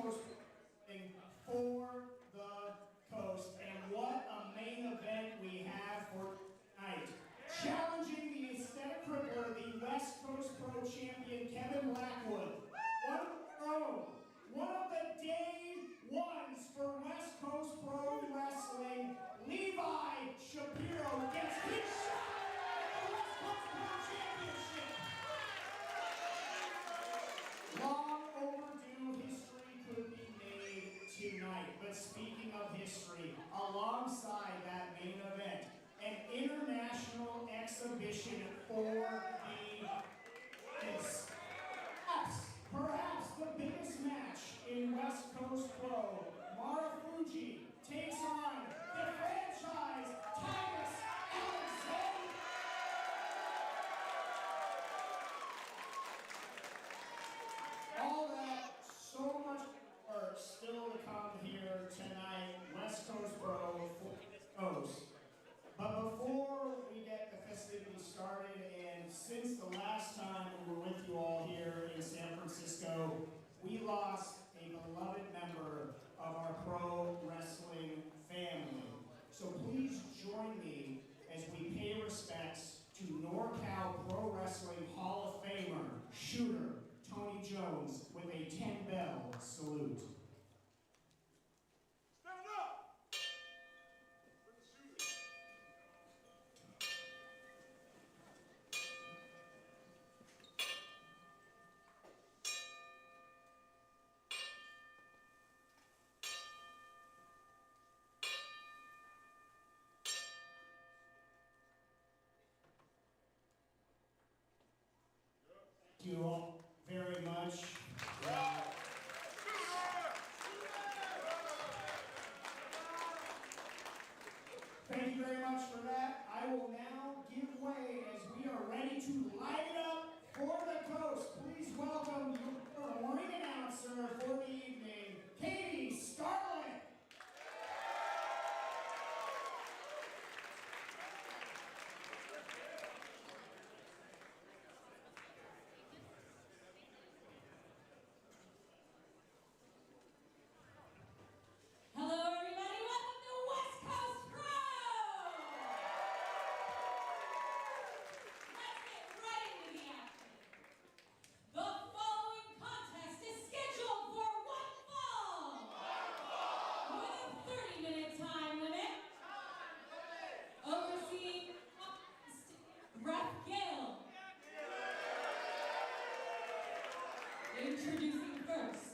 West Coast for the Coast. And what a main event we have for tonight. Challenging the aesthetic crippler, the West Coast Pro champion Kevin Blackwood. One of the day ones for West Coast Pro Wrestling, Levi Shapiro gets his shot at the West Coast Pro Championship. Long overdue history could be made tonight. But speaking of history, alongside that main event, an international exhibition for perhaps the biggest match in West Coast Pro. Marufuji takes on the franchise Titus. All that, so much work still to come here tonight. West Coast Pro Coast. But before we get the festivities started, and since the last time we were with you all here in San Francisco, we lost a beloved member of our pro wrestling family. So please join me as we pay respects to NorCal Pro Wrestling Hall of Famer, shooter Tony Jones, with a 10-bell salute. Stand up! For the shooter. Thank you all very much. Thank you very much for that. I will now give way as we are ready to light it up for the coast. Please welcome your ring announcer for the evening, Katie Scarlett. Introducing first,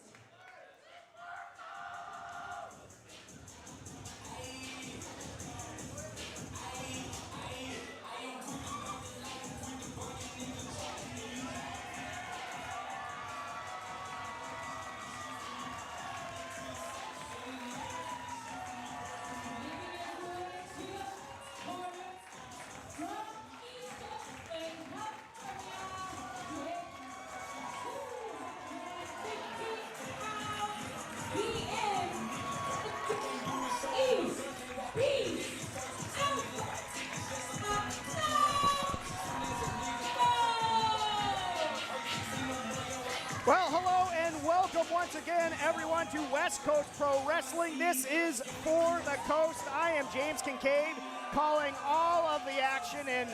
Well, hello and welcome once again, everyone, to West Coast Pro Wrestling. This is For the Coast. I am James Kincaid, calling all of the action, and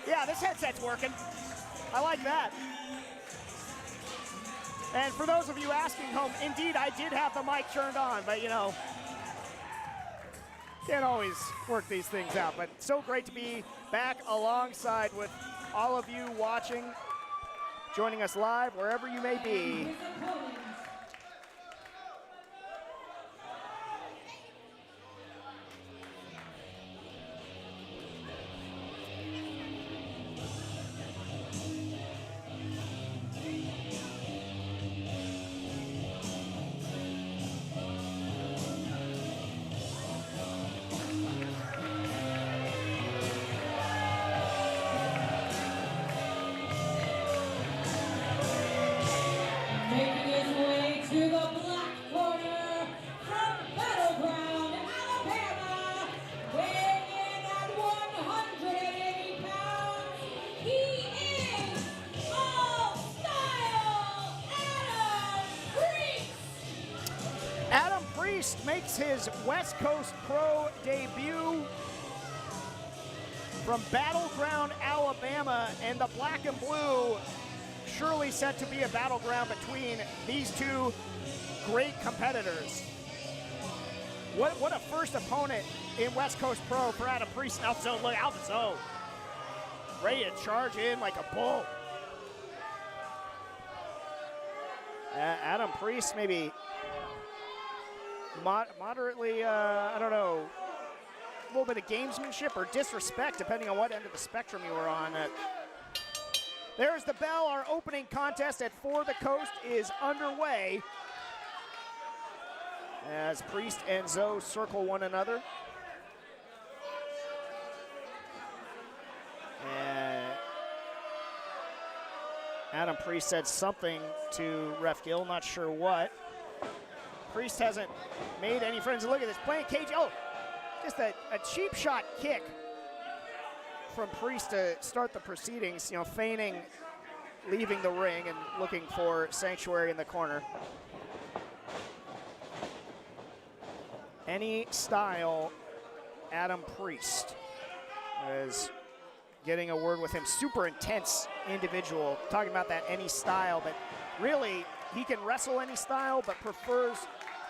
yeah, this headset's working. I like that. And for those of you asking home, indeed, I did have the mic turned on, but you know, can't always work these things out. But so great to be back alongside with all of you watching, joining us live wherever you may be. making his Priest makes his West Coast Pro debut from Battleground, Alabama, and the black and blue surely set to be a battleground between these two great competitors. What a first opponent in West Coast Pro for Adam Priest. Alpha look, Alpha ready to charge in like a bull. Adam Priest maybe moderately, I don't know, a little bit of gamesmanship or disrespect, depending on what end of the spectrum you were on. There's the bell. Our opening contest at For the Coast is underway as Priest and Zoe circle one another. And Adam Priest said something to Ref Gill, not sure what. Priest hasn't made any friends. Look at this, playing cage. Oh, just a cheap shot kick from Priest to start the proceedings, you know, feigning leaving the ring and looking for sanctuary in the corner. Any style, Adam Priest is getting a word with him. Super intense individual, talking about that any style, but really he can wrestle any style, but prefers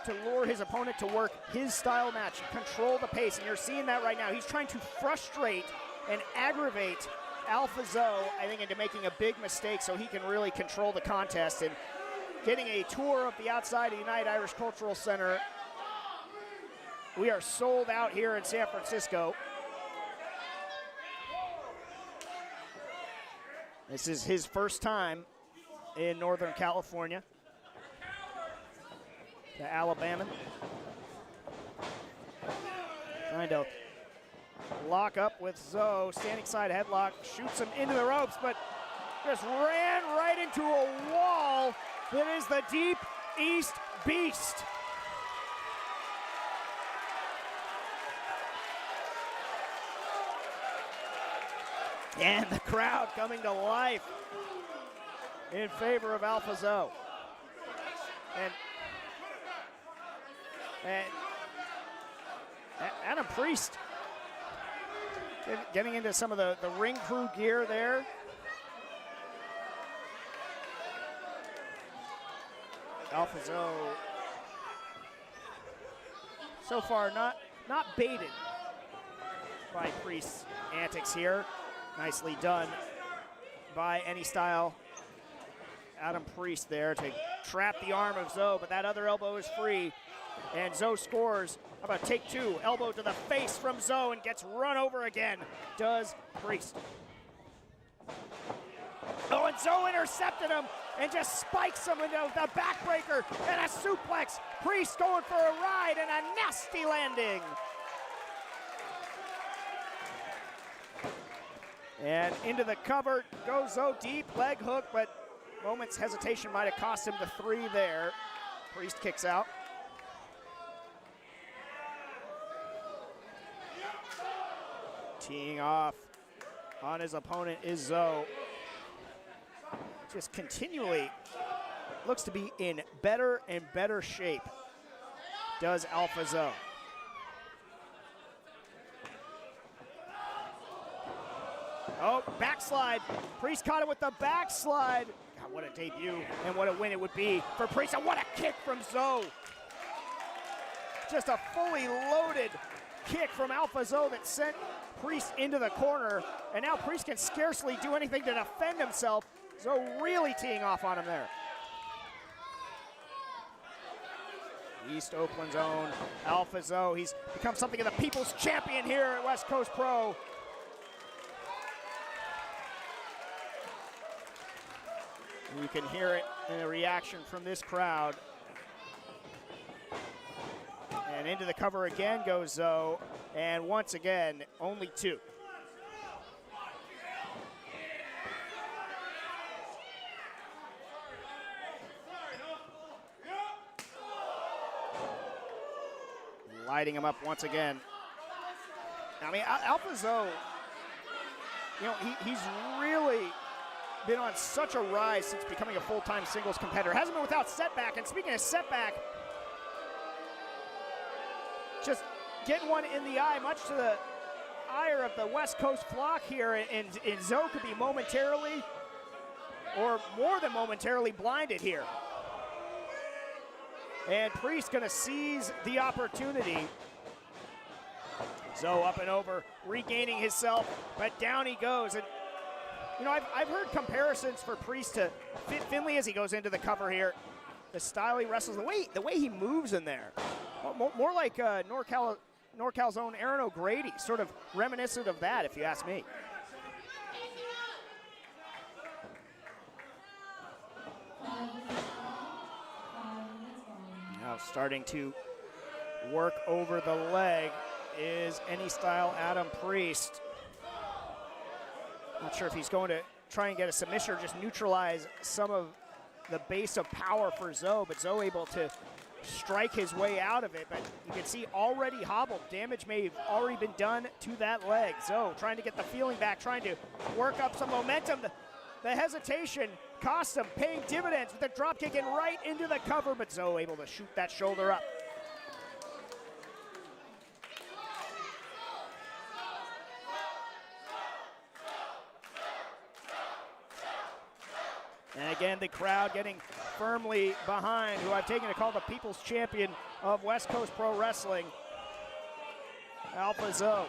to lure his opponent to work his style match, control the pace, and you're seeing that right now. He's trying to frustrate and aggravate Alpha Zoe, I think, into making a big mistake so he can really control the contest. And getting a tour of the outside of United Irish Cultural Center. We are sold out here in San Francisco. This is his first time in Northern California. The Alabaman trying to lock up with Zoe, standing side headlock, shoots him into the ropes, but just ran right into a wall that is the Deep East Beast. And the crowd coming to life in favor of Alpha Zoe. And Adam Priest getting into some of the ring crew gear there. Alpha Zoe so far not baited by Priest's antics here. Nicely done by Any Style Adam Priest there to trap the arm of Zoe, but that other elbow is free. And Zoe scores. How about take two? Elbow to the face from Zoe and gets run over again. Does Priest. Oh, and Zoe intercepted him and just spikes him into the backbreaker and a suplex. Priest going for a ride and a nasty landing. And into the cover goes Zoe, deep leg hook, but moments hesitation might have cost him the 3 there. Priest kicks out. Teeing off on his opponent is Zoe. Just continually looks to be in better and better shape, does Alpha Zoe. Oh, backslide. Priest caught it with the backslide. God, what a debut and what a win it would be for Priest. And what a kick from Zoe. Just a fully loaded kick from Alpha Zoe that sent Priest into the corner. And now Priest can scarcely do anything to defend himself. Zoe really teeing off on him there. East Oakland's own Alpha Zoe. He's become something of the people's champion here at West Coast Pro. You can hear it in the reaction from this crowd. And into the cover again goes Zoe. And once again, only 2. Lighting him up once again. I mean, Alpha Zoe, you know, he's really been on such a rise since becoming a full-time singles competitor. Hasn't been without setback, and speaking of setback, just getting one in the eye, much to the ire of the West Coast flock here, and Zoe could be momentarily, or more than momentarily, blinded here. And Priest gonna seize the opportunity. Zoe up and over, regaining himself, but down he goes. And you know, I've heard comparisons for Priest to Finley as he goes into the cover here. The style he wrestles, the way he moves in there, more like NorCal's own Aaron O'Grady, sort of reminiscent of that, if you ask me. Now starting to work over the leg is Any Style Adam Priest. Not sure if he's going to try and get a submission or just neutralize some of the base of power for Zoe, but Zoe able to strike his way out of it. But you can see already hobbled. Damage may have already been done to that leg. Zoe trying to get the feeling back, trying to work up some momentum. The hesitation cost him, paying dividends with the drop kick and right into the cover, but Zoe able to shoot that shoulder up. And again, the crowd getting firmly behind who I've taken to call the People's Champion of West Coast Pro Wrestling, Alpha Zoe.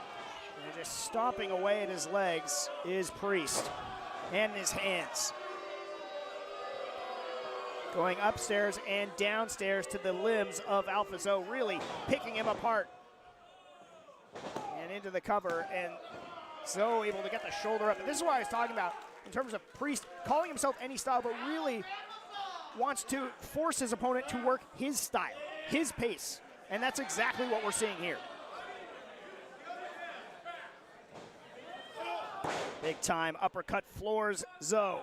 And just stomping away at his legs is Priest and his hands. Going upstairs and downstairs to the limbs of Alpha Zoe, really picking him apart. And into the cover, and Zoe able to get the shoulder up. And this is what I was talking about in terms of Priest calling himself Any Style, but really wants to force his opponent to work his style, his pace. And that's exactly what we're seeing here. Big time uppercut floors Zoe.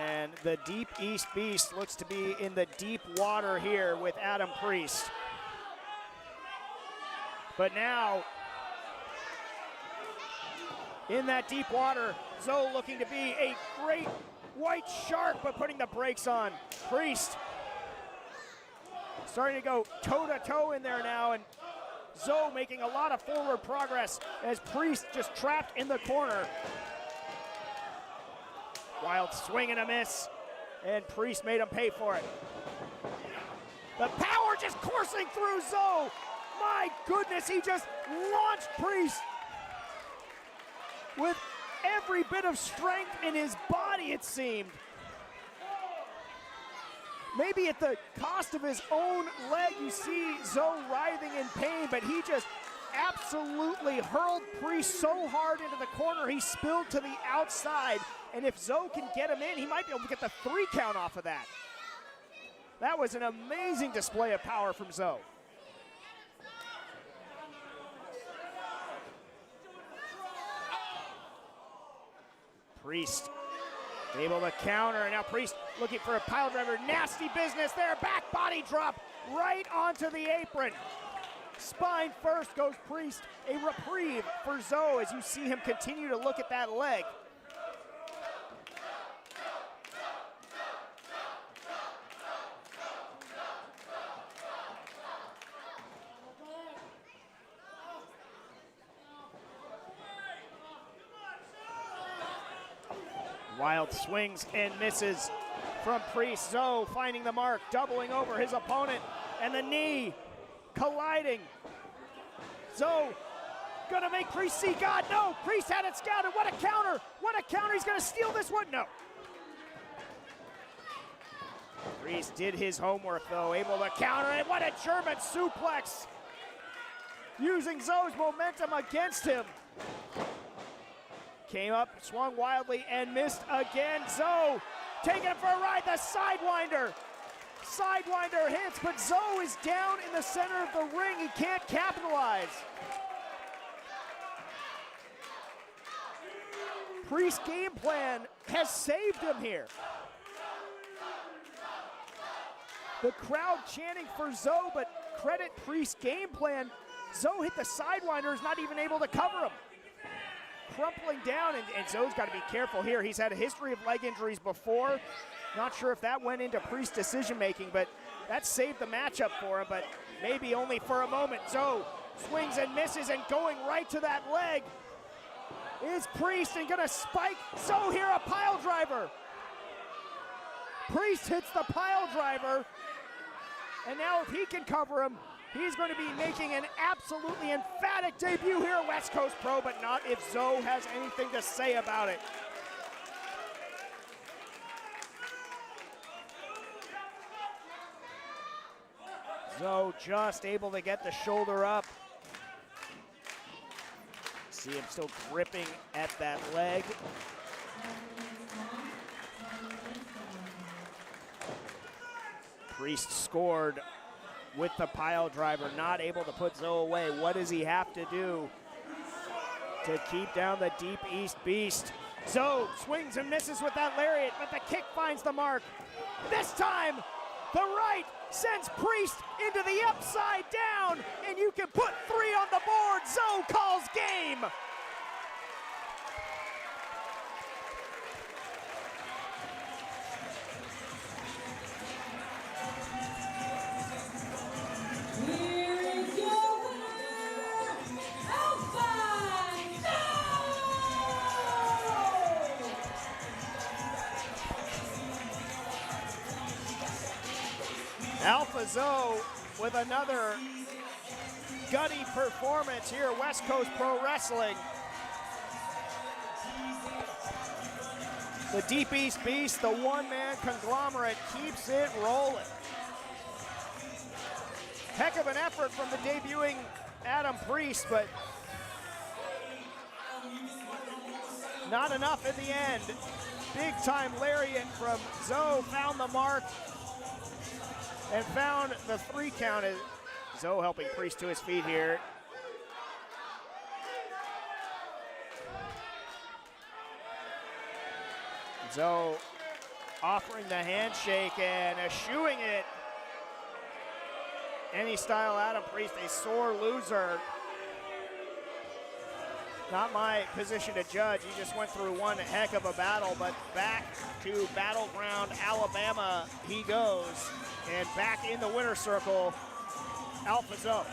And the Deep East Beast looks to be in the deep water here with Adam Priest. But now, in that deep water, Zoe looking to be a great white shark, but putting the brakes on. Priest starting to go toe-to-toe in there now, and Zoe making a lot of forward progress as Priest just trapped in the corner. Wild swing and a miss, and Priest made him pay for it. The power just coursing through Zoe. My goodness, he just launched Priest with every bit of strength in his body, it seemed. Maybe at the cost of his own leg, you see Zoe writhing in pain, but he just absolutely hurled Priest so hard into the corner, he spilled to the outside. And if Zoe can get him in, he might be able to get the 3 count off of that. That was an amazing display of power from Zoe. Priest able to counter, and now Priest looking for a pile driver. Nasty business there, back body drop right onto the apron. Spine first goes Priest. A reprieve for Zoe as you see him continue to look at that leg. Wild swings and misses from Priest. Zoe finding the mark, doubling over his opponent, and the knee colliding. Zoe gonna make Priest see God. No, Priest had it scouted. What a counter. What a counter. He's gonna steal this one. No. Priest did his homework though, able to counter it. What a German suplex. Using Zoe's momentum against him. Came up, swung wildly, and missed again. Zoe taking him for a ride. The Sidewinder. Sidewinder hits, but Zoe is down in the center of the ring. He can't capitalize. Priest's game plan has saved him here. The crowd chanting for Zoe, but credit Priest's game plan. Zoe hit the Sidewinder, is not even able to cover him. Crumpling down, and Zoe's got to be careful here. He's had a history of leg injuries before. Not sure if that went into Priest's decision making, but that saved the matchup for him, but maybe only for a moment. Zoe swings and misses, and going right to that leg is Priest, and gonna spike Zoe here, a pile driver. Priest hits the pile driver, and now if he can cover him, he's going to be making an absolutely emphatic debut here at West Coast Pro, but not if Zoe has anything to say about it. Zoe just able to get the shoulder up. See him still gripping at that leg. Priest scored with the pile driver, not able to put Zoe away. What does he have to do to keep down the Deep East Beast? Zoe swings and misses with that lariat, but the kick finds the mark. This time, the right sends Priest into the upside down, and you can put 3 on the board. Zoe calls game. Alpha Zoe with another gutty performance here at West Coast Pro Wrestling. The Deep East Beast, the one-man conglomerate, keeps it rolling. Heck of an effort from the debuting Adam Priest, but not enough in the end. Big time lariat from Zoe, found the mark and found the 3 count. Zoe helping Priest to his feet here. Zoe offering the handshake and eschewing it. Any style Adam Priest, a sore loser. Not my position to judge. He just went through one heck of a battle, but back to Battleground, Alabama he goes. And back in the winner's circle, Alpha Zoe.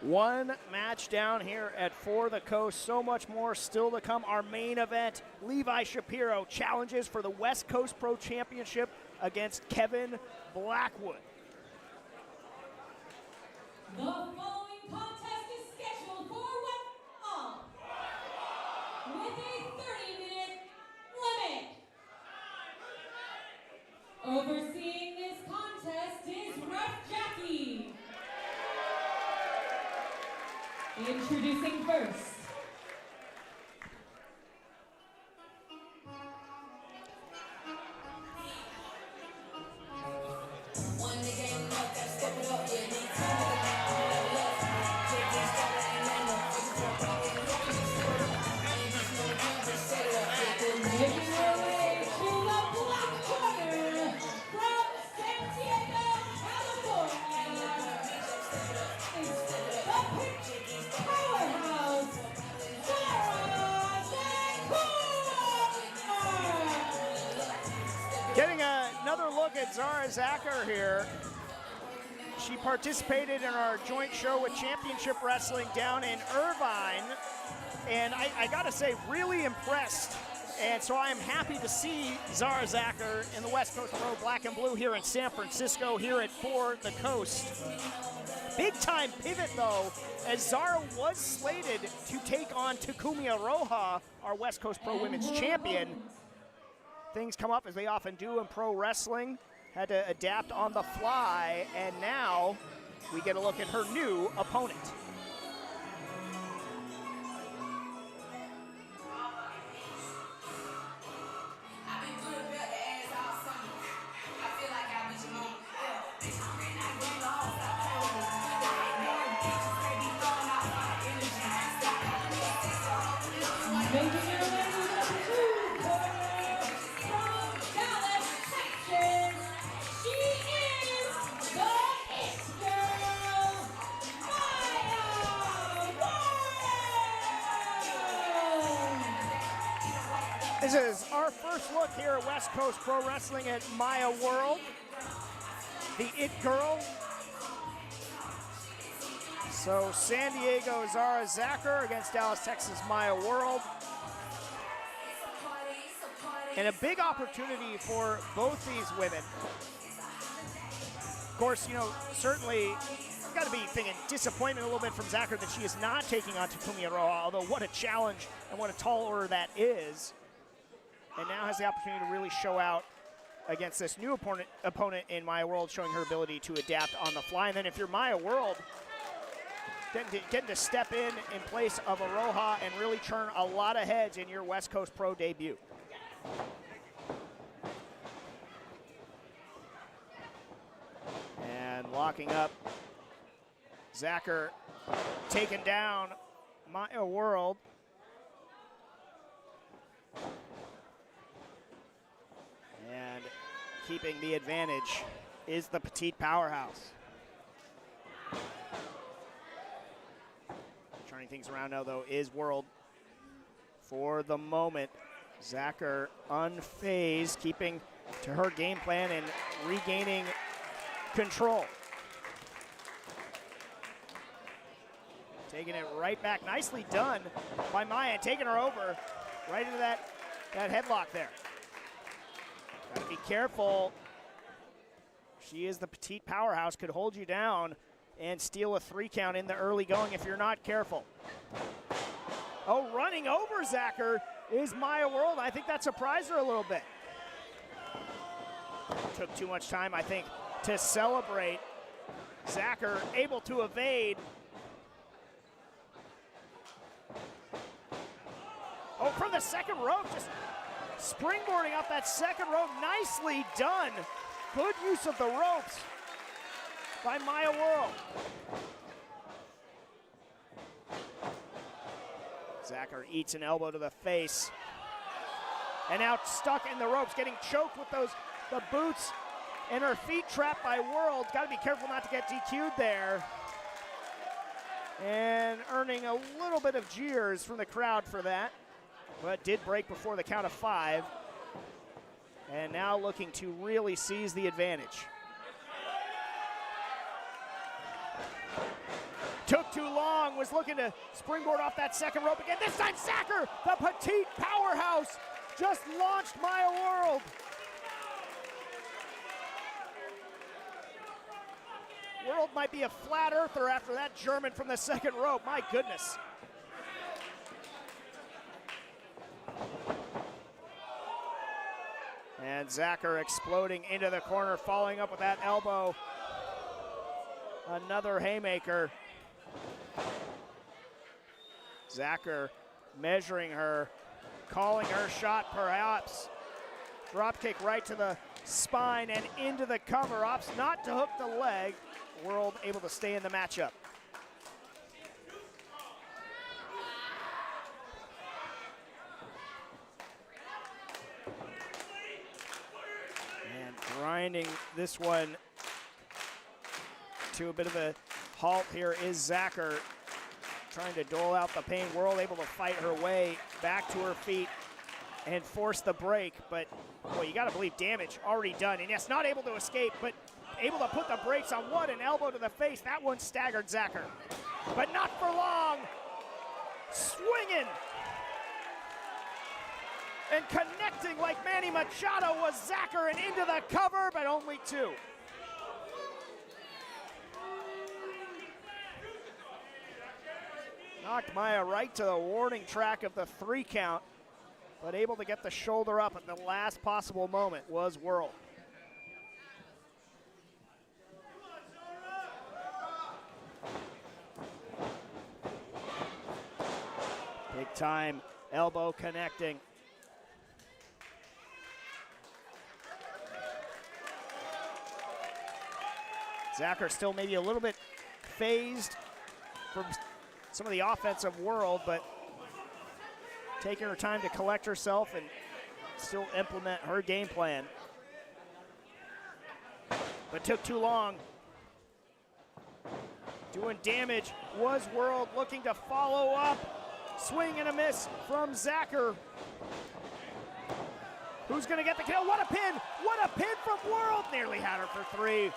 One match down here at For the Coast. So much more still to come. Our main event, Levi Shapiro challenges for the West Coast Pro Championship against Kevin Blackwood. The following contest is scheduled for 1 fall with a 30-minute limit. Overseeing this contest is Ref Jackie. Introducing first, Getting another look at Zara Zachar here. She participated in our joint show with Championship Wrestling down in Irvine. And I gotta say, really impressed. And so I am happy to see Zara Zachar in the West Coast Pro Black and Blue here in San Francisco, here at For the Coast. Big time pivot though, as Zara was slated to take on Takumi Aroha, our West Coast Pro Women's Champion. Things come up as they often do in pro wrestling. Had to adapt on the fly, and now we get a look at her new opponent. This is our first look here at West Coast Pro Wrestling at Maya World. The It Girl. So San Diego, Zara, Zachar against Dallas, Texas, Maya World. And a big opportunity for both these women. Of course, you know, certainly you've got to be thinking disappointment a little bit from Zachar that she is not taking on Takumi Aroha, although what a challenge and what a tall order that is. And now has the opportunity to really show out against this new opponent in Maya World, showing her ability to adapt on the fly. And then if you're Maya World, getting to step in place of Aroha and really turn a lot of heads in your West Coast Pro debut. And locking up, Zachar taken down Maya World. And keeping the advantage is the petite powerhouse. Turning things around now, though, is World. For the moment, Zachar unfazed, keeping to her game plan and regaining control. Taking it right back. Nicely done by Maya, taking her over right into that headlock there. Gotta be careful. She is the petite powerhouse, could hold you down and steal a 3 count in the early going if you're not careful. Oh, running over Zachar is Maya World. I think that surprised her a little bit. Took too much time, I think, to celebrate. Zachar able to evade. Oh, from the second rope, just springboarding off that second rope. Nicely done. Good use of the ropes by Maya World. Zachar eats an elbow to the face. And now stuck in the ropes, getting choked with the boots, and her feet trapped by World. Got to be careful not to get DQ'd there. And earning a little bit of jeers from the crowd for that, but did break before the count of 5. And now looking to really seize the advantage. Took too long, was looking to springboard off that second rope again. This time Zachar, the petite powerhouse, just launched Maya World. World might be a flat earther after that German from the second rope, my goodness. And Zachar exploding into the corner, following up with that elbow. Another haymaker. Zachar measuring her, calling her shot perhaps. Drop kick right to the spine and into the cover. Opts not to hook the leg. World able to stay in the matchup. And grinding this one to a bit of a halt here is Zachar, trying to dole out the pain. World able to fight her way back to her feet and force the break, but boy, you gotta believe damage already done. And yes, not able to escape, but able to put the brakes on what? An elbow to the face. That one staggered Zachar, but not for long. Swinging and connecting like Manny Machado was Zachar, and into the cover, but only 2. Knocked Maya right to the warning track of the 3 count, but able to get the shoulder up at the last possible moment was World. Big time elbow connecting. Zachar still maybe a little bit phased from some of the offensive World, but taking her time to collect herself and still implement her game plan. But took too long. Doing damage was World, looking to follow up. Swing and a miss from Zachar. Who's going to get the kill? What a pin! What a pin from World! Nearly had her for 3.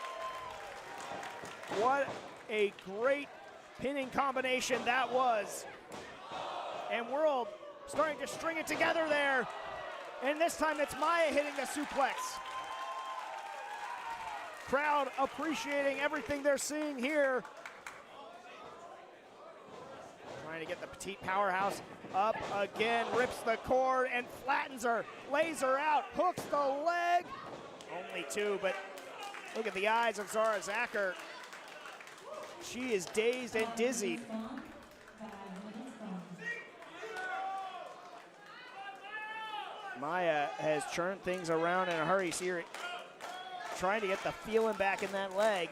What a great pinning combination that was. And World starting to string it together there. And this time it's Maya hitting the suplex. Crowd appreciating everything they're seeing here. Trying to get the petite powerhouse up again, rips the cord and flattens her, lays her out, hooks the leg. Only 2, but look at the eyes of Zara Zachar. She is dazed and dizzied. Maya has churned things around in a hurry. See her trying to get the feeling back in that leg.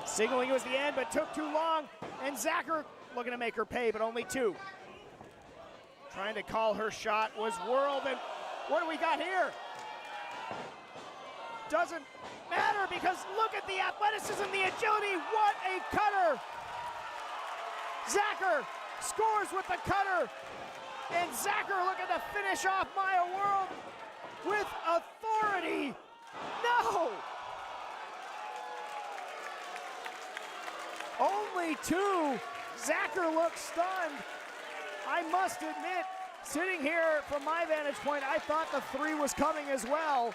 Signaling it was the end, but took too long. And Zachar looking to make her pay, but only 2. Trying to call her shot was World, and what do we got here? Doesn't matter because look at the athleticism, the agility. What a cutter! Zachar scores with the cutter, and Zachar looking to finish off Maya World with authority. No! Only 2. Zachar looks stunned. I must admit, sitting here from my vantage point, I thought the 3 was coming as well.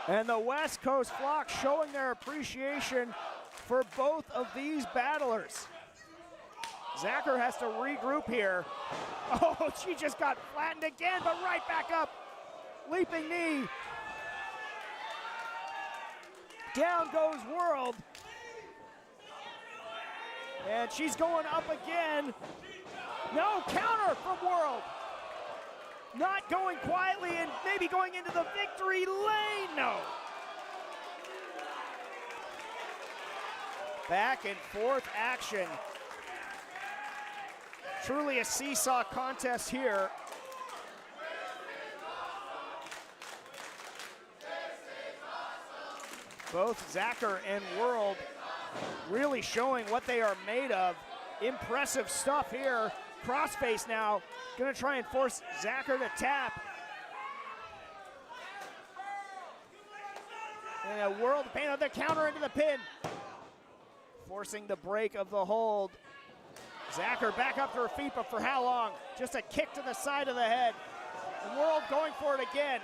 And the West Coast flock showing their appreciation for both of these battlers. Zachar has to regroup here. Oh, she just got flattened again, but right back up. Leaping knee. Down goes World. And she's going up again. No, counter from World. Not going quietly and maybe going into the victory lane. No. Back and forth action. Truly a seesaw contest here. Both Zachar and World really showing what they are made of. Impressive stuff here. Crossface now, gonna try and force Zachar to tap. And a World paint on the counter into the pin. Forcing the break of the hold. Zachar back up to her feet, but for how long? Just a kick to the side of the head. And World going for it again.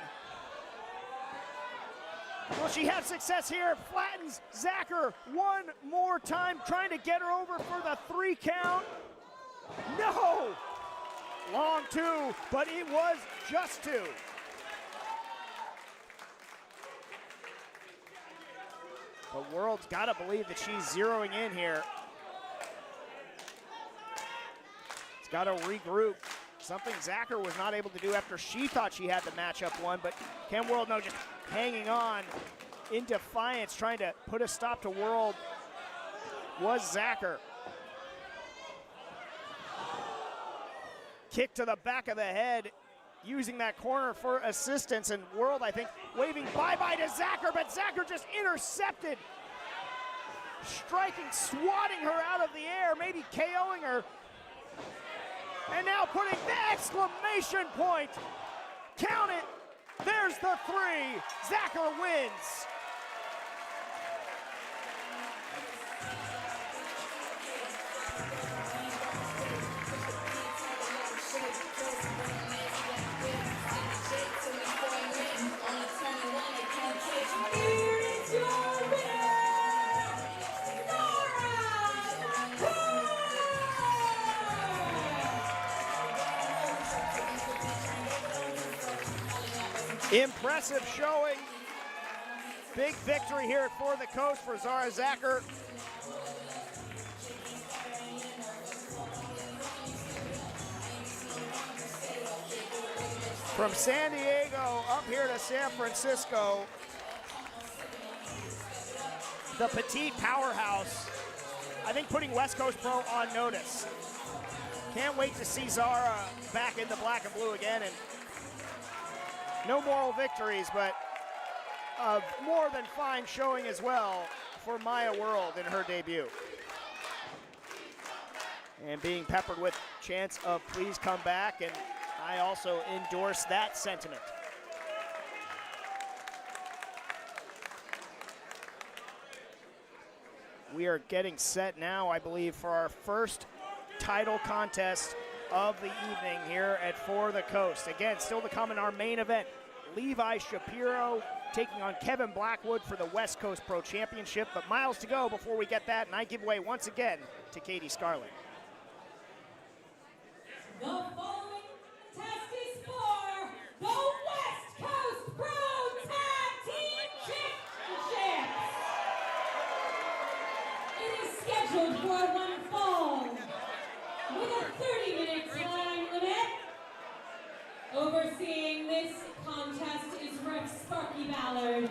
Will she have success here? Flattens Zachar one more time, trying to get her over for the 3 count. No! Long 2, but it was just 2. The World's got to believe that she's zeroing in here. It's got to regroup. Something Zachar was not able to do after she thought she had the matchup won, but can World know, just hanging on in defiance, trying to put a stop to World was Zachar. Kick to the back of the head, using that corner for assistance, and World, I think, waving bye-bye to Zachar, but Zachar just intercepted. Striking, swatting her out of the air, maybe KOing her. And now putting the exclamation point. Count it. There's the 3. Zachar wins. Impressive showing. Big victory here for the coast for Zara Zachar. From San Diego up here to San Francisco, the petite powerhouse, I think putting West Coast Pro on notice. Can't wait to see Zara back in the black and blue again, and no moral victories, but a more than fine showing as well for Maya World in her debut. And being peppered with chants of please come back, and I also endorse that sentiment. We are getting set now, I believe, for our first title contest of the evening here at For the Coast. Again, still to come in our main event, Levi Shapiro taking on Kevin Blackwood for the West Coast Pro Championship, but miles to go before we get that, and I give way once again to Katie Scarlett. The following contest is for the West Coast Pro Tag Team Championships. It is scheduled for one fall with a 30-minute time limit. Overseeing this contest is Ref Sparky Ballard.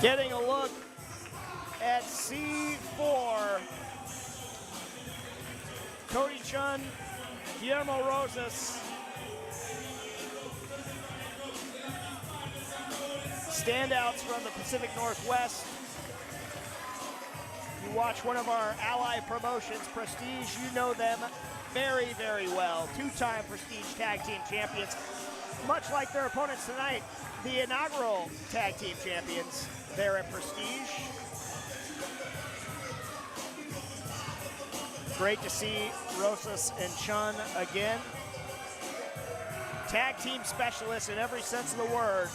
Getting a look at C4. Cody Chun, Guillermo Rosas. Standouts from the Pacific Northwest. You watch one of our ally promotions, Prestige, you know them very, very well. Two-time Prestige Tag Team Champions. Much like their opponents tonight, the inaugural Tag Team Champions there at Prestige. Great to see Rosas and Chun again. Tag team specialists in every sense of the word.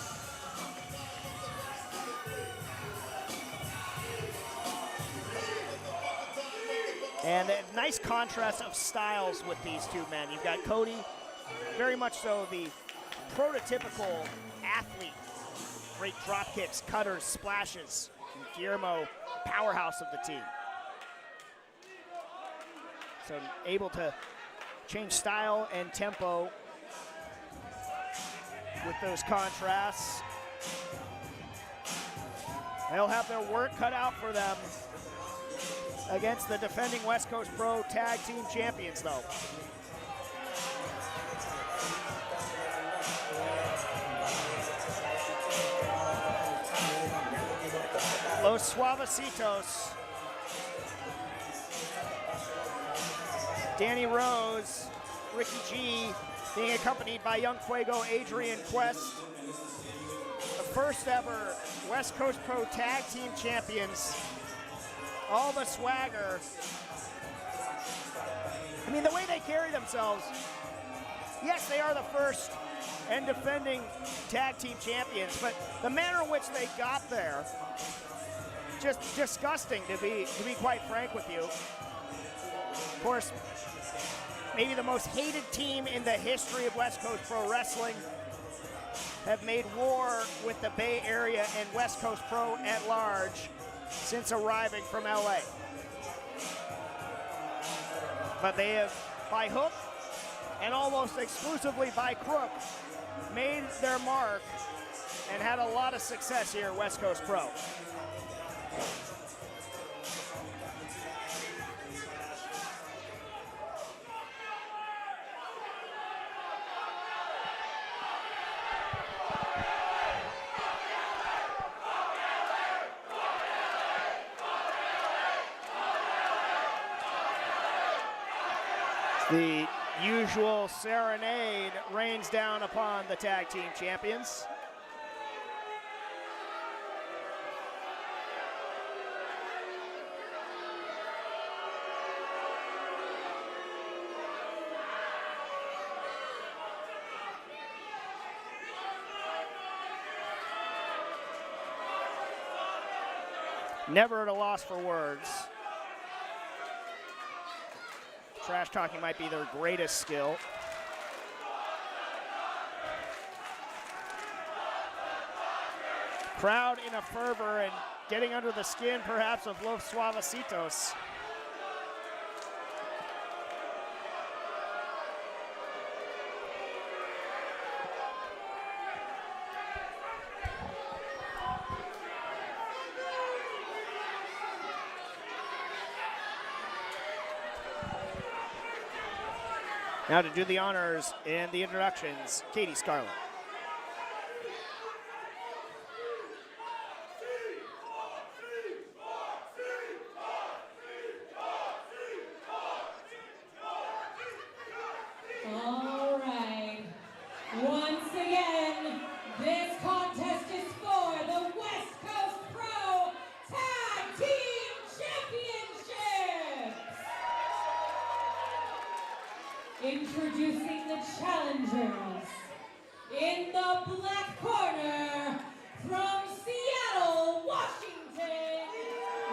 And a nice contrast of styles with these two men. You've got Cody, very much so the prototypical athlete. Great drop kicks, cutters, splashes. And Guillermo, powerhouse of the team. So able to change style and tempo with those contrasts. They'll have their work cut out for them against the defending West Coast Pro Tag Team Champions, though. Los Suavecitos. Danny Rose, Ricky G, being accompanied by Young Fuego, Adrian Quest. The first ever West Coast Pro Tag Team Champions. All the swagger. I mean, the way they carry themselves, yes, they are the first and defending Tag Team Champions, but the manner in which they got there, just disgusting to be quite frank with you. Of course, maybe the most hated team in the history of West Coast Pro Wrestling have made war with the Bay Area and West Coast Pro at large since arriving from LA. But they have, by hook and almost exclusively by crook, made their mark and had a lot of success here at West Coast Pro. The usual serenade rains down upon the Tag Team Champions. Never at a loss for words. Trash talking might be their greatest skill. Crowd in a fervor and getting under the skin, perhaps, of Los Suavecitos. Now to do the honors and the introductions, Katie Scarlett. All right. Once again, this contest is for the West Coast Pro Tag Team Championships. Introducing the challengers. In the black corner, from Seattle, Washington,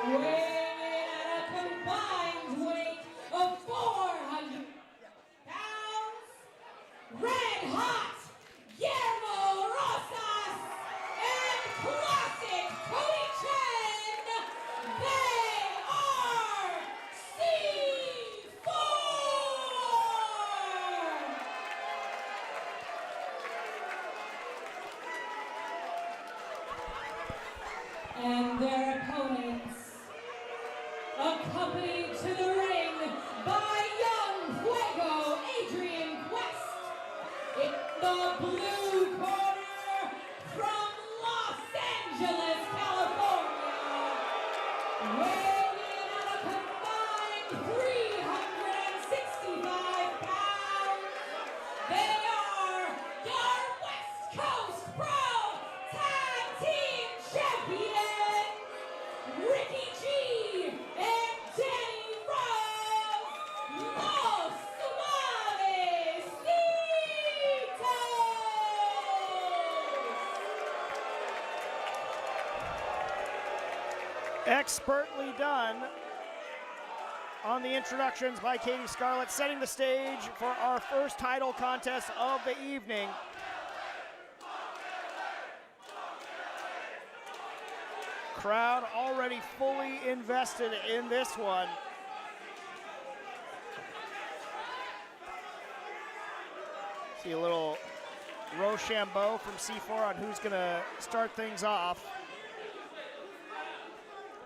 weighing in at a combined weight of 400 pounds, Red Hot, Guillermo Rosas, and Classic Cody Chen, they are C4! And their opponents, accompanied to the ring by Young Fuego Adrian Quest. In the blue corner, from Los Angeles, California, weighing in at a combined 365 pounds, they are your West Coast Pro Tag Team Champions, Ricky G and Danny Rose, Los Suavecitos! Expertly done on the introductions by Katie Scarlett, setting the stage for our first title contest of the evening. Crowd already fully invested in this one. See a little Rochambeau from C4 on who's gonna start things off.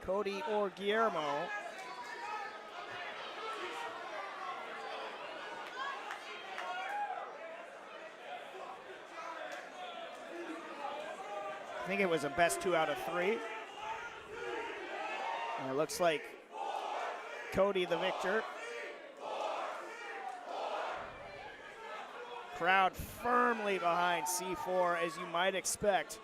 Cody or Guillermo. I think it was a best 2 out of 3. And it looks like Cody the victor. Crowd firmly behind C4, as you might expect.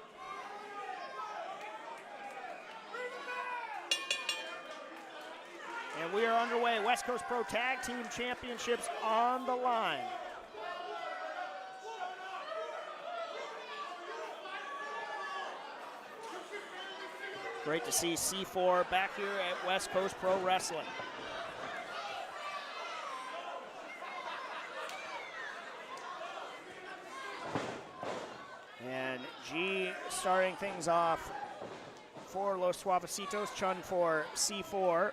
And we are underway. West Coast Pro Tag Team Championships on the line. Great to see C4 back here at West Coast Pro Wrestling. And G starting things off for Los Suavecitos, Chun for C4.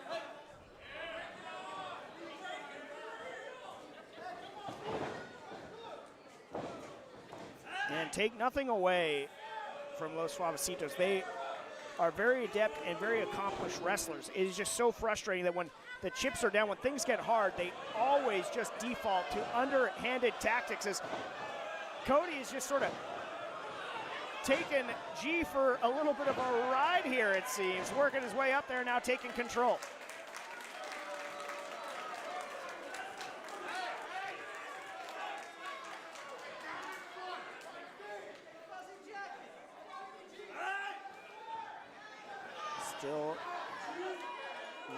And take nothing away from Los Suavecitos. They are very adept and very accomplished wrestlers. It is just so frustrating that when the chips are down, when things get hard, they always just default to underhanded tactics, as Cody is just sort of taking G for a little bit of a ride here, it seems, working his way up there, now taking control. Still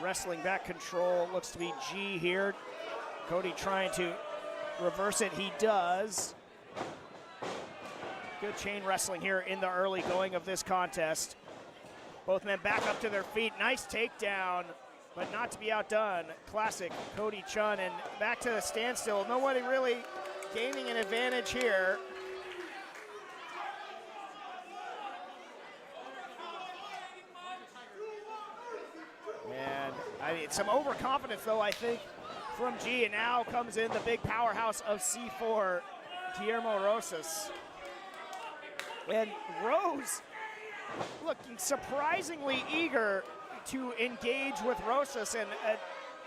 wrestling back control. Looks to be G here. Cody trying to reverse it. He does. Good chain wrestling here in the early going of this contest. Both men back up to their feet. Nice takedown but not to be outdone. Classic Cody Chun, and back to the standstill. Nobody really gaining an advantage here. And I mean, some overconfidence though, I think, from G, and now comes in the big powerhouse of C4, Guillermo Rosas. And Rose looking surprisingly eager to engage with Rosas, and a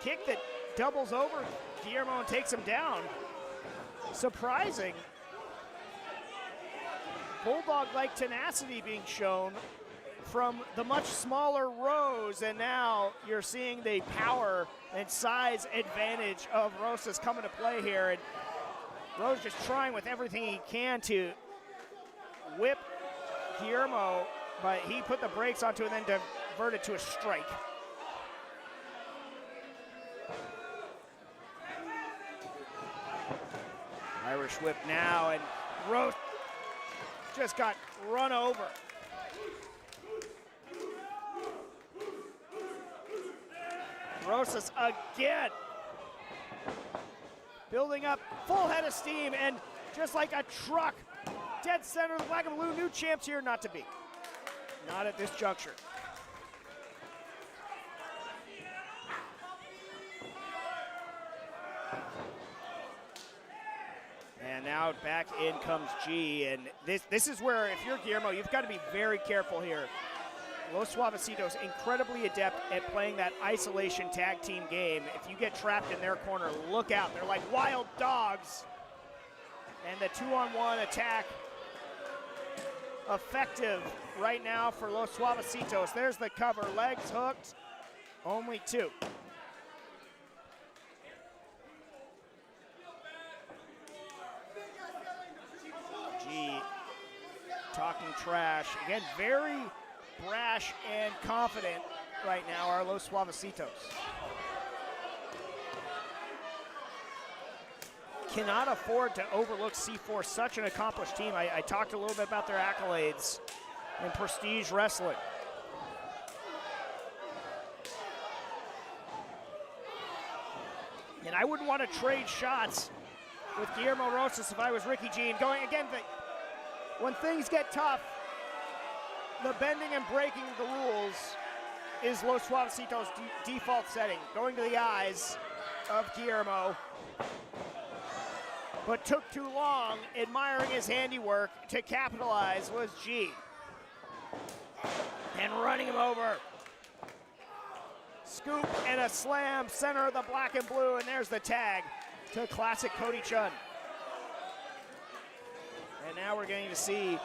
kick that doubles over Guillermo and takes him down. Surprising. Bulldog-like tenacity being shown from the much smaller Rose, and now you're seeing the power and size advantage of Rosas come into play here, and Rose just trying with everything he can to whip Guillermo, but he put the brakes onto it and then diverted to a strike. Irish whip now, and Rose just got run over. Rosas again, building up full head of steam, and just like a truck, dead center of the black and blue, new champs here, not to be. Not at this juncture. And now back in comes G, and this is where, if you're Guillermo, you've got to be very careful here. Los Suavecitos incredibly adept at playing that isolation tag team game. If you get trapped in their corner, look out. They're like wild dogs. And the 2-on-1 attack effective right now for Los Suavecitos. There's the cover, legs hooked, only 2. G talking trash. Again, very brash and confident right now are Los Suavecitos. Cannot afford to overlook C4, such an accomplished team. I talked a little bit about their accolades in Prestige Wrestling. And I wouldn't want to trade shots with Guillermo Rosas if I was Ricky G. And going again, when things get tough, the bending and breaking the rules is Los Suavecitos' default setting. Going to the eyes of Guillermo, but took too long admiring his handiwork to capitalize was G. And running him over. Scoop and a slam, center of the black and blue, and there's the tag to classic Cody Chun. And now we're going to see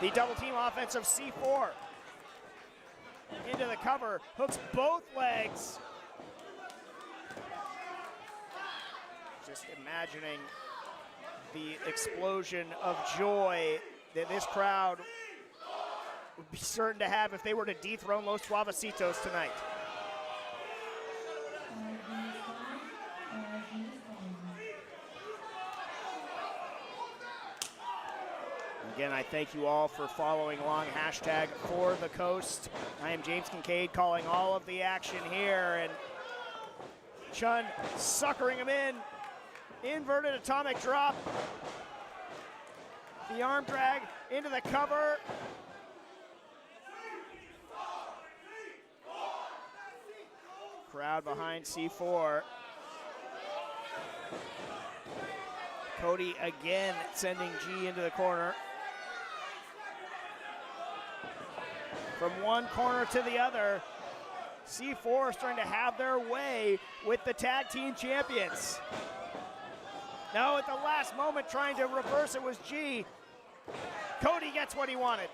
the double team offense of C4. Into the cover, hooks both legs. Just imagining the explosion of joy that this crowd would be certain to have if they were to dethrone Los Suavecitos tonight. Again, I thank you all for following along hashtag For the Coast. I am James Kincaid calling all of the action here, and Chun suckering him in. Inverted atomic drop. The arm drag into the cover. Crowd behind C4. Cody again sending G into the corner. From one corner to the other, C4 is trying to have their way with the tag team champions. Now at the last moment trying to reverse it was G. Cody gets what he wanted.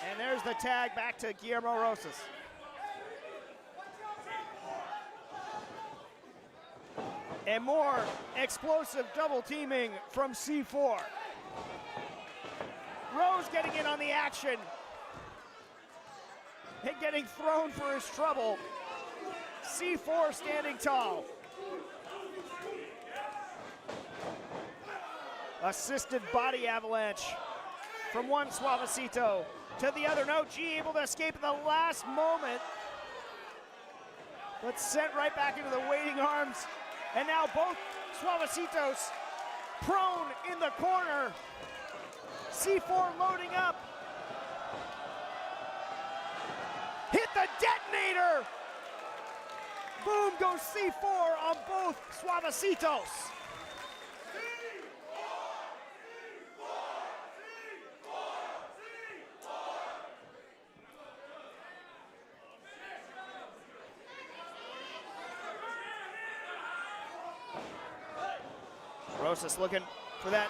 And there's the tag back to Guillermo Rosas. And more explosive double teaming from C4. Rose getting in on the action and getting thrown for his trouble. C4 standing tall. Assisted body avalanche from one Suavecito to the other. No, G able to escape at the last moment. but sent right back into the waiting arms. And now both Suavecitos prone in the corner. C4 loading up. Hit the detonator. Boom goes C4 on both Suavecitos. Rosas looking for that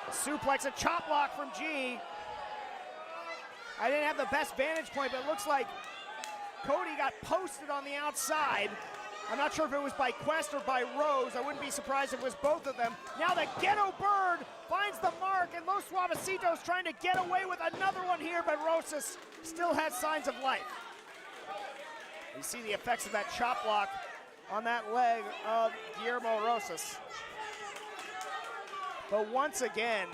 suplex, a chop block from G. I didn't have the best vantage point, but it looks like Cody got posted on the outside. I'm not sure if it was by Quest or by Rose. I wouldn't be surprised if it was both of them. Now the Ghetto Bird finds the mark, and Los Suavecitos trying to get away with another one here, but Rosas still has signs of life. You see the effects of that chop block on that leg of Guillermo Rosas. But once again,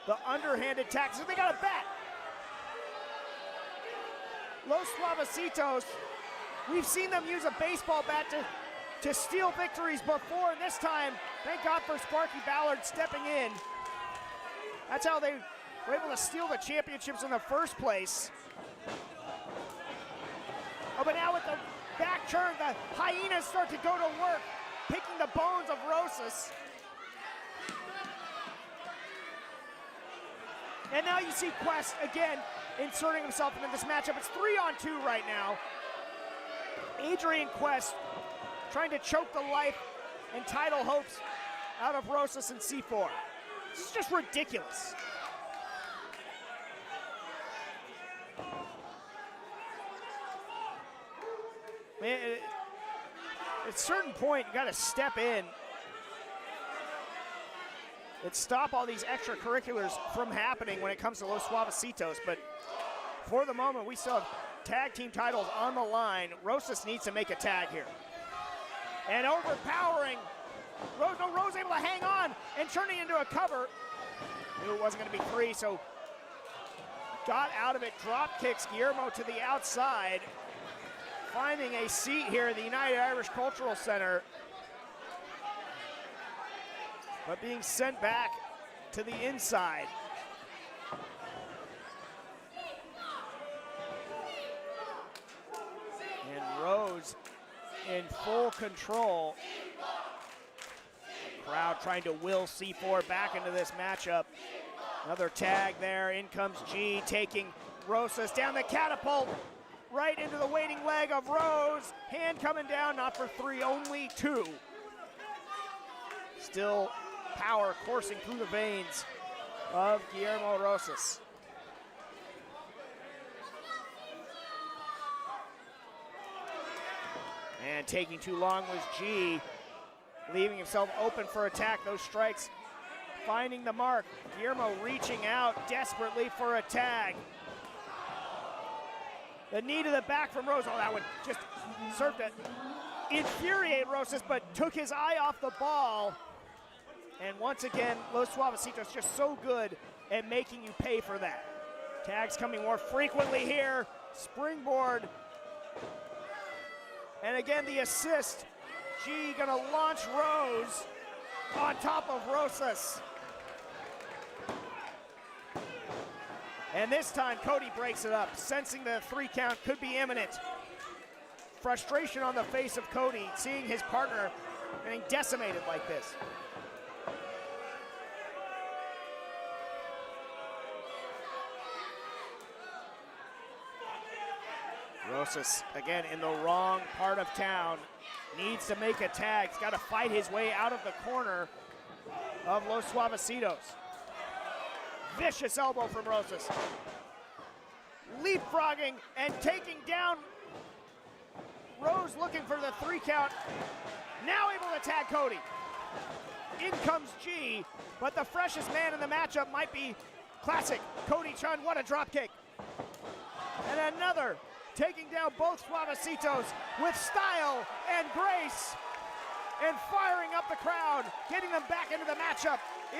the underhanded tackles. They got a bat. Los Suavecitos, we've seen them use a baseball bat to steal victories before, and this time, thank God for Sparky Ballard stepping in. That's how they were able to steal the championships in the first place. Oh, but now with the back turn, the Hyenas start to go to work, picking the bones of Rosas. And now you see Quest again inserting himself into this matchup. It's 3-on-2 right now. Adrian Quest trying to choke the life and title hopes out of Rosas and C4. This is just ridiculous. Man, at a certain point, you got to step in and stop all these extracurriculars from happening when it comes to Los Suavecitos. But for the moment, we still have tag team titles on the line. Rosas needs to make a tag here. And overpowering. Rose able to hang on and turning into a cover. Knew it wasn't going to be free, so got out of it. Drop kicks Guillermo to the outside. Finding a seat here at the United Irish Cultural Center, but being sent back to the inside. And Rose in full control. The crowd trying to will C4 back into this matchup. Another tag there. In comes G, taking Rosas down the catapult. Right into the waiting leg of Rose. Hand coming down, not for 3, only 2. Still power coursing through the veins of Guillermo Rosas. And taking too long was G, leaving himself open for attack. Those strikes finding the mark. Guillermo reaching out desperately for a tag. The knee to the back from Rose. Oh, that one just served to infuriate Rosas, but took his eye off the ball. And once again, Los Suavecitos just so good at making you pay for that. Tags coming more frequently here. Springboard. And again, the assist. G gonna launch Rose on top of Rosas. And this time, Cody breaks it up, sensing the 3 count could be imminent. Frustration on the face of Cody, seeing his partner getting decimated like this. Rosas, again, in the wrong part of town, needs to make a tag. He's got to fight his way out of the corner of Los Suavecitos. Vicious elbow from Rosas. Leapfrogging and taking down Rose, looking for the 3 count. Now able to tag Cody. In comes G, but the freshest man in the matchup might be classic Cody Chun. What a drop kick. And another, taking down both Suavecitos with style and grace. And firing up the crowd, getting them back into the matchup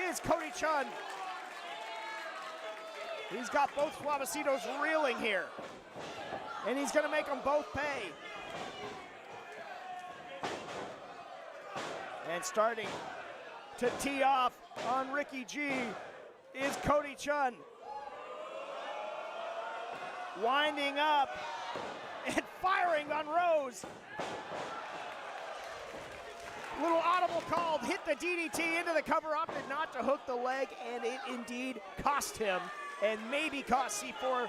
is Cody Chun. He's got both Suavecitos reeling here. and he's going to make them both pay. And starting to tee off on Ricky G is Cody Chun. Winding up and firing on Rose. Little audible called, hit the DDT into the cover, opted not to hook the leg, and it indeed cost him, and maybe cost C4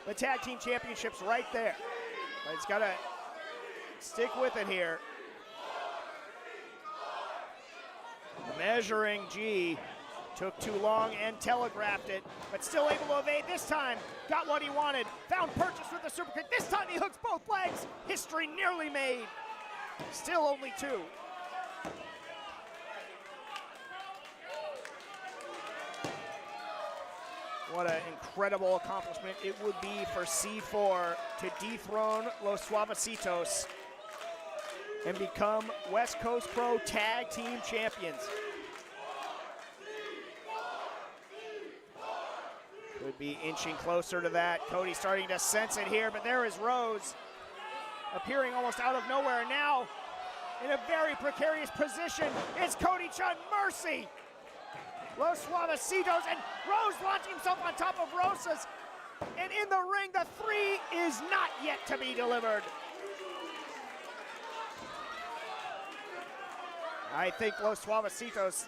the tag team championships right there. But he's got to stick with it here. Measuring G took too long and telegraphed it, but still able to evade this time. Got what he wanted, found purchase with the super kick. This time he hooks both legs. History nearly made. Still only two. What an incredible accomplishment it would be for C4 to dethrone Los Suavecitos and become West Coast Pro Tag Team Champions. Could be inching closer to that. Cody starting to sense it here, but there is Rose appearing almost out of nowhere. Now in a very precarious position, it's Cody Chun. Mercy! Los Suavecitos, and Rose launching himself on top of Rosas. And in the ring, the three is not yet to be delivered. I think Los Suavecitos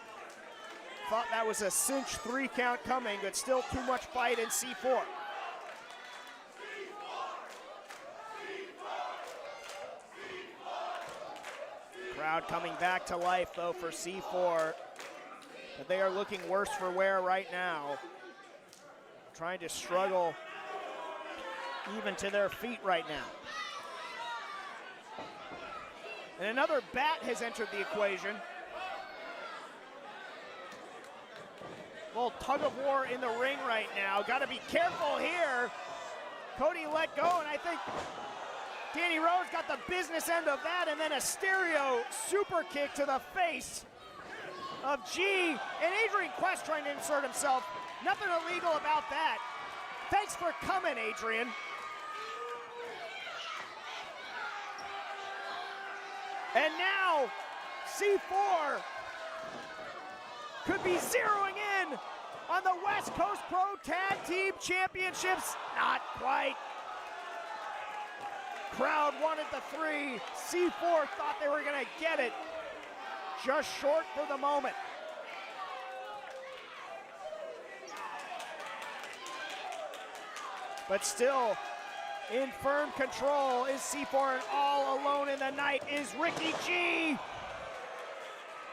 thought that was a cinch 3 count coming, but still too much fight in C4. Crowd coming back to life though for C4, but they are looking worse for wear right now. Trying to struggle even to their feet right now. And another bat has entered the equation. Little tug of war in the ring right now. Got to be careful here. Cody let go, and I think Danny Rose got the business end of that, and then a stereo super kick to the face of G. And Adrian Quest trying to insert himself. Nothing illegal about that. Thanks for coming, Adrian. And now, C4 could be zeroing in on the West Coast Pro Tag Team Championships. Not quite. Crowd wanted the 3. C4 thought they were gonna get it. Just short for the moment. But still, in firm control is C4, and all alone in the night is Ricky G.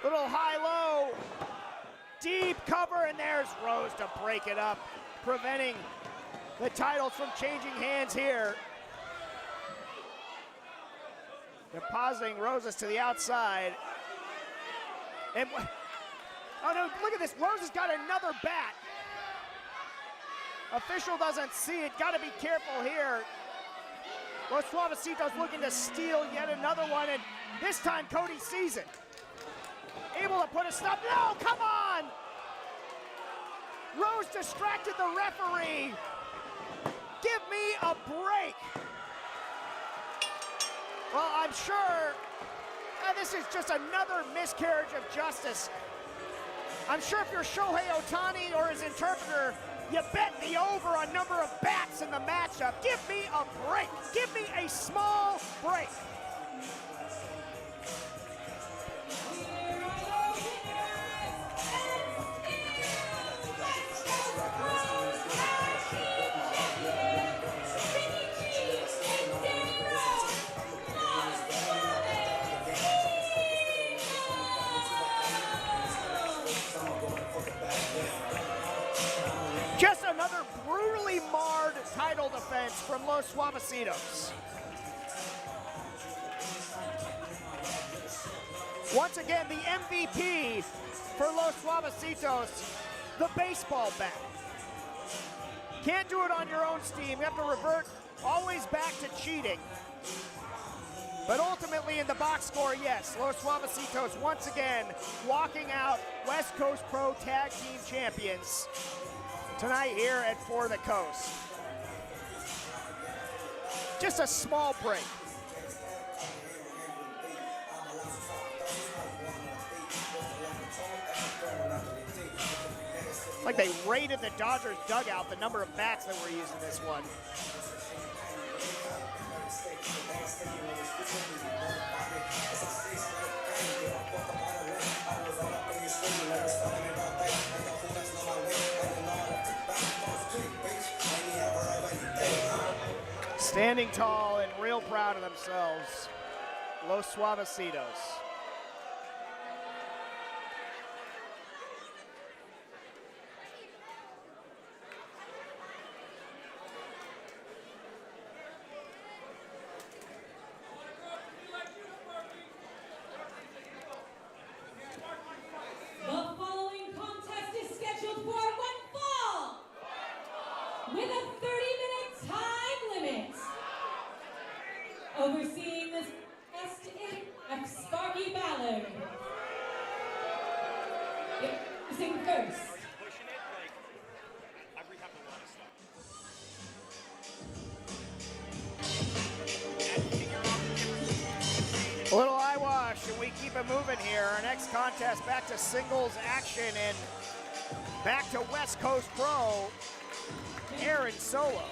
Little high-low, deep cover, and there's Rose to break it up, preventing the titles from changing hands here. Depositing Roses to the outside. And, oh no, look at this, Rose has got another bat. Official doesn't see it, gotta be careful here. Los Suavecitos looking to steal yet another one, and this time Cody sees it. Able to put a stop, no, come on! Rose distracted the referee. Give me a break. Well, I'm sure this is just another miscarriage of justice. I'm sure if you're Shohei Ohtani or his interpreter, you bet the over on number of bats in the matchup. Give me a break. Give me a small break. Just another brutally marred title defense from Los Suavecitos. Once again, the MVP for Los Suavecitos, the baseball bat. Can't do it on your own steam. You have to revert always back to cheating. But ultimately in the box score, yes, Los Suavecitos once again walking out West Coast Pro Tag Team Champions tonight here at For the Coast. just a small break. Like they raided the Dodgers dugout, the number of bats that were used in this one. Standing tall and real proud of themselves. Los Suavecitos. The following contest is scheduled for one fall with a 30-minute time limit. Overseeing this contest is Sparky Ballard. Introducing first. A little eyewash, and we keep it moving here. Our next contest back to singles action and back to West Coast Pro, Aaron Solo.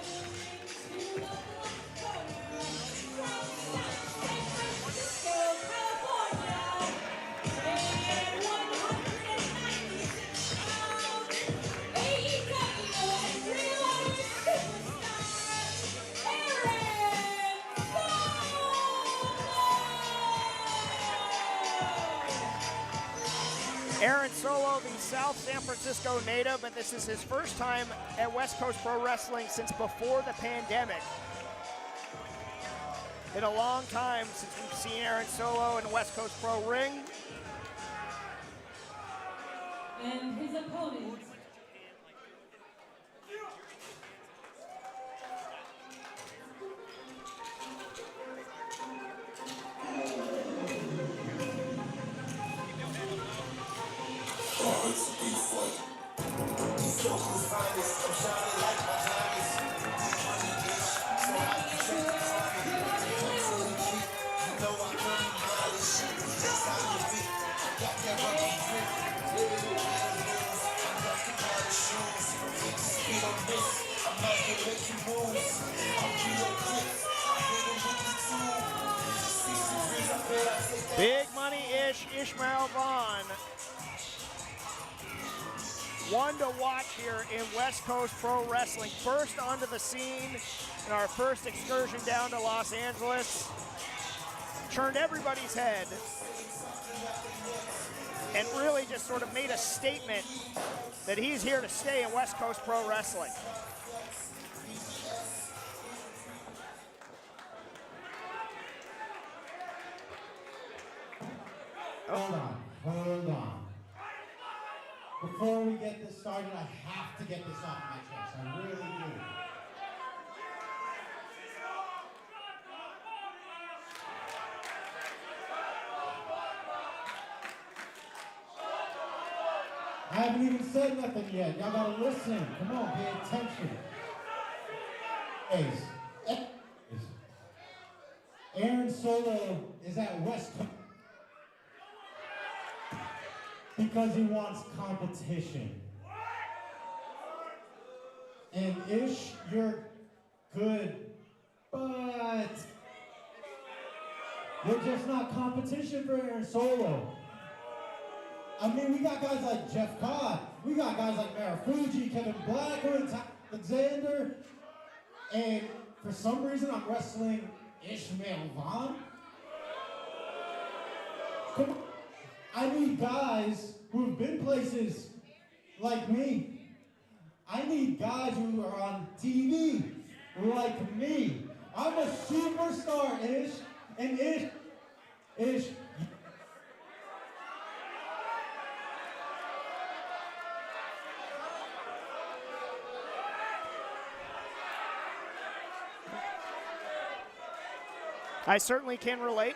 Aaron Solo, the South San Francisco native, but this is his first time at West Coast Pro Wrestling since before the pandemic. Been a long time since we've seen Aaron Solo in the West Coast Pro ring. And his opponent. Big money-ish Ishmael Vaughn. One to watch here in West Coast Pro Wrestling. First onto the scene in our first excursion down to Los Angeles. Turned everybody's head and really just sort of made a statement that he's here to stay in West Coast Pro Wrestling. Hold on. Before we get this started, I have to get this off my chest. I really do. I haven't even said nothing yet. Y'all gotta listen. Come on, pay attention. Aaron Solo is at West Coast because he wants competition. And Ish, you're good, but you're just not competition for Aaron Solo. I mean, we got guys like Jeff Cobb, we got guys like Marufuji, Kevin Blackwood, Alexander, and for some reason I'm wrestling Ishmael Vaughn. Come on. I need guys who've been places like me. I need guys who are on TV like me. I'm a superstar, Ish. And Ish. I certainly can relate.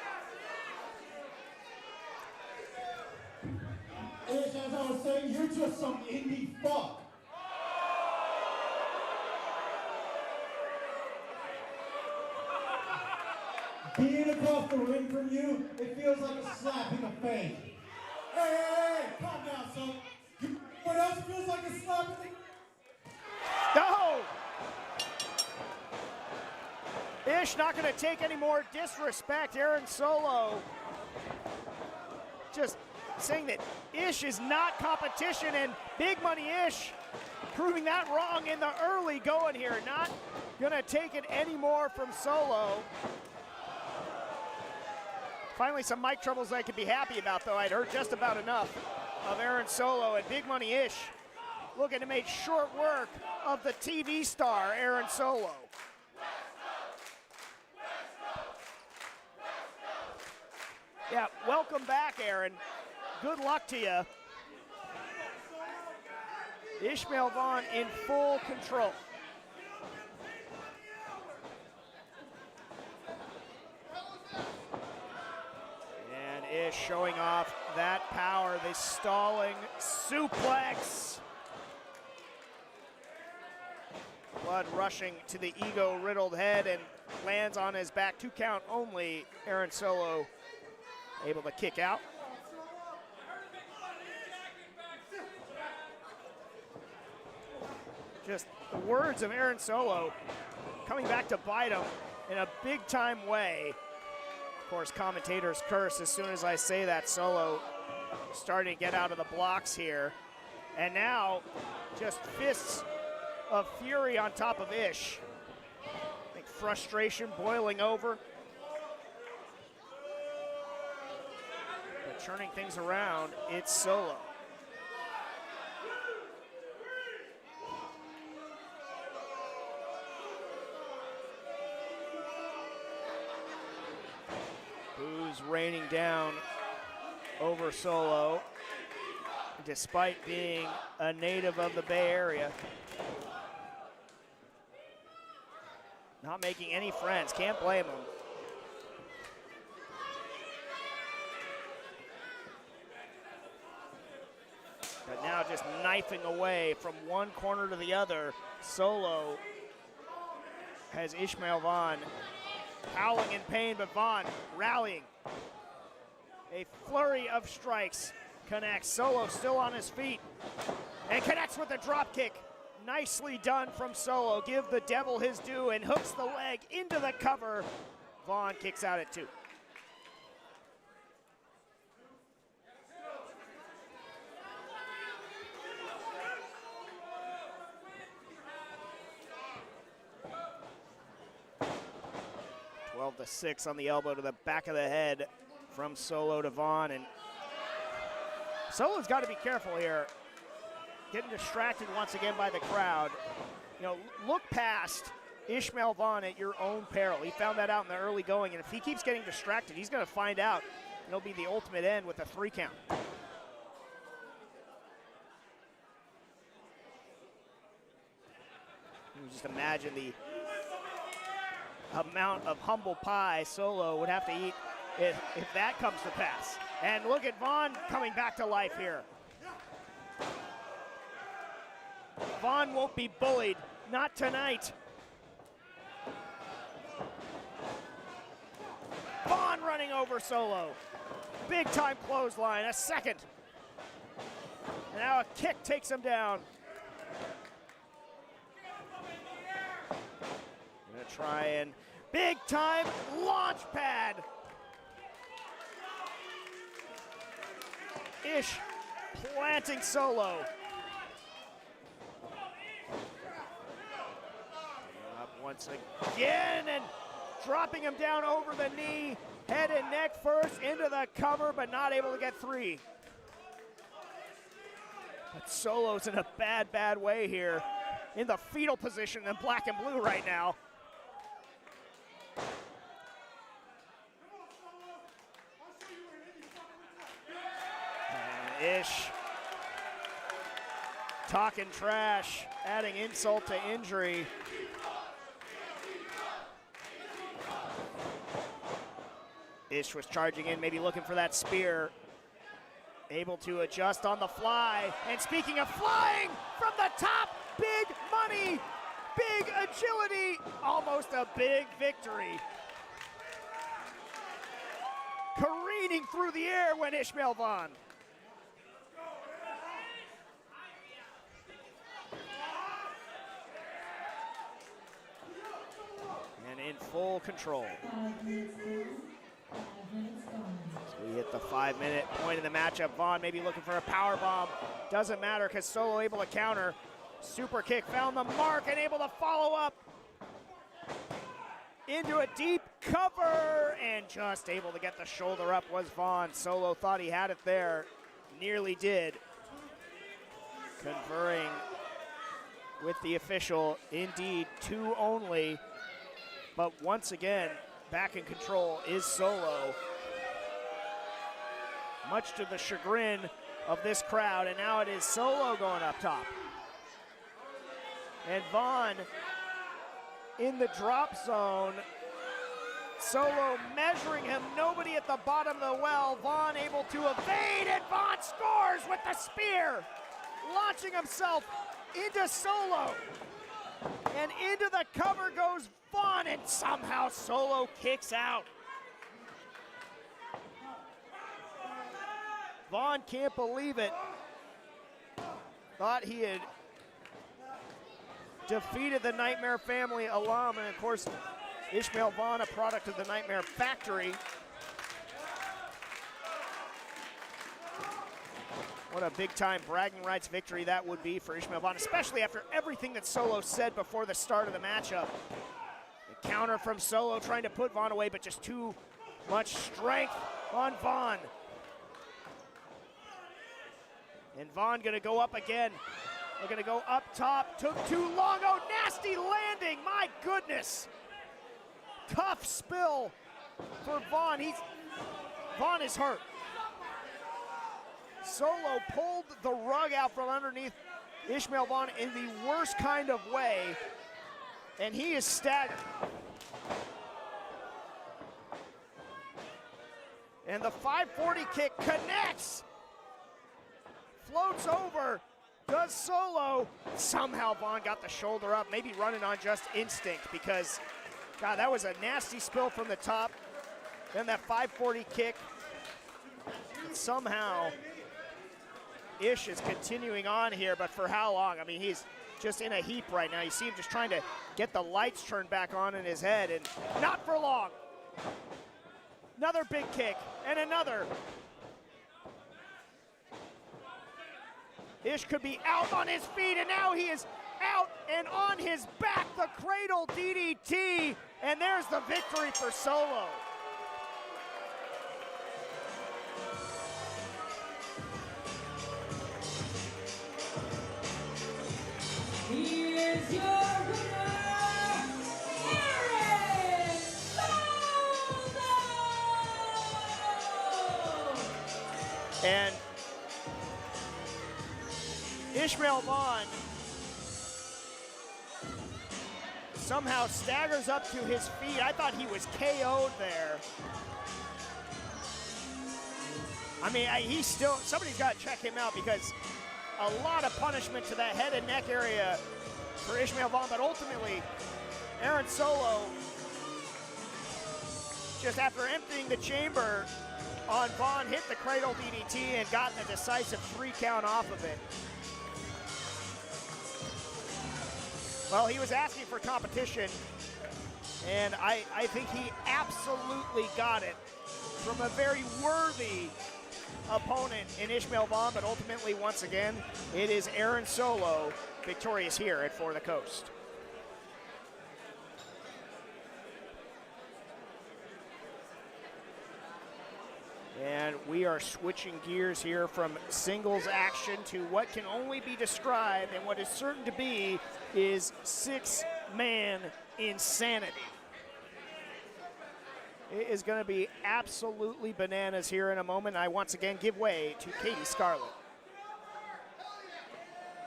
Ish, as I was saying, you're just some indie fuck. Being across the ring from you, it feels like a slap in the face. Hey, calm down, son. What else feels like a slap in the... No! Ish not going to take any more disrespect. Aaron Solo just saying that Ish is not competition, and Big Money Ish proving that wrong in the early going here. Not going to take it anymore from Solo. Finally, some mic troubles I could be happy about, though. I'd heard just about enough of Aaron Solo, and Big Money Ish looking to make short work of the TV star, Aaron Solo. Yeah, welcome back, Aaron. Good luck to you. Ishmael Vaughn in full control. And Ish showing off that power, the stalling suplex. Blood rushing to the ego-riddled head and lands on his back. 2 count only. Aaron Solo able to kick out. Just the words of Aaron Solo coming back to bite him in a big-time way. Of course, commentators curse as soon as I say that. Solo starting to get out of the blocks here. And now just fists of fury on top of Ish. I think frustration boiling over. But turning things around, it's Solo. Boos raining down over Solo, despite being a native of the Bay Area. Not making any friends, can't blame him. But now just knifing away from one corner to the other. Solo has Ishmael Vaughn howling in pain, but Vaughn rallying. A flurry of strikes connects. Solo still on his feet and connects with a drop kick. Nicely done from Solo. Give the devil his due and hooks the leg into the cover. Vaughn kicks out at 2. To 6 on the elbow to the back of the head from Solo to Vaughn, and Solo's got to be careful here. Getting distracted once again by the crowd. You know, look past Ishmael Vaughn at your own peril. He found that out in the early going, and if he keeps getting distracted, he's going to find out. It'll be the ultimate end with a 3 count. You just imagine the amount of humble pie Solo would have to eat if that comes to pass. And look at Vaughn coming back to life here. Vaughn won't be bullied, not tonight. Vaughn running over Solo. Big time clothesline, a second. And now a kick takes him down. Gonna try and big time launch pad. Ish planting Solo. Up once again and dropping him down over the knee. Head and neck first into the cover, but not able to get 3. But Solo's in a bad, bad way here. In the fetal position in black and blue right now. And Ish talking trash, adding insult to injury. Ish was charging in, maybe looking for that spear. Able to adjust on the fly. And speaking of flying from the top, big money, big agility, almost a big victory. careening through the air went Ishmael Vaughn. And in full control. 5 minutes gone. 5 minutes gone. So we hit the 5-minute point of the matchup. Vaughn maybe looking for a power bomb. Doesn't matter because Solo able to counter. Super kick found the mark and able to follow up into a deep cover and just able to get the shoulder up was Vaughn. Solo thought he had it there, nearly did. Conferring with the official, indeed 2 only, but once again, back in control is Solo. Much to the chagrin of this crowd, and now it is Solo going up top. And Vaughn in the drop zone. Solo measuring him, nobody at the bottom of the well. Vaughn able to evade, and Vaughn scores with the spear, launching himself into Solo. And into the cover goes Vaughn, and somehow Solo kicks out. Vaughn can't believe it. Thought he had defeated the Nightmare Family alum, and of course, Ishmael Vaughn, a product of the Nightmare Factory. What a big-time bragging rights victory that would be for Ishmael Vaughn, especially after everything that Solo said before the start of the matchup. The counter from Solo trying to put Vaughn away, but just too much strength on Vaughn. And Vaughn gonna go up again. They're gonna go up top, took too long, oh, nasty landing, my goodness. Tough spill for Vaughn, Vaughn is hurt. Solo pulled the rug out from underneath Ishmael Vaughn in the worst kind of way, and he is staggered. And the 540 kick connects, floats over, does Solo. Somehow Vaughn got the shoulder up, maybe running on just instinct because, God, that was a nasty spill from the top. Then that 540 kick. And somehow Ish is continuing on here, but for how long? I mean, he's just in a heap right now. You see him just trying to get the lights turned back on in his head, and not for long. Another big kick, and another. Ish could be out on his feet, and now he is out and on his back. The cradle DDT, and there's the victory for Solo. Here's your winner, Aaron Solo! And Ishmael Vaughn somehow staggers up to his feet. I thought he was KO'd there. I mean, he's still, somebody's got to check him out because a lot of punishment to that head and neck area for Ishmael Vaughn, but ultimately, Aaron Solo, just after emptying the chamber on Vaughn, hit the cradle DDT and got a decisive 3 count off of it. Well, he was asking for competition, and I think he absolutely got it from a very worthy opponent in Ishmael Vaughn, but ultimately, once again, it is Aaron Solo victorious here at For the Coast. And we are switching gears here from singles action to what can only be described, and what is certain to be, is 6-man insanity. It is going to be absolutely bananas here in a moment. I once again give way to Katie Scarlett.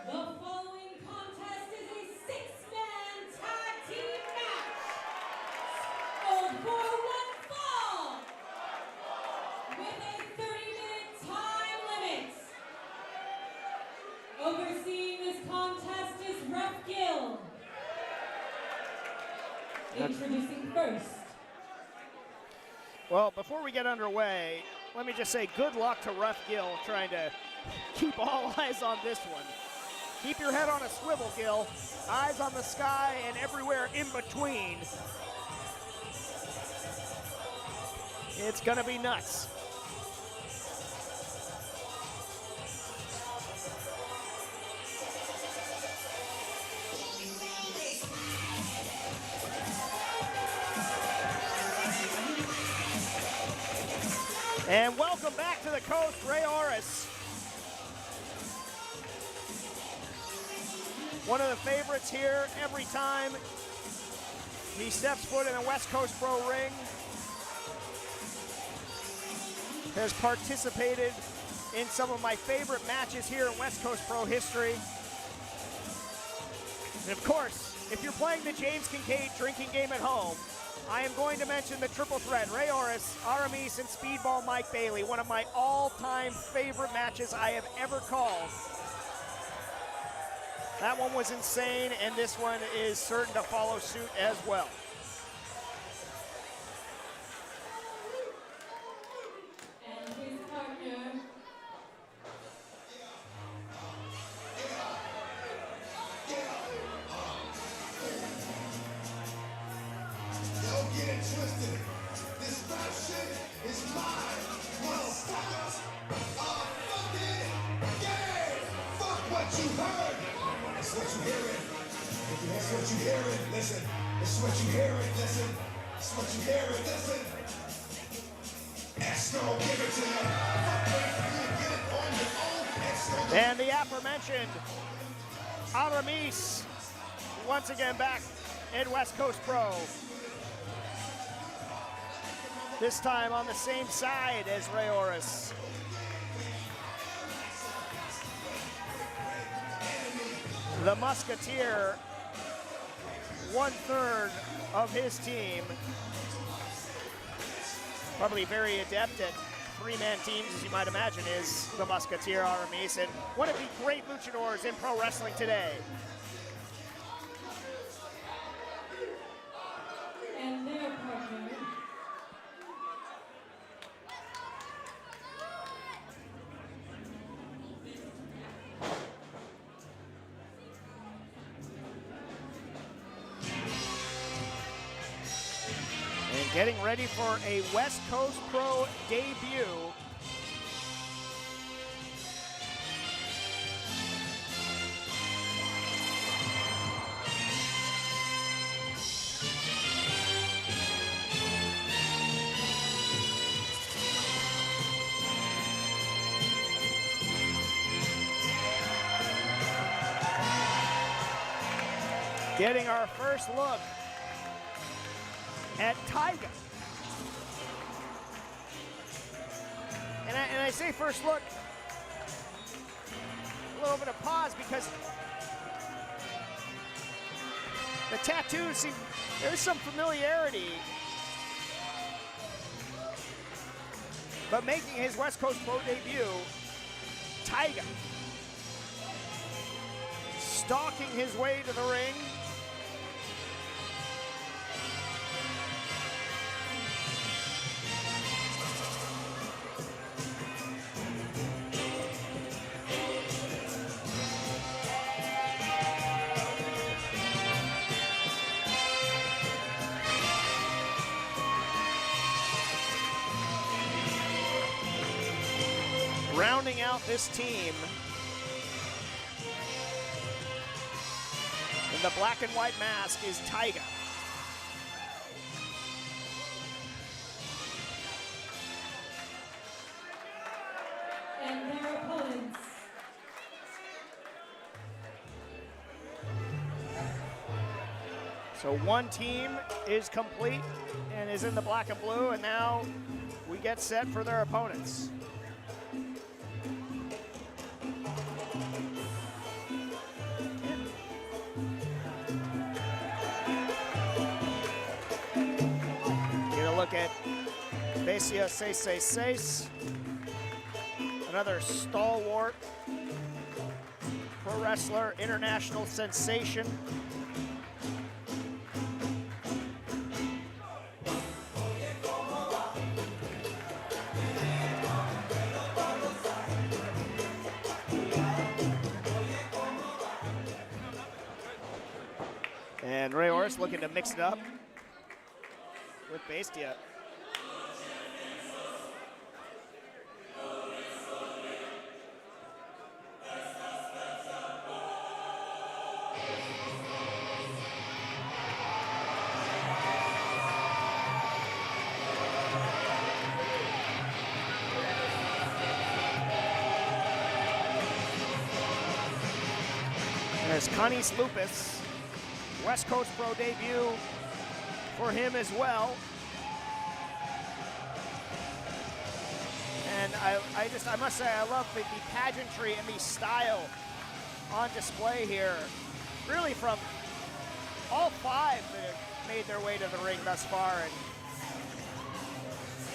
The following contest is a 6-man tag team match. Hold for one fall. With a 30-minute time limit. Overseeing this contest is Ref Gill. Introducing first. Well, before we get underway, let me just say good luck to Ref Gil trying to keep all eyes on this one. Keep your head on a swivel, Gil. Eyes on the sky and everywhere in between. It's gonna be nuts. And welcome back to the coast, Ray Orris. One of the favorites here every time he steps foot in a West Coast Pro ring. Has participated in some of my favorite matches here in West Coast Pro history. And of course, if you're playing the James Kincaid drinking game at home, I am going to mention the triple threat, Ray Orris, Aramis, and Speedball Mike Bailey, one of my all-time favorite matches I have ever called. That one was insane, and this one is certain to follow suit as well. And his partner. Don't get it twisted. This rap shit is mine, motherfuckers. Fuck it. Yeah. Fuck what you heard. It's what you hearing. It's what you hearing. Listen. It's what you hearing. Listen. It's what you hearing. Listen. X gon' give it to you. Fuck it. You get it on your own. X gon' And the aforementioned Aramis, once again back in West Coast Pro. This time on the same side as Ray Orris. The Musketeer, 1/3 of his team. Probably very adept at three-man teams, as you might imagine, is the Musketeer Aramis, and one of the great luchadors in pro wrestling today. And their partner. And getting ready for a West Coast Pro debut. Getting our first look at Tiger. And I say first look, a little bit of pause because the tattoos seem, there's some familiarity. But making his West Coast Pro debut, Tiger, stalking his way to the ring. Rounding out this team in the black and white mask is Tiger. And their opponents. So one team is complete and is in the black and blue, and now we get set for their opponents. Look at Bestia 666, another stalwart pro wrestler, international sensation. course, looking to mix it up with Bestia. There's Canis Lupus, West Coast Pro debut for him as well. And I must say, I love the pageantry and the style on display here. Really from all five that have made their way to the ring thus far. And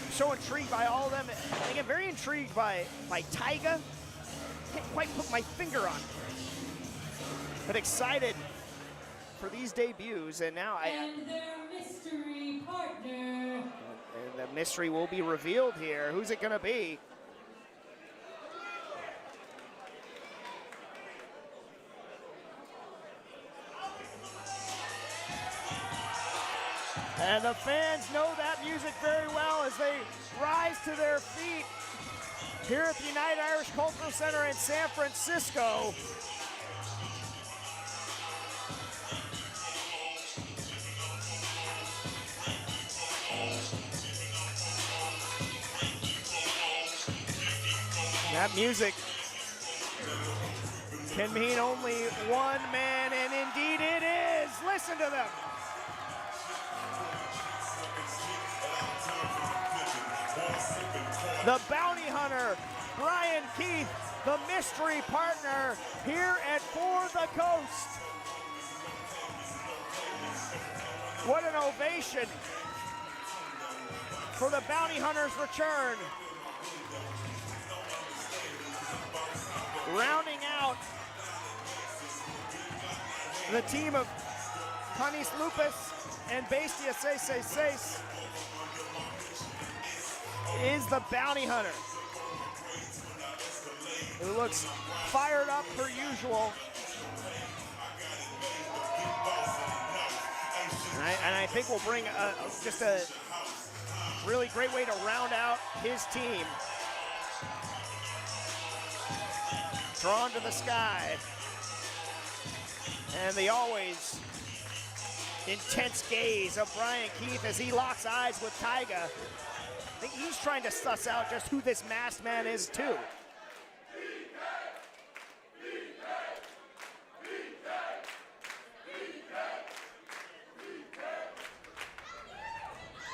I'm so intrigued by all of them. I get very intrigued by Taiga. Can't quite put my finger on it. But excited for these debuts, and now and their mystery partner. And the mystery will be revealed here. Who's it gonna be? And the fans know that music very well as they rise to their feet here at the United Irish Cultural Center in San Francisco. That music can mean only one man, and indeed it is. Listen to them. The bounty hunter, Brian Keith, the mystery partner here at For the Coast. What an ovation for the bounty hunter's return. Rounding out the team of Canis Lupus and Bestia 666 is the bounty hunter, who looks fired up per usual. And I think we'll bring just a really great way to round out his team. Drawn to the sky, and the always intense gaze of Brian Keith as he locks eyes with Taiga. I think he's trying to suss out just who this masked man is too.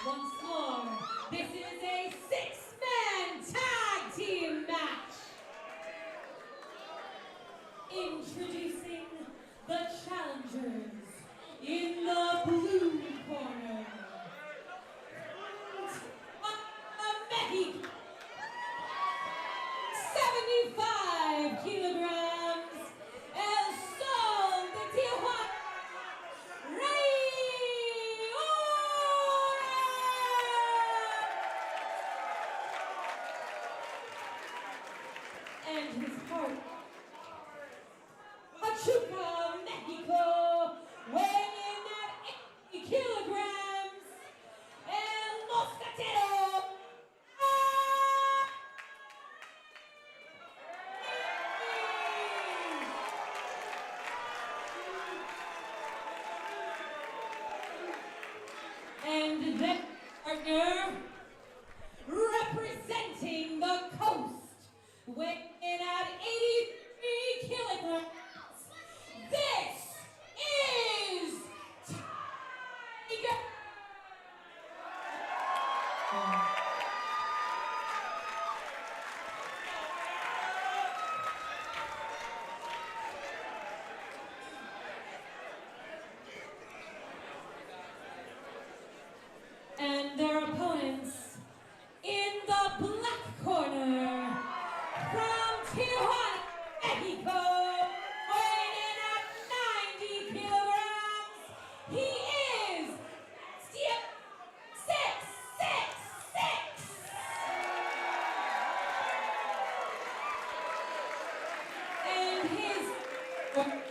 Once more, this is a six-man tag team match. Introducing the challengers in the blue corner. Mexico, 75 kilograms, El Sol de Tijuana, and his partner, Pachuca, Mexico, weighing in at 80 kilograms, El Moscatero. And their partner, representing the coast, weighing in at 83 kilograms. This is Tiger. And their opponents in the black corner from Tijuana, Mexico. Weighing in at 90 kilograms, he is Steve 666. And his Cassini.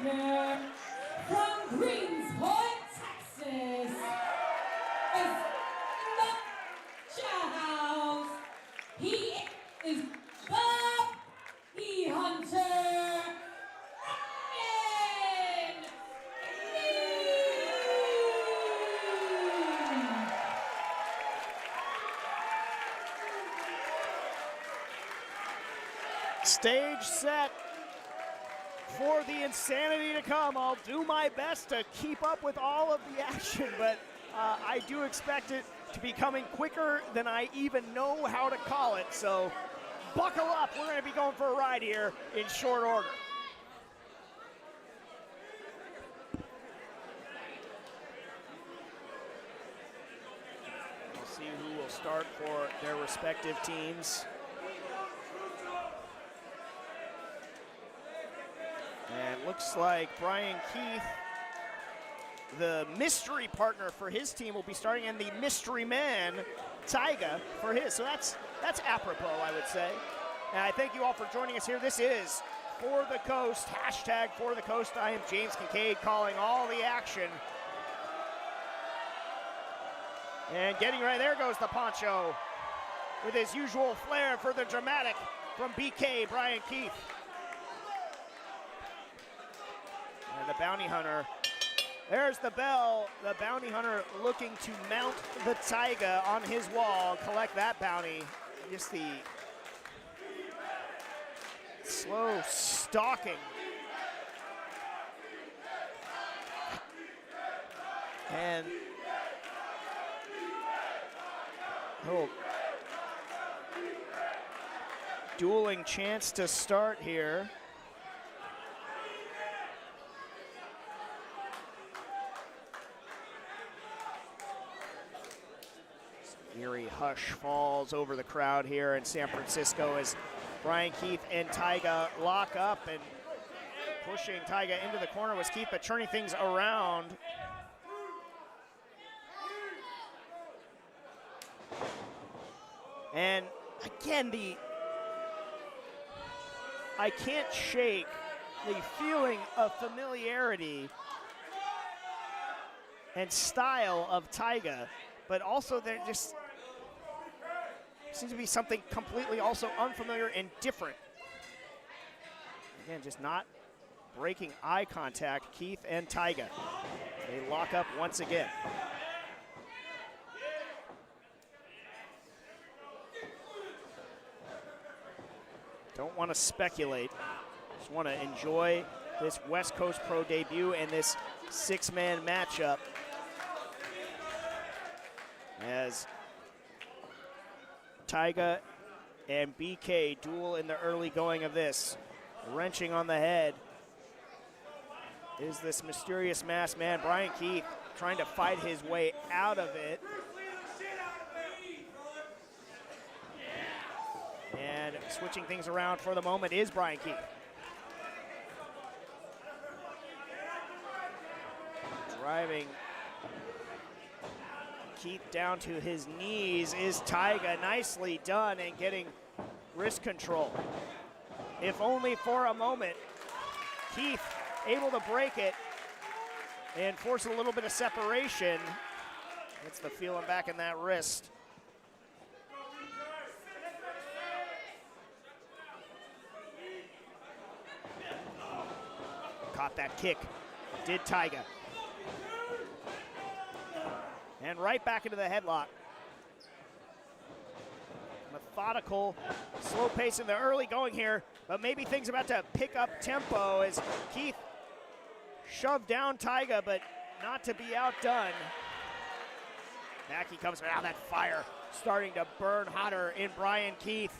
partner from Greensport, Texas, is the House. He is the Hunter. Stage set for the insanity to come. I'll do my best to keep up with all of the action, but I do expect it to be coming quicker than I even know how to call it. So buckle up. We're going to be going for a ride here in short order. We'll see who will start for their respective teams. And looks like Brian Keith, the mystery partner for his team, will be starting, and the mystery man, Tyga, for his. So that's apropos, I would say. And I thank you all for joining us here. This is For the Coast, hashtag For the Coast. I am James Kincaid calling all the action. And getting right there goes the Poncho with his usual flair for the dramatic from BK, Brian Keith. And the Bounty Hunter, there's the bell. The Bounty Hunter looking to mount the Tyga on his wall, collect that bounty. Just the slow stalking. And dueling chance to start here. Eerie hush falls over the crowd here in San Francisco as Brian Keith and Tyga lock up, and pushing Tyga into the corner was Keith, but turning things around. And again, I can't shake the feeling of familiarity and style of Tyga, but also there just seems to be something completely also unfamiliar and different. Again, just not breaking eye contact, Keith and Tyga. They lock up once again. Don't want to speculate. Just want to enjoy this West Coast Pro debut and this six-man matchup as Tyga and BK duel in the early going of this. Wrenching on the head is this mysterious masked man, Brian Keith, trying to fight his way out of it. And switching things around for the moment is Brian Keith. Driving Keith down to his knees is Tyga. Nicely done and getting wrist control. If only for a moment. Keith able to break it and force a little bit of separation. Gets the feeling back in that wrist. Caught that kick, did Tyga. And right back into the headlock. Methodical, slow pace in the early going here, but maybe things about to pick up tempo as Keith shoved down Tyga, but not to be outdone. Back he comes, now that fire starting to burn hotter in Brian Keith.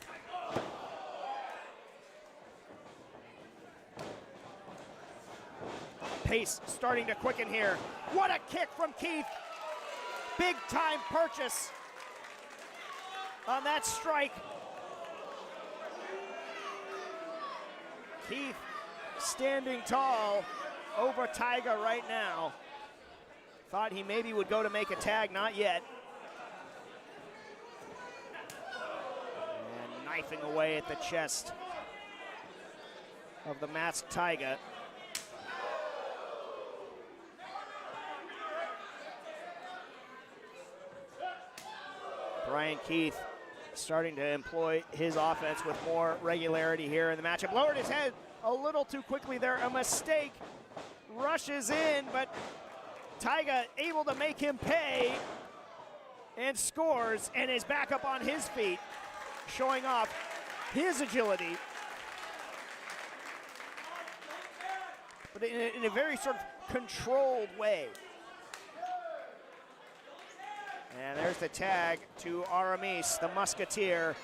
Pace starting to quicken here. What a kick from Keith. Big time purchase on that strike. Keith standing tall over Tyga right now. Thought he maybe would go to make a tag, not yet. And knifing away at the chest of the masked Tyga. Brian Keith starting to employ his offense with more regularity here in the matchup. Lowered his head a little too quickly there. A mistake. Rushes in, but Taiga able to make him pay and scores and is back up on his feet, showing off his agility. But in a very sort of controlled way. And there's the tag to Aramis, the Musketeer.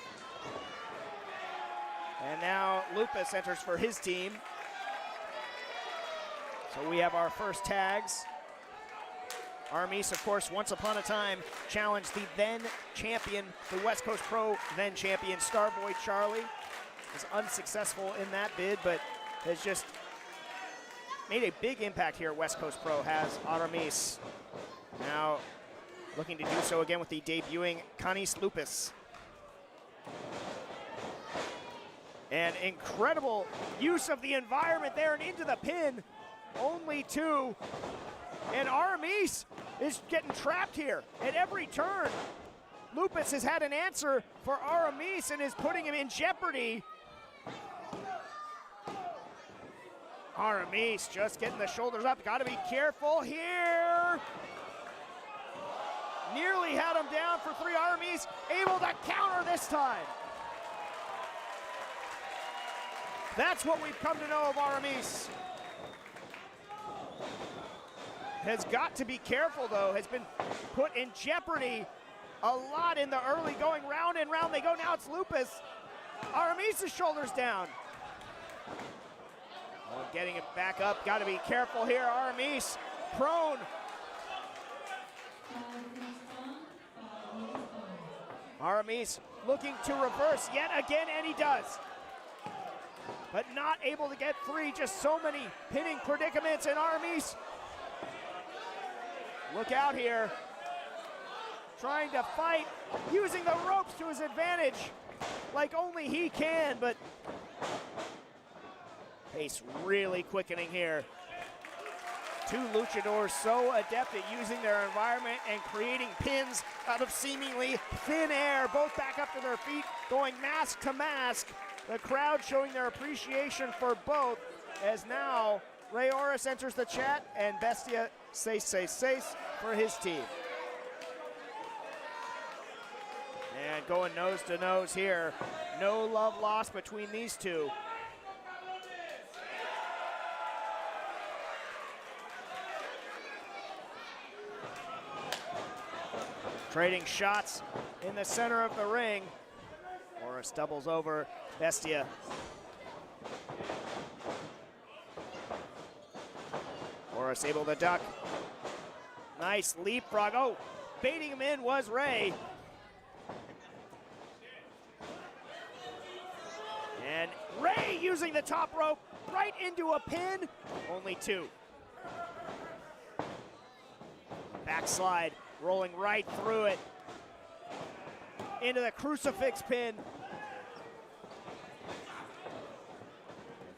And now Lupus enters for his team. So we have our first tags. Aramis, of course, once upon a time challenged the then champion, the West Coast Pro then champion, Starboy Charlie. Was unsuccessful in that bid, but has just made a big impact here at West Coast Pro, has Aramis. Now looking to do so again with the debuting Canis Lupus. And incredible use of the environment there and into the pin. Only two. And Aramis is getting trapped here at every turn. Lupus has had an answer for Aramis and is putting him in jeopardy. Aramis just getting the shoulders up. Got to be careful here. Nearly had him down for three. Aramis able to counter this time. That's what we've come to know of Aramis. Has got to be careful though, has been put in jeopardy a lot in the early going. Round and round they go. Now it's Lupus. Aramis' shoulders down. Oh, getting it back up, got to be careful here. Aramis prone. Aramis looking to reverse yet again, and he does. But not able to get three, just so many pinning predicaments, and Aramis, look out here. Trying to fight, using the ropes to his advantage like only he can, but pace really quickening here. Two luchadors so adept at using their environment and creating pins out of seemingly thin air, both back up to their feet, going mask to mask. The crowd showing their appreciation for both, as now Ray Oris enters the chat and Bestia Seis for his team. And going nose to nose here. No love lost between these two. Trading shots in the center of the ring. Oris doubles over Bestia. Oris able to duck. Nice leapfrog. Oh, baiting him in was Ray. And Ray using the top rope right into a pin. Only two. Backslide, rolling right through it. Into the crucifix pin.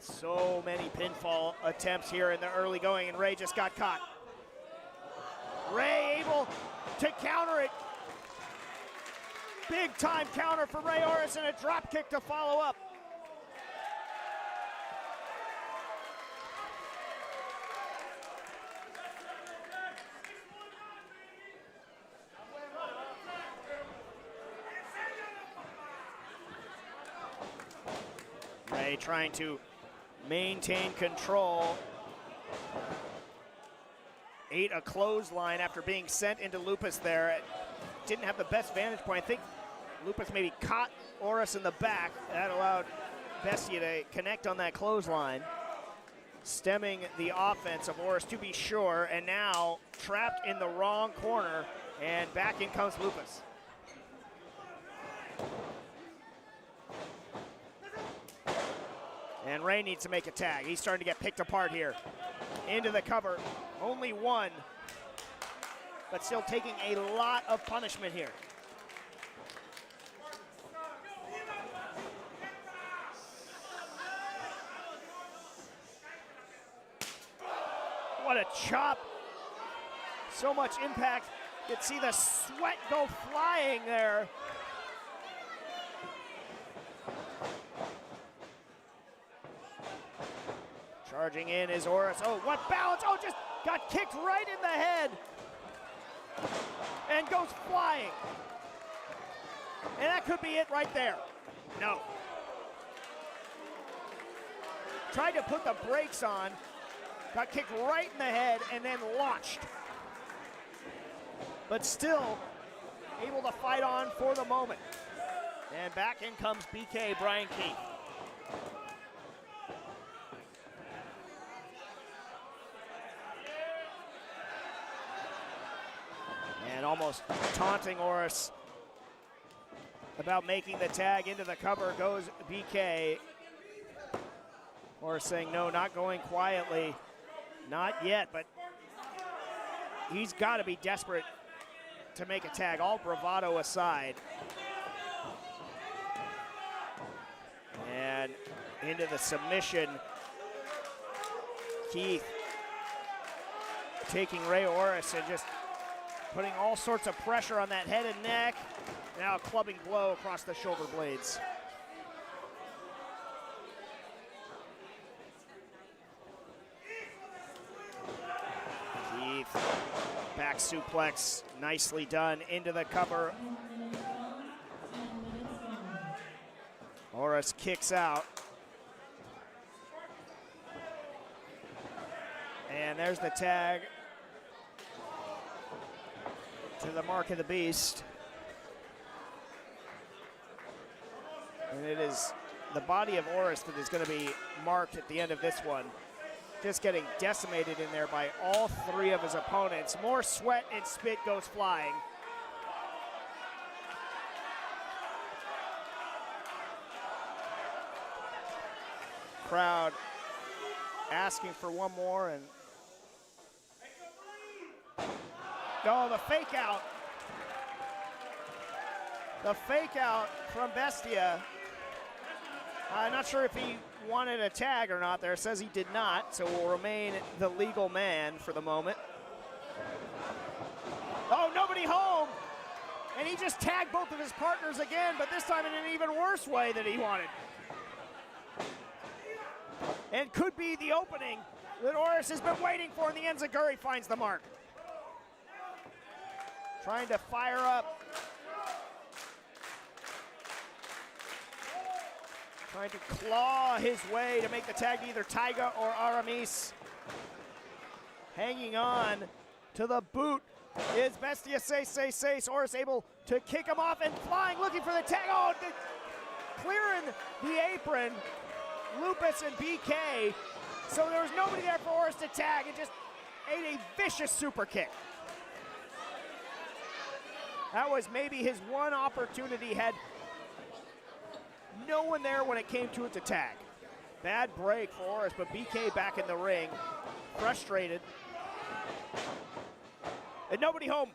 So many pinfall attempts here in the early going, and Ray just got caught. Ray able to counter it. Big time counter for Ray Oris and a drop kick to follow up. Ray trying to maintain control. Ate a clothesline after being sent into Lupus there. Didn't have the best vantage point. I think Lupus maybe caught Oris in the back. That allowed Bestia to connect on that clothesline, stemming the offense of Oris to be sure, and now trapped in the wrong corner, and back in comes Lupus. And Ray needs to make a tag. He's starting to get picked apart here. Into the cover, only one, but still taking a lot of punishment here. What a chop. So much impact You can see the sweat go flying there. Charging in is Oris. Oh, what balance! Oh, just got kicked right in the head and goes flying. And that could be it right there. No. Tried to put the brakes on, got kicked right in the head and then launched. But still able to fight on for the moment. And back in comes BK Brian Keith. And almost taunting Oris about making the tag into the cover goes BK. Oris saying, no, not going quietly. Not yet, but he's got to be desperate to make a tag, all bravado aside. And into the submission. Keith taking Ray Oris and just putting all sorts of pressure on that head and neck. Now a clubbing blow across the shoulder blades. Keith, back suplex, nicely done into the cover. Oris kicks out. And there's the tag to the mark of the beast. And it is the body of Oris that is going to be marked at the end of this one. Just getting decimated in there by all three of his opponents. More sweat and spit goes flying. Crowd asking for one more, and oh, the fake out. The fake out from Bestia. I'm not sure if he wanted a tag or not there. It says he did not, so will remain the legal man for the moment. Oh, nobody home. And he just tagged both of his partners again, but this time in an even worse way than he wanted. And could be the opening that Oris has been waiting for, and the Enziguri finds the mark. Trying to fire up. Trying to claw his way to make the tag to either Taiga or Aramis. Hanging on to the boot is Bestia Seis. Oris able to kick him off and flying, looking for the tag. Oh, clearing the apron. Lupus and BK. So there was nobody there for Oris to tag, and just ate a vicious super kick. That was maybe his one opportunity. Had no one there when it came to it to tag. Bad break for Oris, but BK back in the ring, frustrated. And nobody home.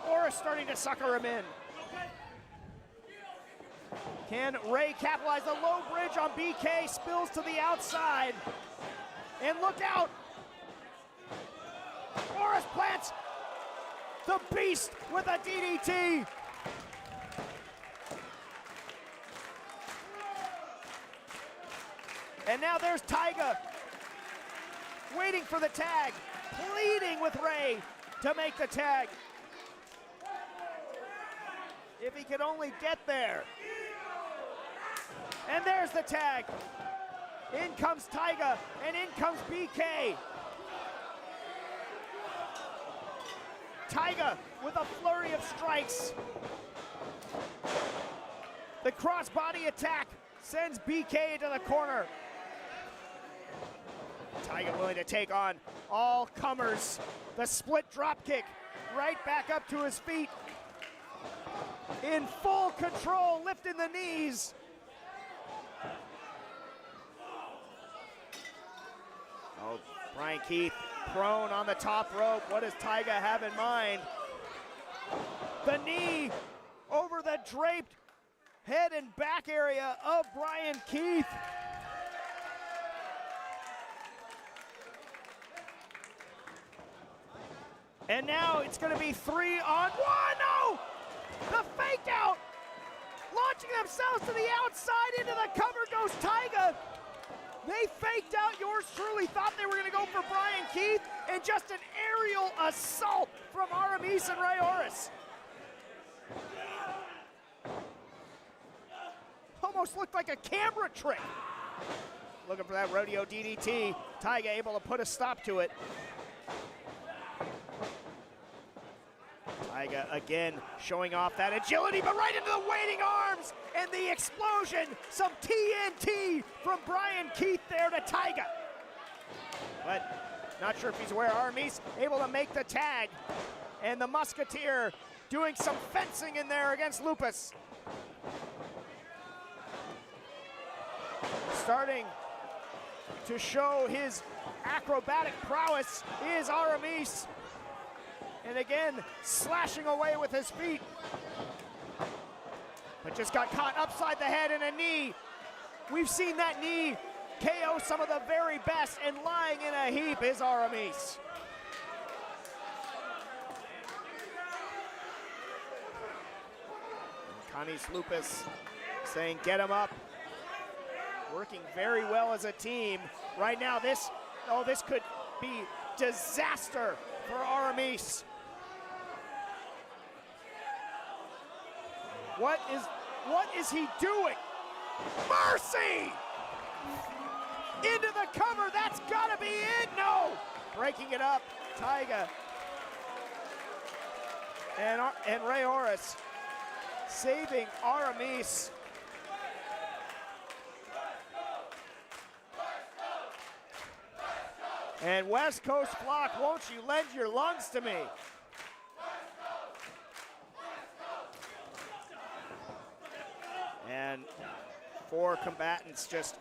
Oris starting to sucker him in. Can Ray capitalize? The low bridge on BK spills to the outside. And look out. Oris plants the beast with a DDT. And now there's Taiga waiting for the tag, pleading with Ray to make the tag. If he could only get there. And there's the tag. In comes Taiga, and in comes BK. Taiga with a flurry of strikes. The crossbody attack sends BK into the corner. Taiga willing to take on all comers. The split drop kick right back up to his feet. In full control, lifting the knees. Oh, Brian Keith prone on the top rope. What does Taiga have in mind? The knee over the draped head and back area of Brian Keith. And now it's going to be 3 on 1. No! The fake out! Launching themselves to the outside, into the cover goes Tyga. They faked out yours truly, thought they were going to go for Brian Keith, and just an aerial assault from Aramis and Ray Orris. Almost looked like a camera trick. Looking for that rodeo DDT. Tyga able to put a stop to it. Tyga again showing off that agility, but right into the waiting arms and the explosion. Some TNT from Brian Keith there to Tyga. But not sure if he's aware. Aramis able to make the tag. And the Musketeer doing some fencing in there against Lupus. Starting to show his acrobatic prowess is Aramis. And again, slashing away with his feet. But just got caught upside the head in a knee. We've seen that knee KO some of the very best, and lying in a heap is Aramis. Canis Lupus saying, get him up. Working very well as a team. Right now, this could be disaster for Aramis. What is he doing? Mercy! Into the cover, that's gotta be it, no! Breaking it up, Tyga. And Ray Orris saving Aramis. And West Coast Flock, won't you lend your lungs to me? And 4 combatants just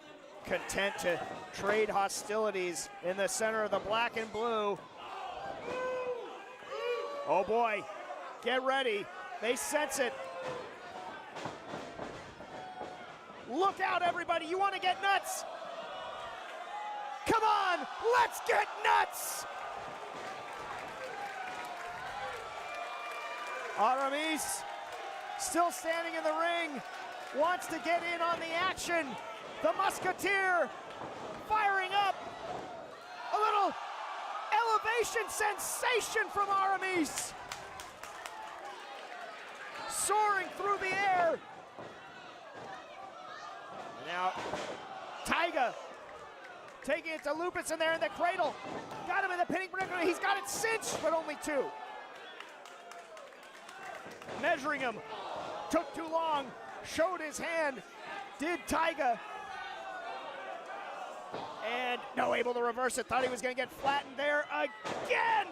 content to trade hostilities in the center of the black and blue. Oh boy, get ready. They sense it. Look out, everybody. You want to get nuts? Come on, let's get nuts! Aramis still standing in the ring, wants to get in on the action. The Musketeer firing up. A little elevation sensation from Aramis. Soaring through the air. Now, Tyga taking it to Lupus in there in the cradle. Got him in the pinning predicament. He's got it cinched, but only 2. Measuring him. Took too long. Showed his hand. Did Tyga. And no, able to reverse it. Thought he was going to get flattened there again.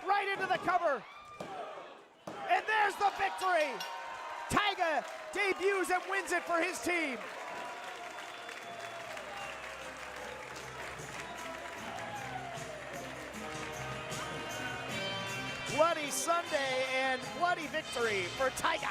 Right into the cover. And there's the victory. Tyga debuts and wins it for his team. Bloody Sunday and bloody victory for Tyga.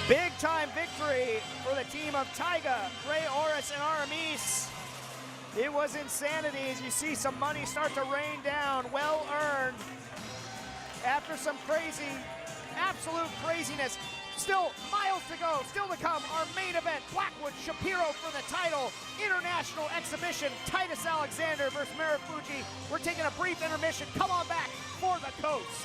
Big time victory for the team of Tyga, Ray Orris, and Aramis. It was insanity as you see some money start to rain down, well earned. After some absolute craziness. Still miles to go, still to come. Our main event, Blackwood Shapiro for the title. International exhibition, Titus Alexander versus Marufuji. We're taking a brief intermission. Come on back for the Coast.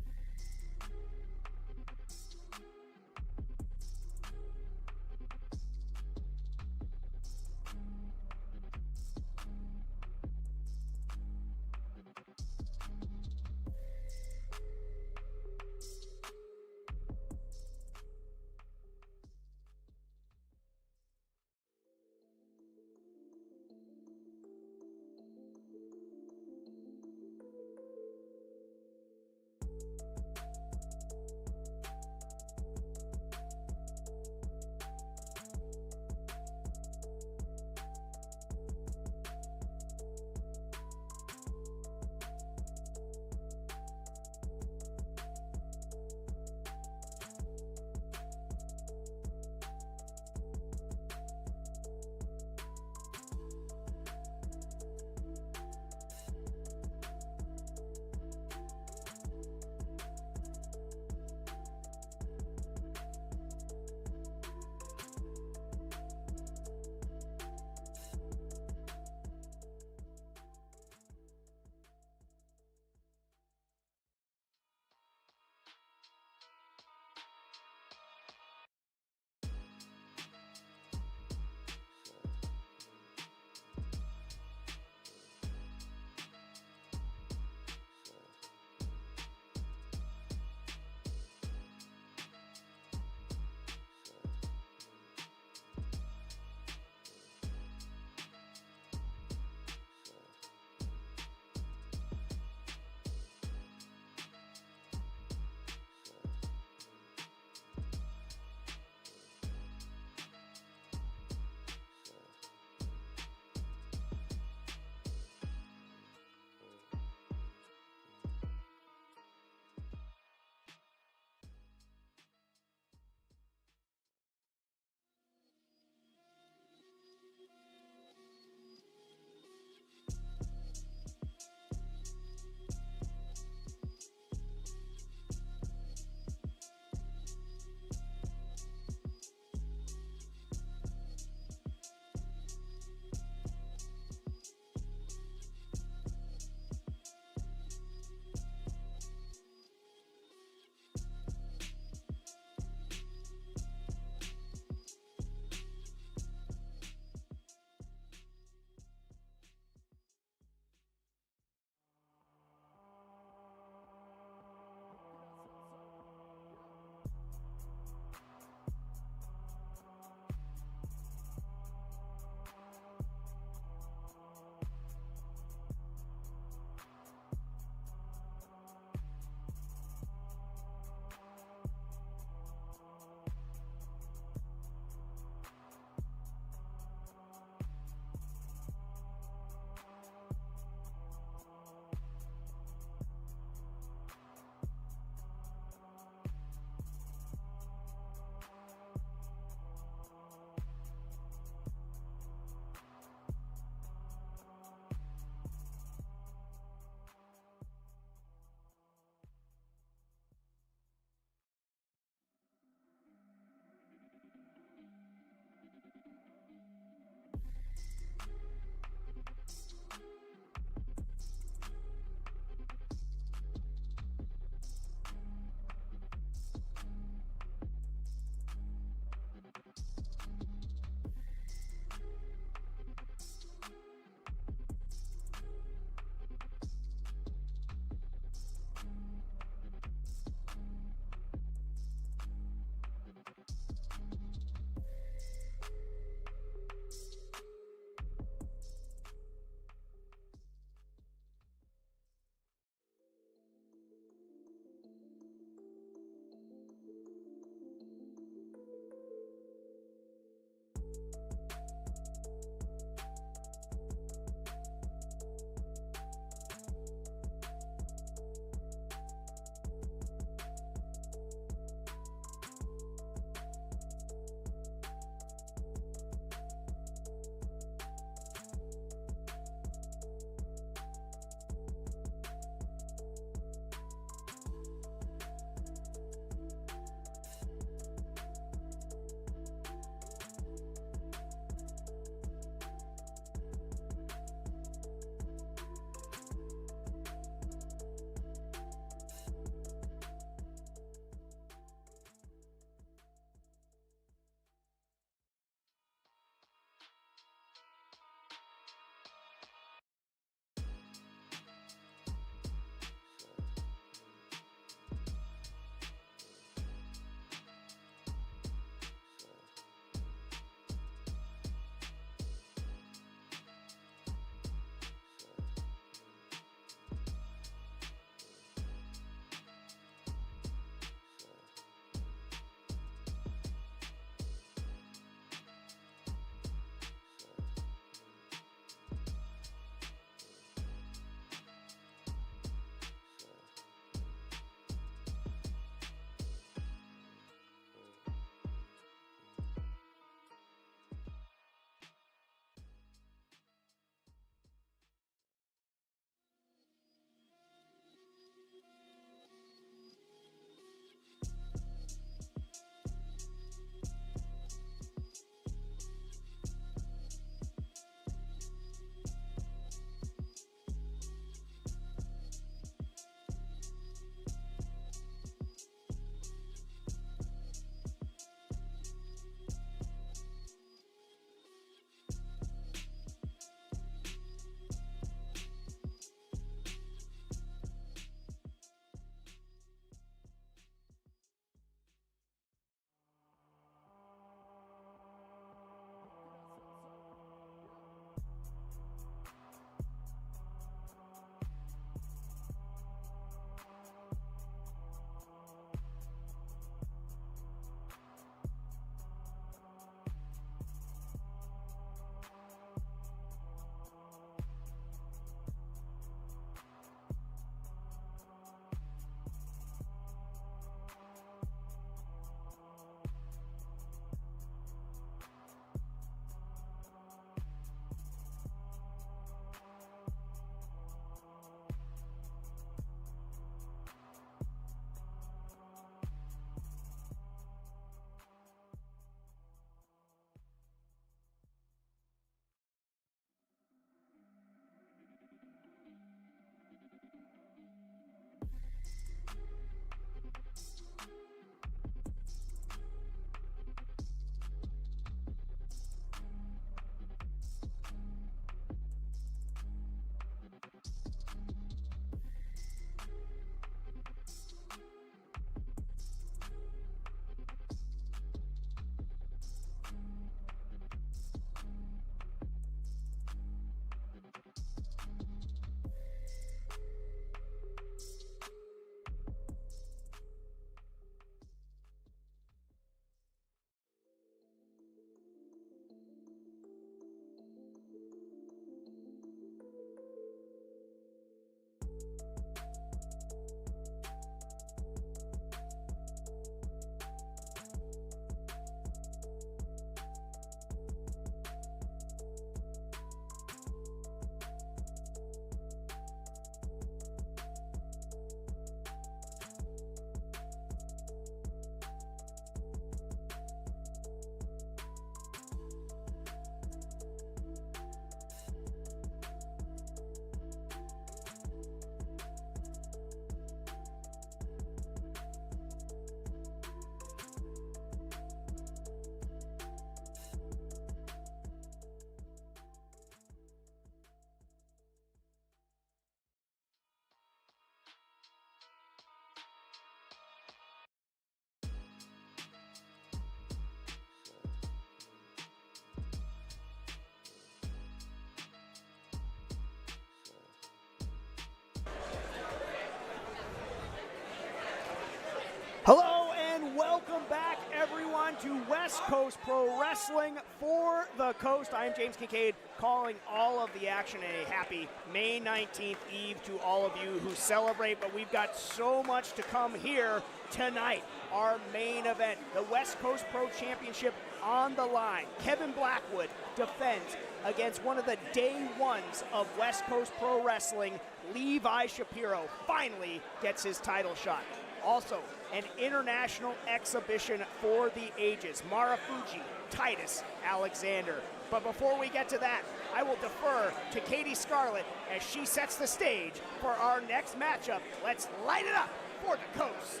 West Coast Pro Wrestling for the Coast. I am James Kincaid, calling all of the action, and a happy May 19th Eve to all of you who celebrate. But we've got so much to come here tonight. Our main event, the West Coast Pro Championship on the line. Kevin Blackwood defends against one of the day ones of West Coast Pro Wrestling. Levi Shapiro finally gets his title shot. Also, an international exhibition for the ages. Marufuji, Titus, Alexander. But before we get to that, I will defer to Katie Scarlett as she sets the stage for our next matchup. Let's light it up for the Coast.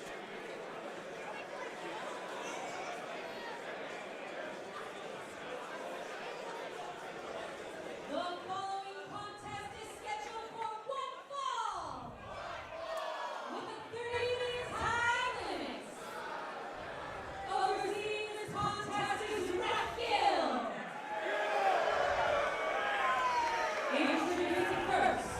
The following contest is scheduled for one fall, with a 30-minute time limit. Overseeing this contest is Raphael. Introducing first.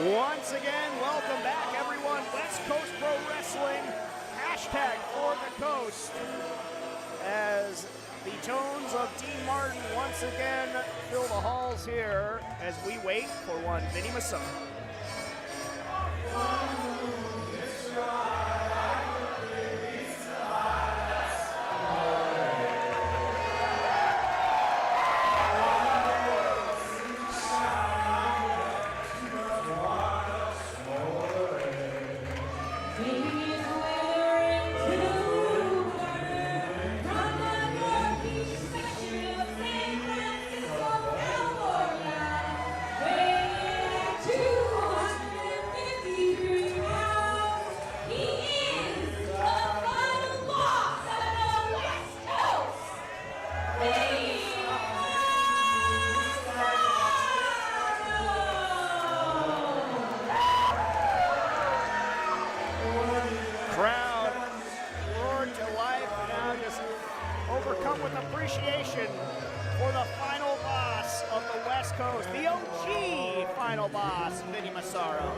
Once again, welcome back, everyone. West Coast Pro Wrestling, hashtag for the Coast. As the tones of Dean Martin once again fill the halls here as we wait for one Vinnie Masaro. Crowd roared to life, now just overcome with appreciation for the final boss of the West Coast, the OG final boss, Vinnie Masaro.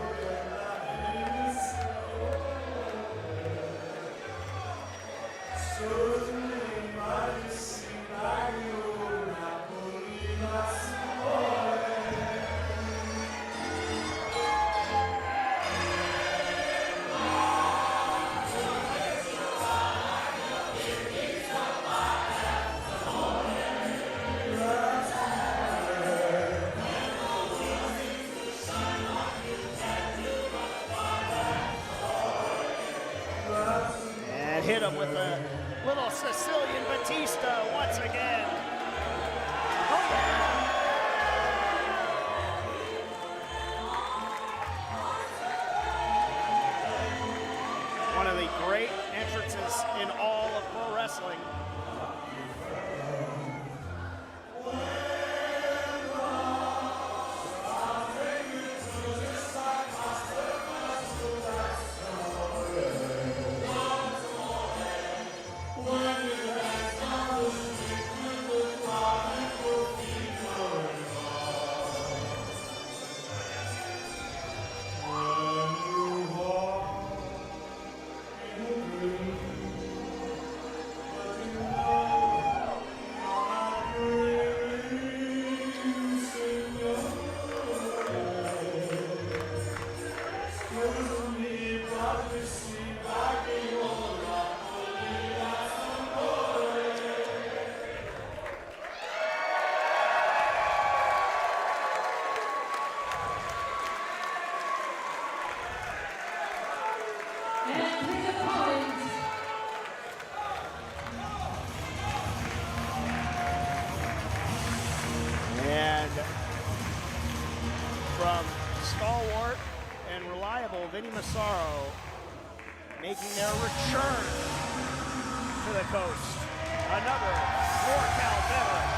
And hit him with a little Sicilian Batista once again. Oh, yeah. One of the great entrances in all of pro wrestling. And his opponent, And from stalwart and reliable Vinnie Masaro making their return to the Coast. Another NorCal veteran.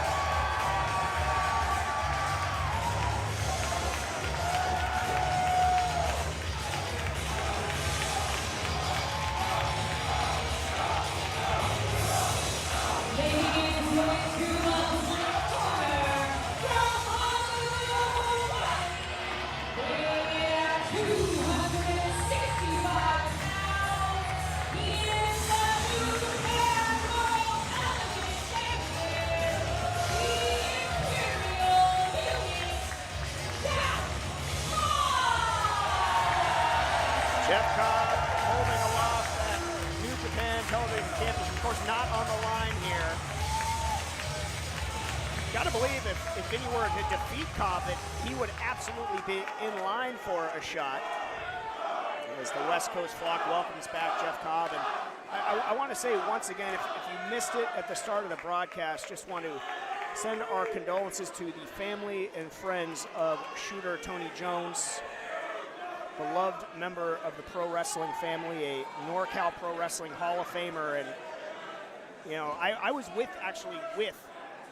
weighing in at 265 Jeff Cobb holding aloft that New Japan Television Championship. Of course, not on the line here. Got to believe if Vinnie were to defeat Cobb, that he would absolutely be in line for a shot. As the West Coast flock welcomes back Jeff Cobb. And I want to say once again, if you missed it at the start of the broadcast, just want to send our condolences to the family and friends of shooter Tony Jones, beloved member of the pro wrestling family, a NorCal Pro Wrestling Hall of Famer. And, you know, I was with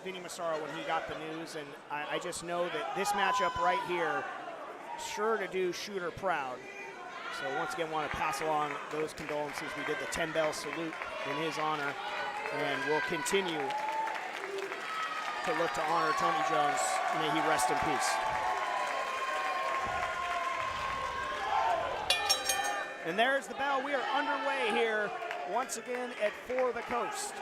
Vinnie Masaro when he got the news, and I just know that this matchup right here is sure to do Shooter proud. So once again, want to pass along those condolences. We did the 10-bell salute in his honor, and we'll continue to look to honor Tony Jones. May he rest in peace. And there's the bell. We are underway here once again at For the Coast.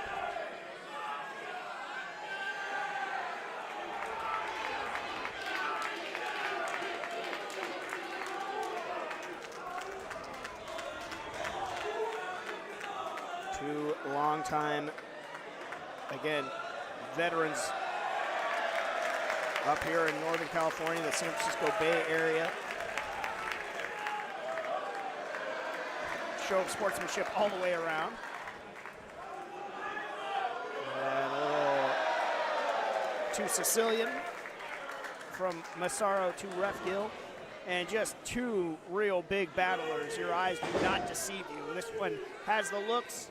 Two long-time, again, veterans up here in Northern California, the San Francisco Bay Area. Show of sportsmanship all the way around. And a little to Sicilian from Masaro to Ref Gill. And just two real big battlers. Your eyes do not deceive you. This one has the looks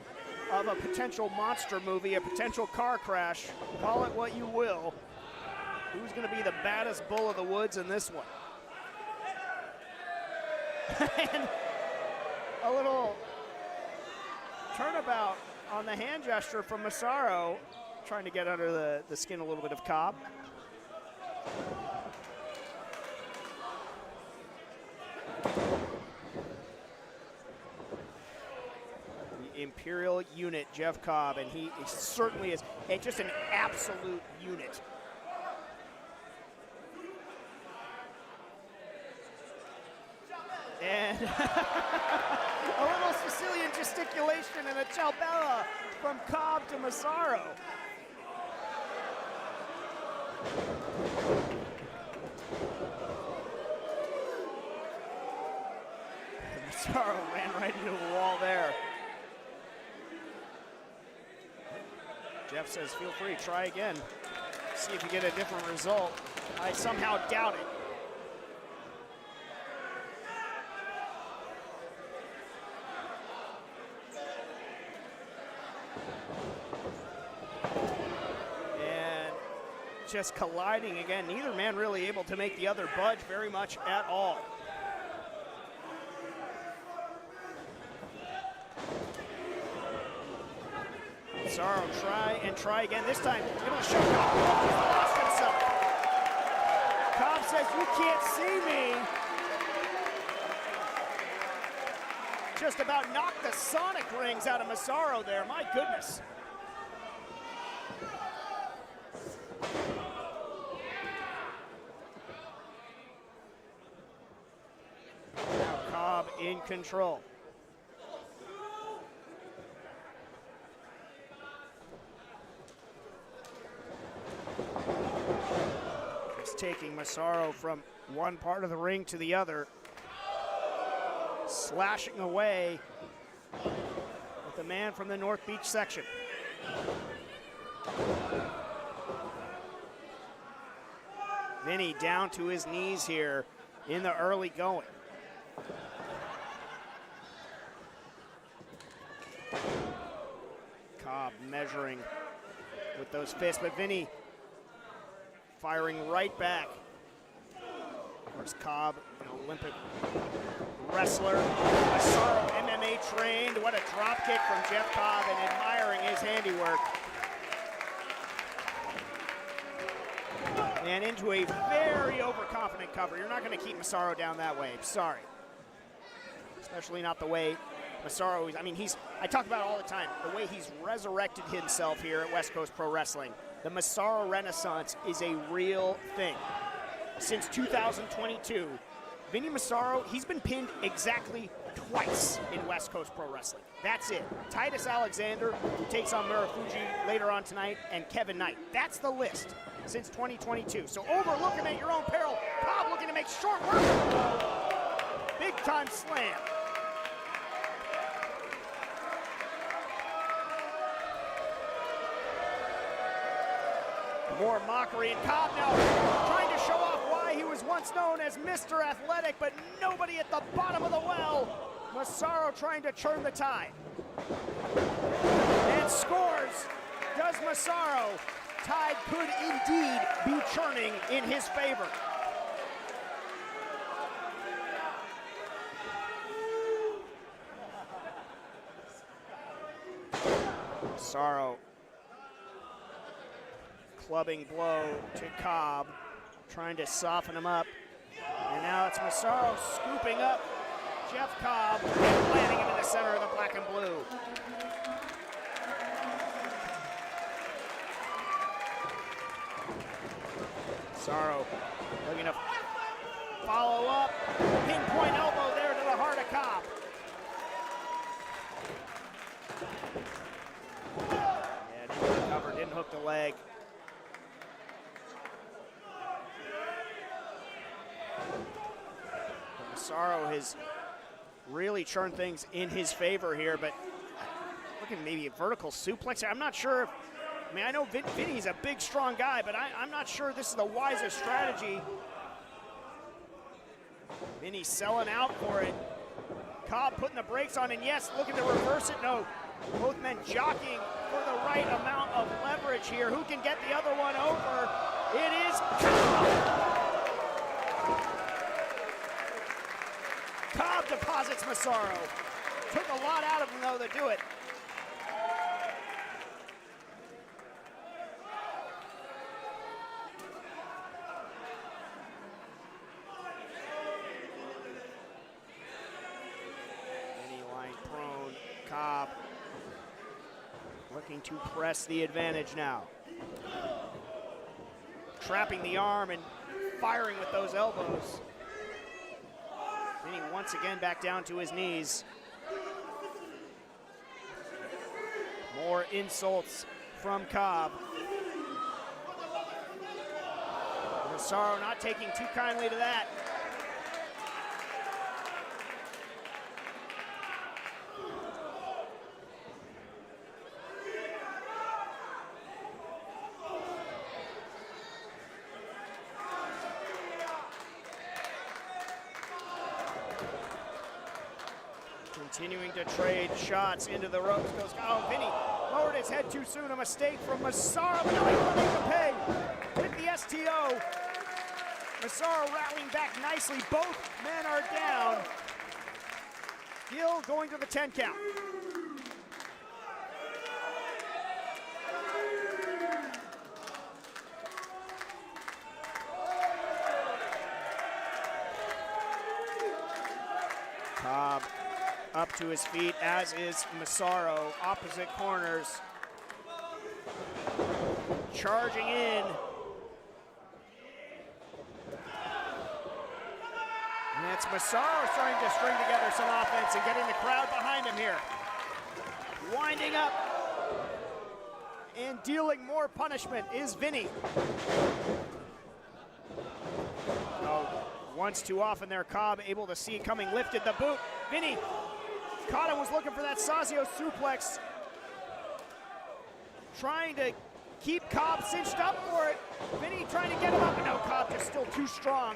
of a potential monster movie, a potential car crash. Call it what you will. Who's going to be the baddest bull of the woods in this one? And a little turnabout on the hand gesture from Masaro, trying to get under the skin a little bit of Cobb. Imperial unit, Jeff Cobb, and he certainly is just an absolute unit. And a little Sicilian gesticulation and a ciao bella from Cobb to Masaro. Masaro ran right into the wall there. Jeff says, feel free, try again. See if you get a different result. I somehow doubt it. And just colliding again. Neither man really able to make the other budge very much at all. Masaro try again. This time, able to show Cobb. He's lost himself. Cobb says, you can't see me. Just about knocked the sonic rings out of Masaro there. My goodness. Now Cobb in control. Taking Masaro from one part of the ring to the other, slashing away with the man from the North Beach section. Vinnie down to his knees here in the early going. Cobb measuring with those fists, but Vinnie firing right back. Of course, Cobb, an Olympic wrestler. Masaro, MMA trained. What a drop kick from Jeff Cobb, and admiring his handiwork. And into a very overconfident cover. You're not going to keep Masaro down that way. Sorry. Especially not the way Masaro is. I mean, I talk about it all the time, the way he's resurrected himself here at West Coast Pro Wrestling. The Masaro Renaissance is a real thing. Since 2022, Vinnie Masaro, he's been pinned exactly twice in West Coast Pro Wrestling. That's it. Titus Alexander, who takes on Marufuji later on tonight, and Kevin Knight. That's the list since 2022. So overlooking at your own peril, Cobb looking to make short work. Big time slam. More mockery, and Cobb now trying to show off why he was once known as Mr. Athletic, but nobody at the bottom of the well. Masaro trying to turn the tide. And scores. Does Masaro. Tide could indeed be churning in his favor. Masaro clubbing blow to Cobb, trying to soften him up. And now it's Masaro scooping up Jeff Cobb and landing him in the center of the black and blue. Masaro looking to follow up. Pinpoint elbow there to the heart of Cobb. Yeah, didn't recover, didn't hook the leg. Masaro has really churned things in his favor here, but looking maybe a vertical suplex. I'm not sure. I mean, I know Vinnie's a big, strong guy, but I'm not sure this is the wisest strategy. Vinnie selling out for it. Cobb putting the brakes on, and yes, looking to reverse it. No, both men jockeying for the right amount of leverage here. Who can get the other one over? It is Cobb. Cobb deposits Masaro. Took a lot out of him, though, to do it. Vinnie lying prone. Cobb looking to press the advantage now. Trapping the arm and firing with those elbows. Vinnie once again back down to his knees. More insults from Cobb. Masaro not taking too kindly to that. Continuing to trade shots into the ropes. Goes, oh, Vinnie lowered his head too soon. A mistake from Masaro, but no, he's willing to pay with the STO. Masaro rallying back nicely. Both men are down. Gill going to the 10 count. Cobb up to his feet, as is Masaro. Opposite corners. Charging in. And it's Masaro starting to string together some offense and getting the crowd behind him here. Winding up and dealing more punishment is Vinnie. Oh, once too often there, Cobb able to see it coming, lifted the boot. Vinnie caught him, was looking for that Sazio suplex. Trying to keep Cobb cinched up for it. Vinnie trying to get him up, and no, Cobb just still too strong.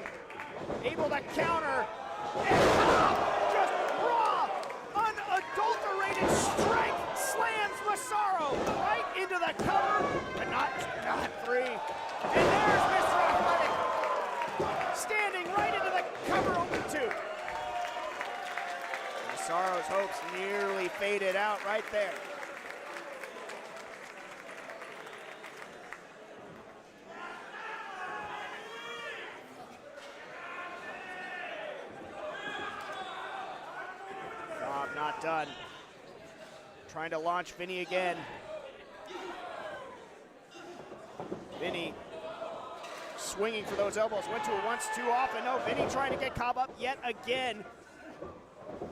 Able to counter, and Cobb just raw, unadulterated strength slams Masaro right into the cover, but not three. And there's Mr. Athletic, standing right into the cover, open two. Masaro's hopes nearly faded out right there. Cobb not done. Trying to launch Vinnie again. Vinnie swinging for those elbows. Went to it once too often. No, Vinnie trying to get Cobb up yet again.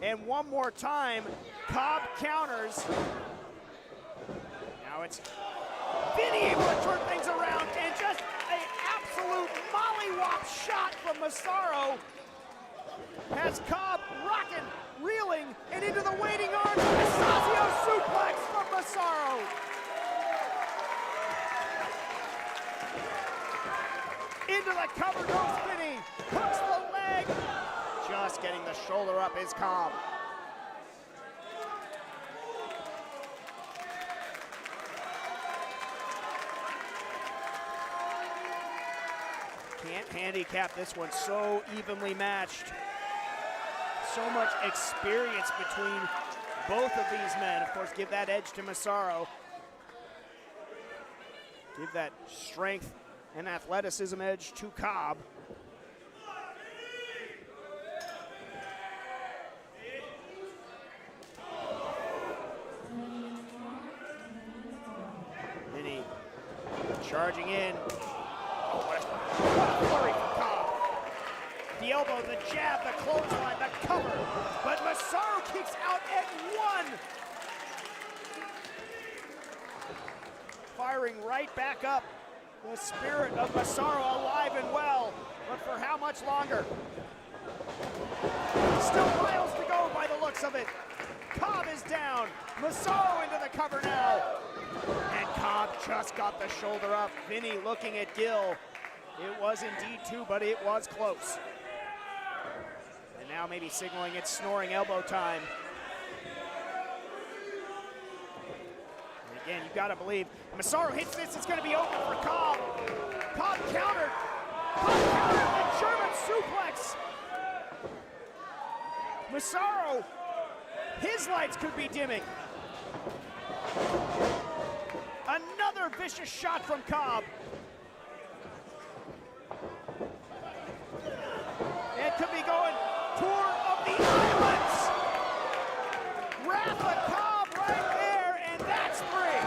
And one more time, Cobb counters. Now it's Vinnie able to turn things around, and just an absolute mollywop shot from Masaro has Cobb rocking, reeling, and into the waiting arms. Masaro suplex from Masaro. Into the cover goes Vinnie, hooks the leg. Just getting the shoulder up is Cobb. Can't handicap this one, so evenly matched. So much experience between both of these men. Of course, give that edge to Masaro. Give that strength and athleticism edge to Cobb. Vinnie charging in. Oh, what a flurry from Cobb. The elbow, the jab, the clothesline, the cover. But Masaro kicks out at one. Firing right back up. The spirit of Masaro alive and well. But for how much longer? Still miles to go by the looks of it. Cobb is down. Masaro into the cover now. And Cobb just got the shoulder up. Vinnie looking at Gill. It was indeed two, but it was close. And now maybe signaling it's snoring elbow time. And again, you've got to believe. Masaro hits this, it's going to be open for Cobb. Cobb countered. Cobb countered the German suplex. Masaro, his lights could be dimming. Another vicious shot from Cobb. It could be going tour of the islands. Rafa Cobb right there, and that's three.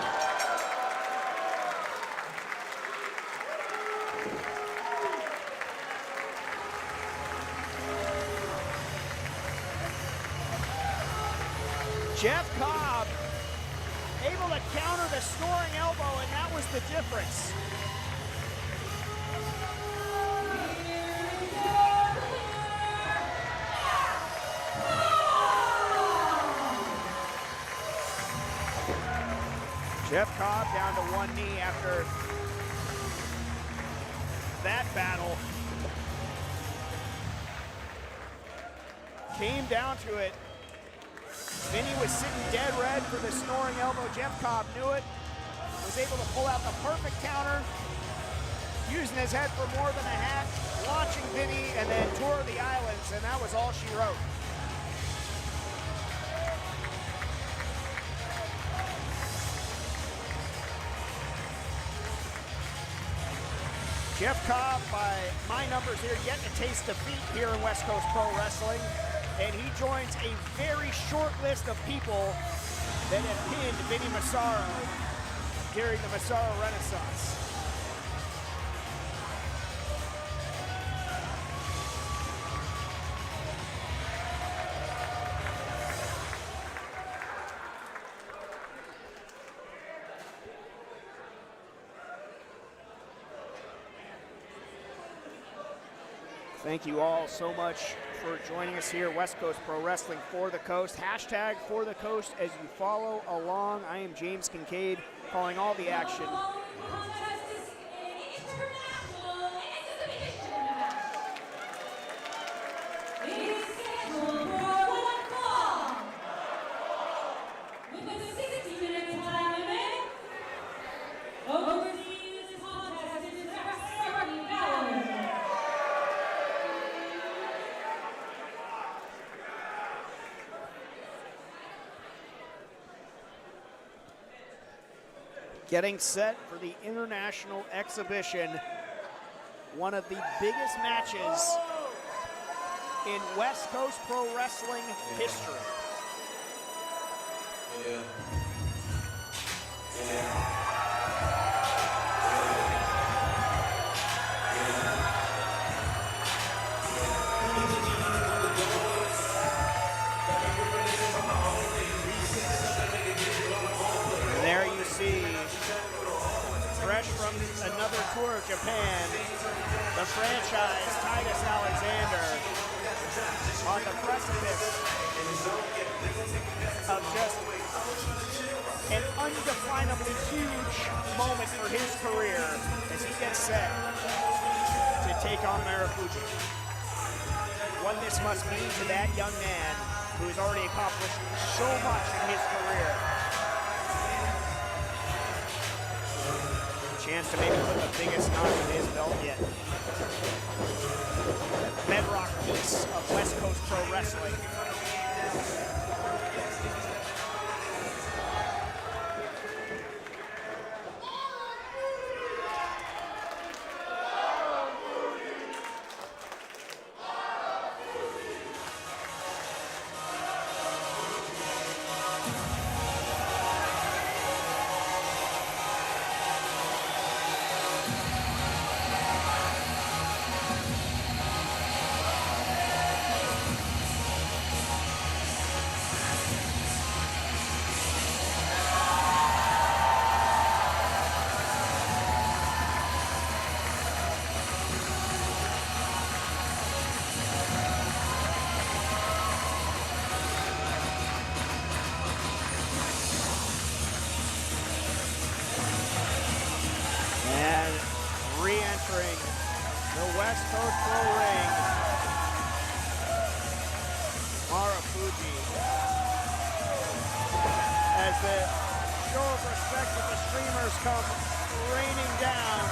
Jeff Cobb able to counter the snoring elbow, and that was the difference. Jeff Cobb down to one knee after that battle. Came down to it. Vinnie was sitting dead red for the snoring elbow. Jeff Cobb knew it. Was able to pull out the perfect counter. Using his head for more than a hat. Launching Vinnie and then tour the islands, and that was all she wrote. Jeff Cobb, by my numbers here, getting a taste of defeat here in West Coast Pro Wrestling. And he joins a very short list of people that have pinned Vinnie Masaro during the Masaro Renaissance. Thank you all so much for joining us here, West Coast Pro Wrestling for the Coast. Hashtag for the Coast as you follow along. I am James Kincaid, calling all the action. Getting set for the international exhibition, one of the biggest matches in West Coast Pro Wrestling history. tour of Japan, the franchise Titus Alexander on the precipice of just an undefinably huge moment for his career as he gets set to take on Marufuji. What this must mean to that young man who has already accomplished so much in his career. Chance to maybe put the biggest knot in his belt yet. Bedrock piece of West Coast Pro Wrestling. Re-entering the West Coast Pro ring, Marufuji. As the show of respect of the streamers come raining down,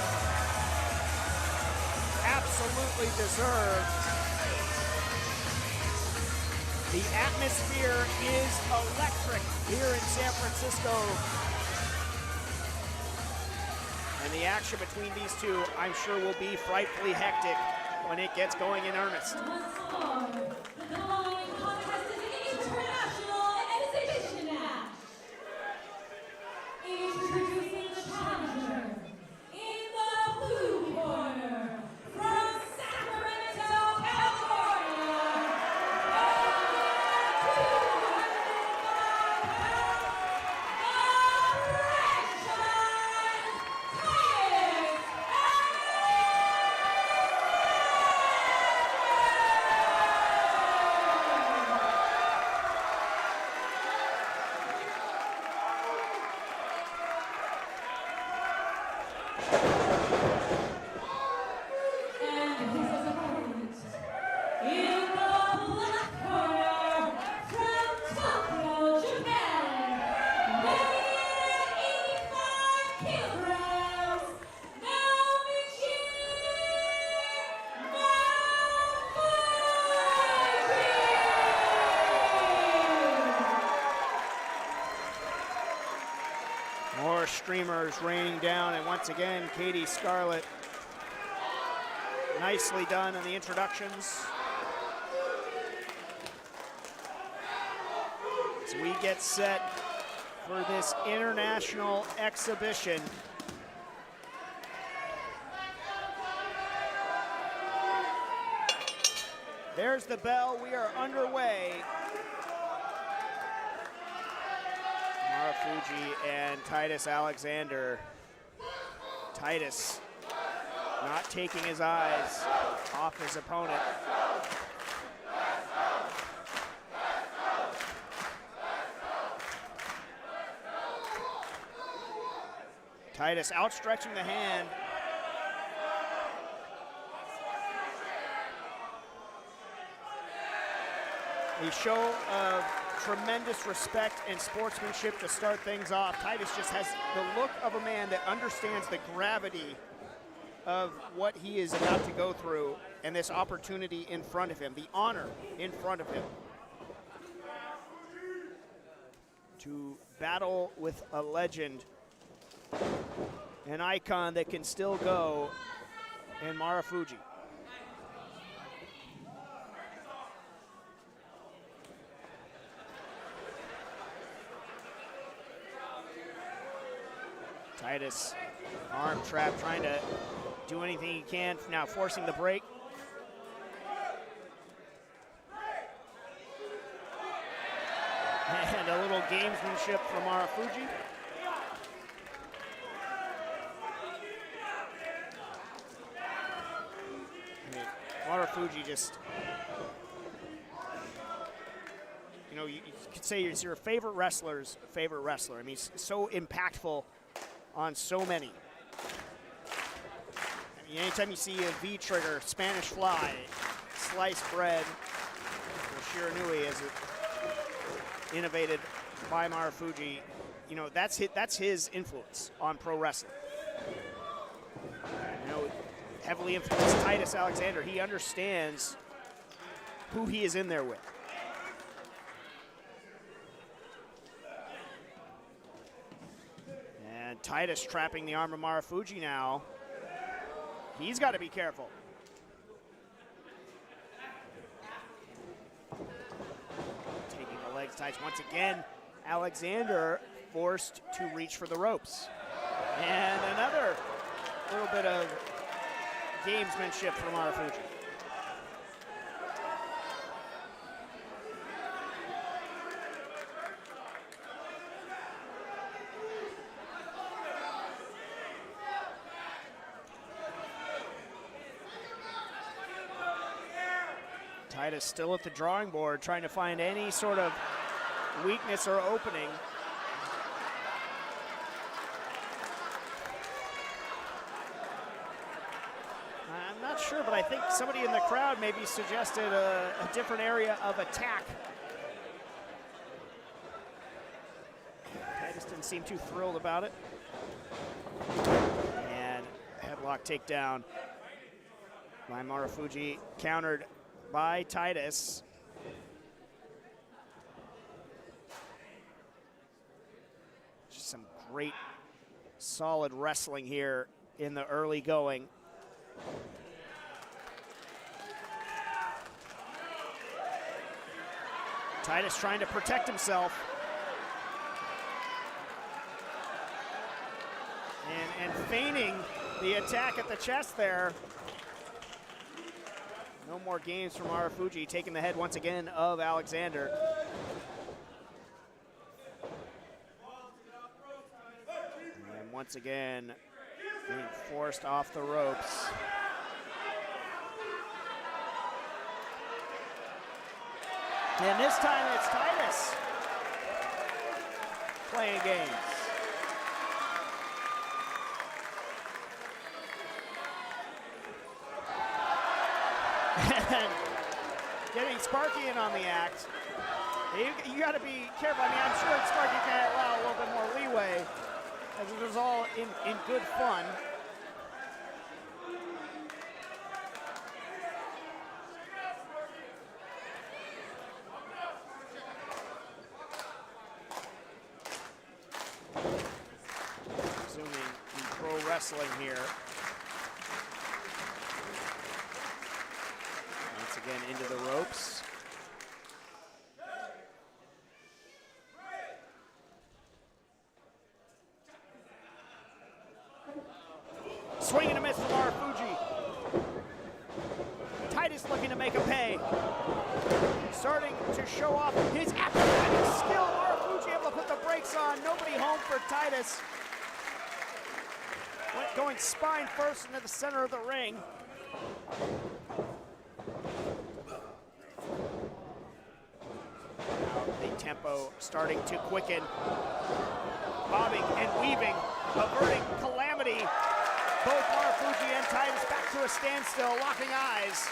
absolutely deserved. The atmosphere is electric here in San Francisco. And the action between these two, I'm sure, will be frightfully hectic when it gets going in earnest. The following contest is an international exhibition match. Introducing the challenger in the blue corner from Sacramento, California. 5 More streamers raining down, and once again, Katie Scarlett. Nicely done on the introductions. As we get set for this international exhibition. There's the bell, we are underway. Marufuji and Titus Alexander. Titus not taking his eyes off his opponent. Titus outstretching the hand. A show of tremendous respect and sportsmanship to start things off. Titus just has the look of a man that understands the gravity of what he is about to go through and this opportunity in front of him, the honor in front of him. To battle with a legend, an icon that can still go in Marufuji. Titus, arm trap, trying to do anything he can, now forcing the break. And a little gamesmanship from Marufuji. Marufuji just, you know, you could say he's your favorite wrestler's favorite wrestler. I mean, he's so impactful on so many. I mean, anytime you see a V-trigger, Spanish fly, sliced bread, or Shiranui as it innovated by Marufuji, you know, that's his influence on pro wrestling. You know, heavily influenced Titus Alexander. He understands who he is in there with. And Titus trapping the arm of Marufuji now. He's got to be careful. Taking the legs, Titus once again. Alexander forced to reach for the ropes. And another little bit of gamesmanship from Marufuji. Titus still at the drawing board, trying to find any sort of weakness or opening. I'm not sure, but I think somebody in the crowd maybe suggested a different area of attack. Titus didn't seem too thrilled about it. And headlock takedown by Marufuji, countered by Titus. Just some great, solid wrestling here in the early going. Titus trying to protect himself. And feigning the attack at the chest there. No more games from Marufuji, taking the head once again of Alexander. And once again, being forced off the ropes. And this time it's Titus playing games. And getting Sparky in on the act. You got to be careful. I mean, I'm sure Sparky can allow a little bit more leeway, as it was all in good fun. Resuming the pro wrestling here. Again, into the ropes. Swing and a miss from Marufuji. Titus looking to make a pay. Starting to show off his acrobatic skill. Marufuji able to put the brakes on. Nobody home for Titus. Going spine first into the center of the ring. Tempo starting to quicken, bobbing and weaving, averting calamity. Both Marufuji and Titus back to a standstill, locking eyes.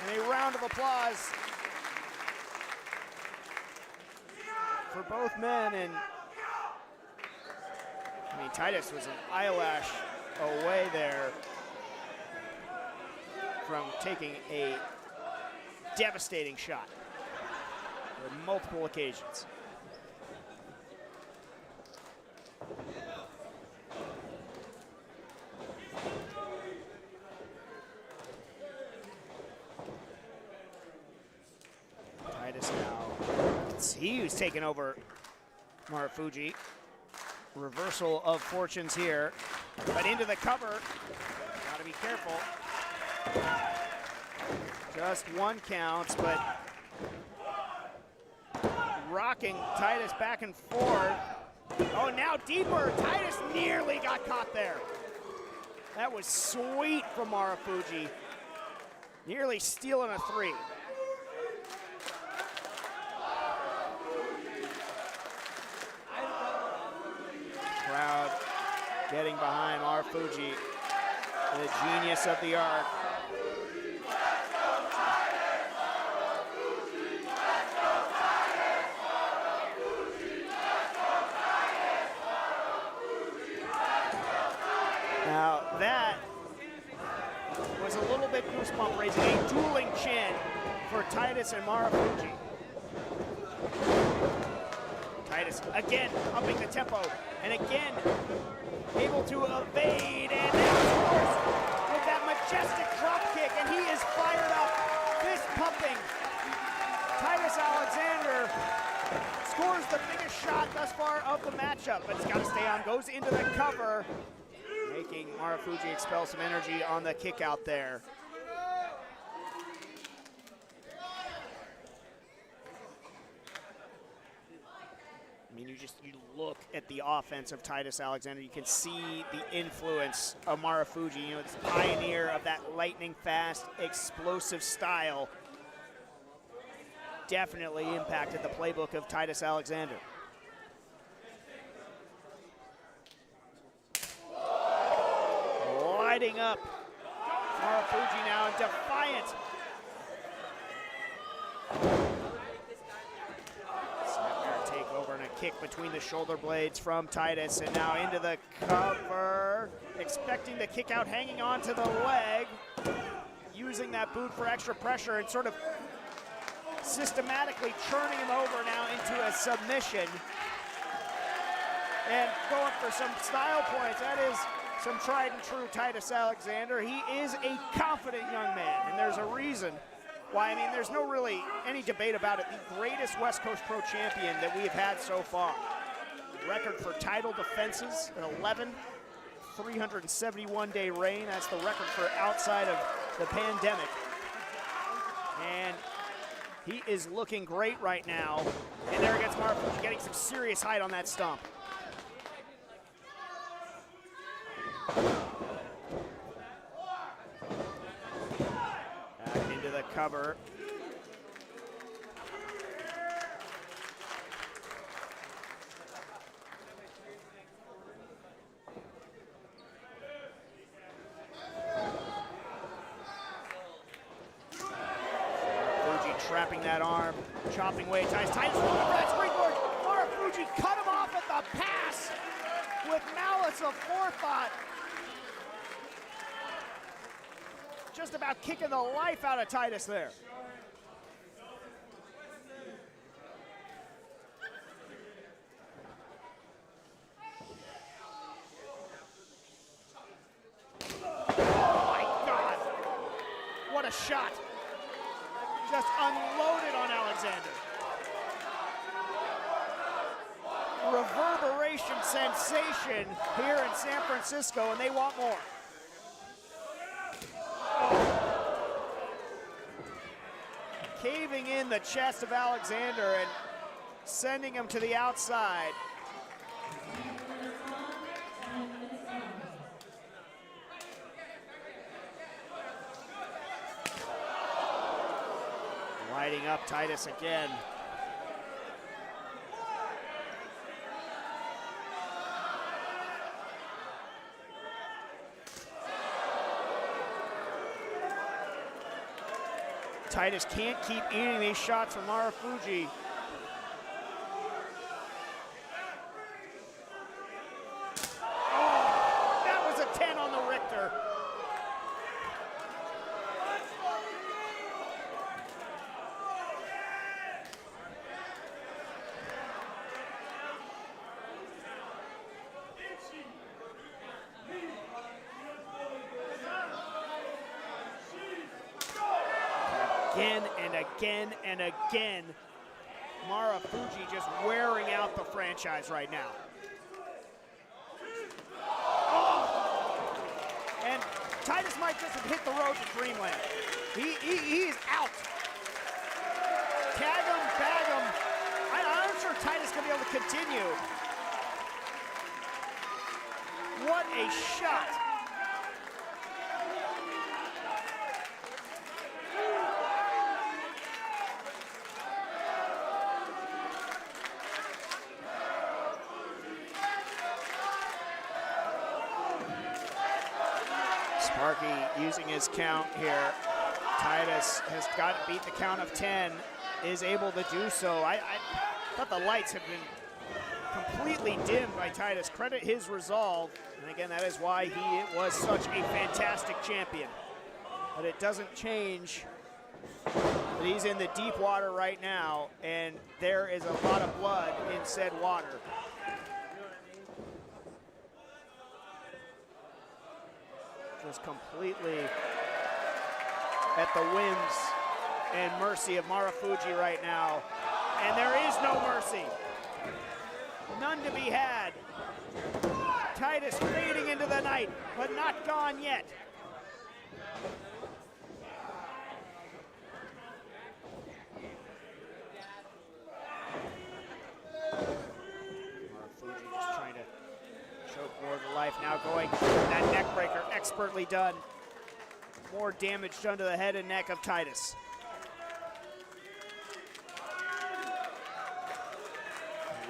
And a round of applause for both men. And I mean, Titus was an eyelash away there from taking a devastating shot. On multiple occasions. Titus now, he who's taken over Marufuji. Reversal of fortunes here, but into the cover. Gotta be careful. Just one counts, but rocking Titus back and forth. Oh, now deeper. Titus nearly got caught there. That was sweet from Marufuji. nearly stealing a 3. Crowd getting behind Marufuji, the genius of the art. Now that was a little bit goosebump raising, a dueling chant for Titus and Marufuji. Titus again upping the tempo, and again able to evade, and now scores with that majestic drop kick, and he is fired up, fist pumping. Titus Alexander scores the biggest shot thus far of the matchup, but it's got to stay on, goes into the cover, making Marufuji expel some energy on the kick out there. I mean, you look at the offense of Titus Alexander, you can see the influence of Marufuji, you know, this pioneer of that lightning fast, explosive style. Definitely impacted the playbook of Titus Alexander. Lighting up Marufuji now, and defiant. Takeover and a kick between the shoulder blades from Titus, and now into the cover, expecting the kick out, hanging on to the leg, using that boot for extra pressure and sort of systematically churning him over now into a submission and going for some style points. That is some tried and true Titus Alexander. He is a confident young man, and there's a reason why. I mean, there's no really any debate about it. The greatest West Coast Pro champion that we have had so far. Record for title defenses at 11, 371-day reign. That's the record for outside of the pandemic. And he is looking great right now. And there gets Marufuji getting some serious height on that stump. Back into the cover. Marufuji trapping that arm, chopping away. Titus looking for that springboard. Marufuji cut him off at the pass with malice of forethought. Just about kicking the life out of Titus there. Oh my God, what a shot. Just unloaded on Alexander. Reverberation sensation here in San Francisco, and they want more. Caving in the chest of Alexander and sending him to the outside. Lighting up Titus again. Titus can't keep eating these shots from Marufuji. Oh, that was a 10 on the Richter. Again and again and again, Marufuji just wearing out the franchise right now. Oh! And Titus might just have hit the road to dreamland. He's out. Tag him, bag him. I'm sure Titus gonna be able to continue. What a shot. Sparky using his count here. Titus has got to beat the count of 10, is able to do so. I thought the lights have been completely dimmed by Titus. Credit his resolve. And again, that is why he was such a fantastic champion. But it doesn't change that he's in the deep water right now, and there is a lot of blood in said water. Just completely at the whims and mercy of Marufuji right now. And there is no mercy. None to be had. Titus fading into the night, but not gone yet. Marufuji just trying to choke more of the life. Now going that neck breaker, expertly done. More damage done to the head and neck of Titus.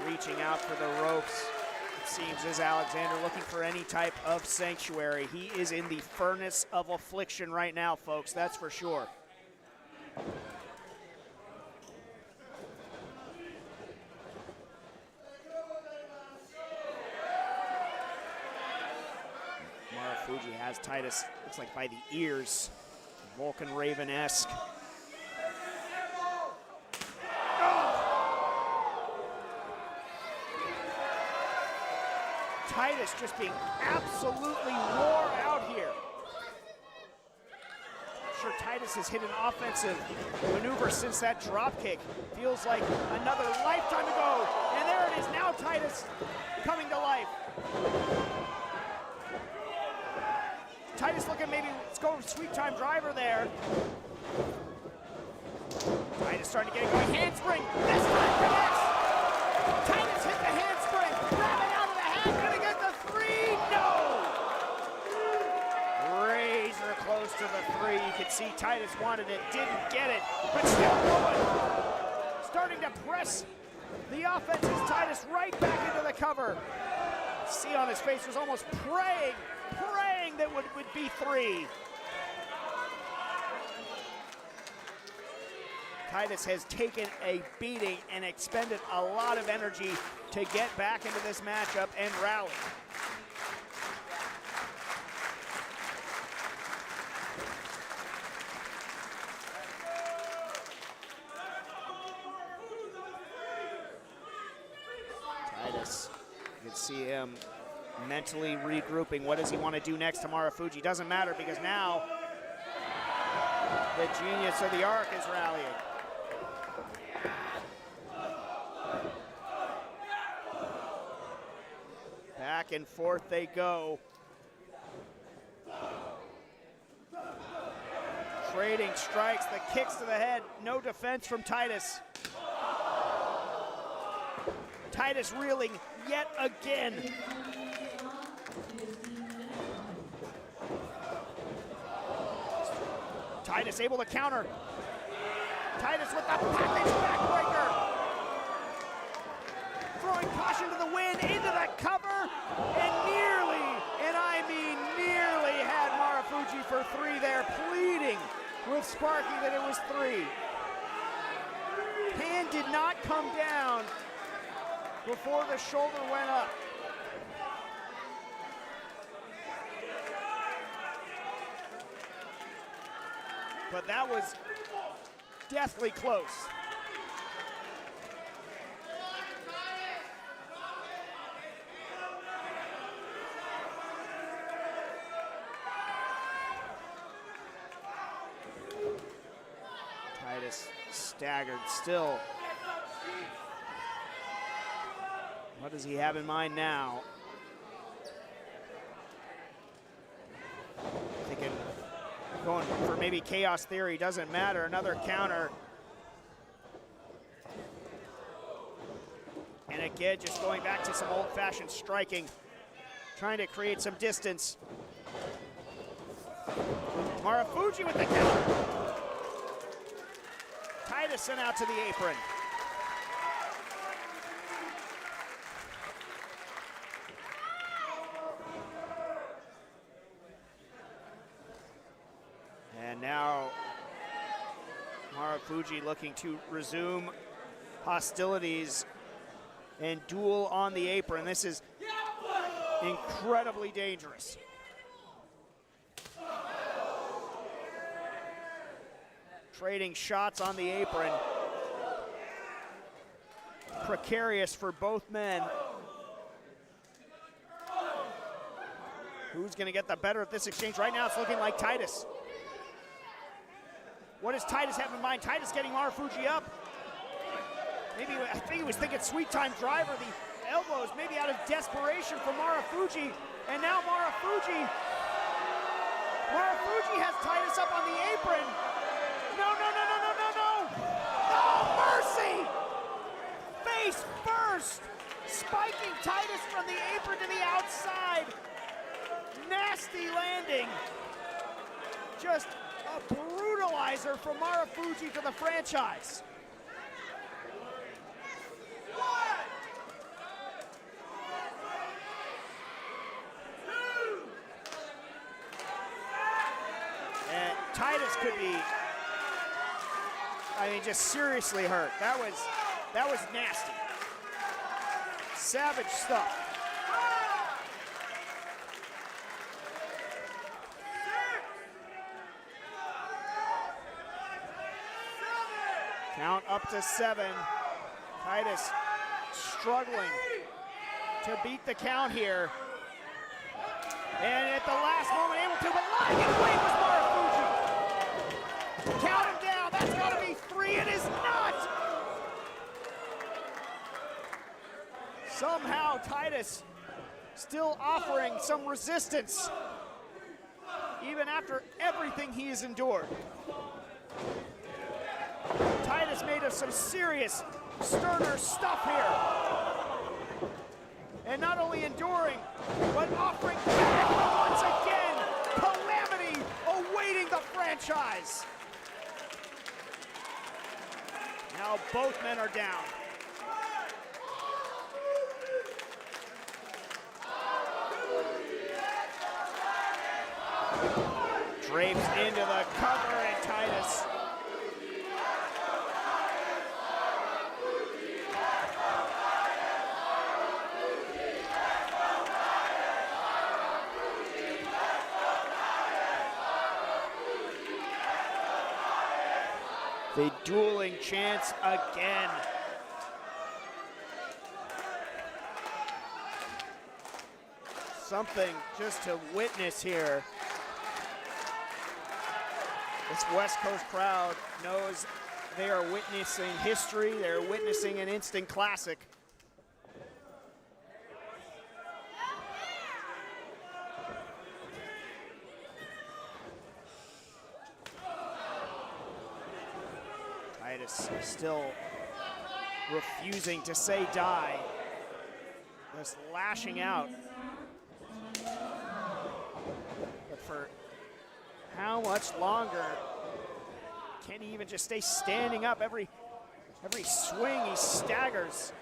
Reaching out for the ropes, it seems, is Alexander, looking for any type of sanctuary. He is in the furnace of affliction right now, folks, that's for sure. Marufuji has Titus, looks like by the ears, Vulcan Raven-esque. Titus just being absolutely wore out here. I'm sure Titus has hit an offensive maneuver since that drop kick. Feels like another lifetime ago. And there it is, now Titus coming to life. Titus looking maybe, let's go sweet time driver there. Titus starting to get going, handspring, this time connects. Titus hit the handspring, grabbing out of the hat, gonna get the three, no! Razor close to the three, you could see Titus wanted it, didn't get it, but still going. Starting to press the offense as Titus right back into the cover. See on his face was almost praying that would be three. Titus has taken a beating and expended a lot of energy to get back into this matchup and rally. Titus, you can see him mentally regrouping. What does he want to do next to Marufuji? Doesn't matter, because now the genius of the arc is rallying. Back and forth they go. Trading strikes, the kicks to the head, no defense from Titus. Titus reeling yet again. Titus able to counter. Titus with the package backbreaker. Throwing caution to the wind, into the cover, and nearly, and I mean nearly, had Marufuji for three there, pleading with Sparky that it was three. Hand did not come down before the shoulder went up. But that was deathly close. Titus staggered still. What does he have in mind now? Thinking, going for maybe chaos theory, doesn't matter, another counter. And again, just going back to some old-fashioned striking, trying to create some distance. Marufuji with the counter. Titus sent out to the apron. Marufuji looking to resume hostilities and duel on the apron. This is incredibly dangerous. Trading shots on the apron. Precarious for both men. Who's gonna get the better at this exchange? Right now it's looking like Titus. What does Titus have in mind? Titus getting Marufuji up. Maybe, I think he was thinking sweet time driver, the elbows, maybe out of desperation for Marufuji. And now Marufuji has Titus up on the apron. No. No, mercy! Face first, spiking Titus from the apron to the outside. Nasty landing. Just a brutalizer from Marufuji for the franchise. And Titus could be, I mean, just seriously hurt. That was nasty. Savage stuff. Count up to 7. Titus struggling to beat the count here. And at the last moment able to, but lying in wait was Marufuji. Count him down, that's gotta be 3, it is not! Somehow Titus still offering some resistance, even after everything he has endured. Titus made of some serious sterner stuff here. And not only enduring, but offering back once again. Calamity awaiting the franchise. Now both men are down. Drapes into the cover and Titus. The dueling chants again. Something just to witness here. This West Coast crowd knows they are witnessing history. They're witnessing an instant classic. Titus still refusing to say die. Just lashing out. But for how much longer can he even just stay standing up? Every swing he staggers.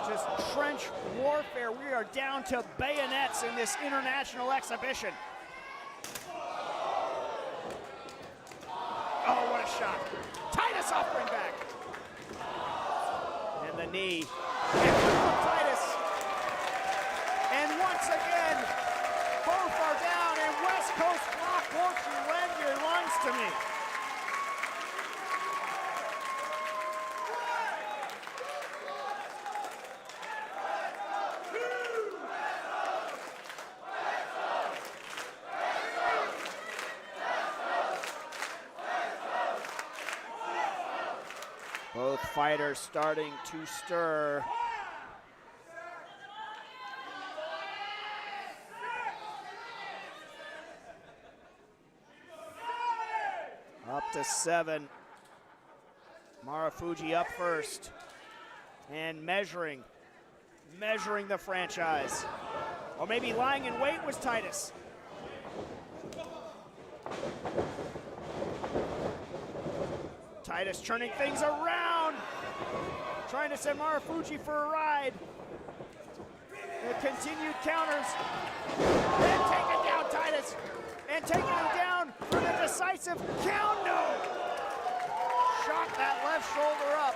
Just trench warfare. We are down to bayonets in this international exhibition. Oh, what a shot. Titus offering back. And the knee. And from Titus. And once again, both are down. And West Coast Rock, won't you lend your lungs to me? Both fighters starting to stir. Up to 7. Marufuji up first. And measuring the franchise. Or maybe lying in wait was Titus. Titus turning things around, trying to send Marufuji for a ride. The continued counters, then taken down. Titus and taking him down for the decisive count. No! Shot that left shoulder up.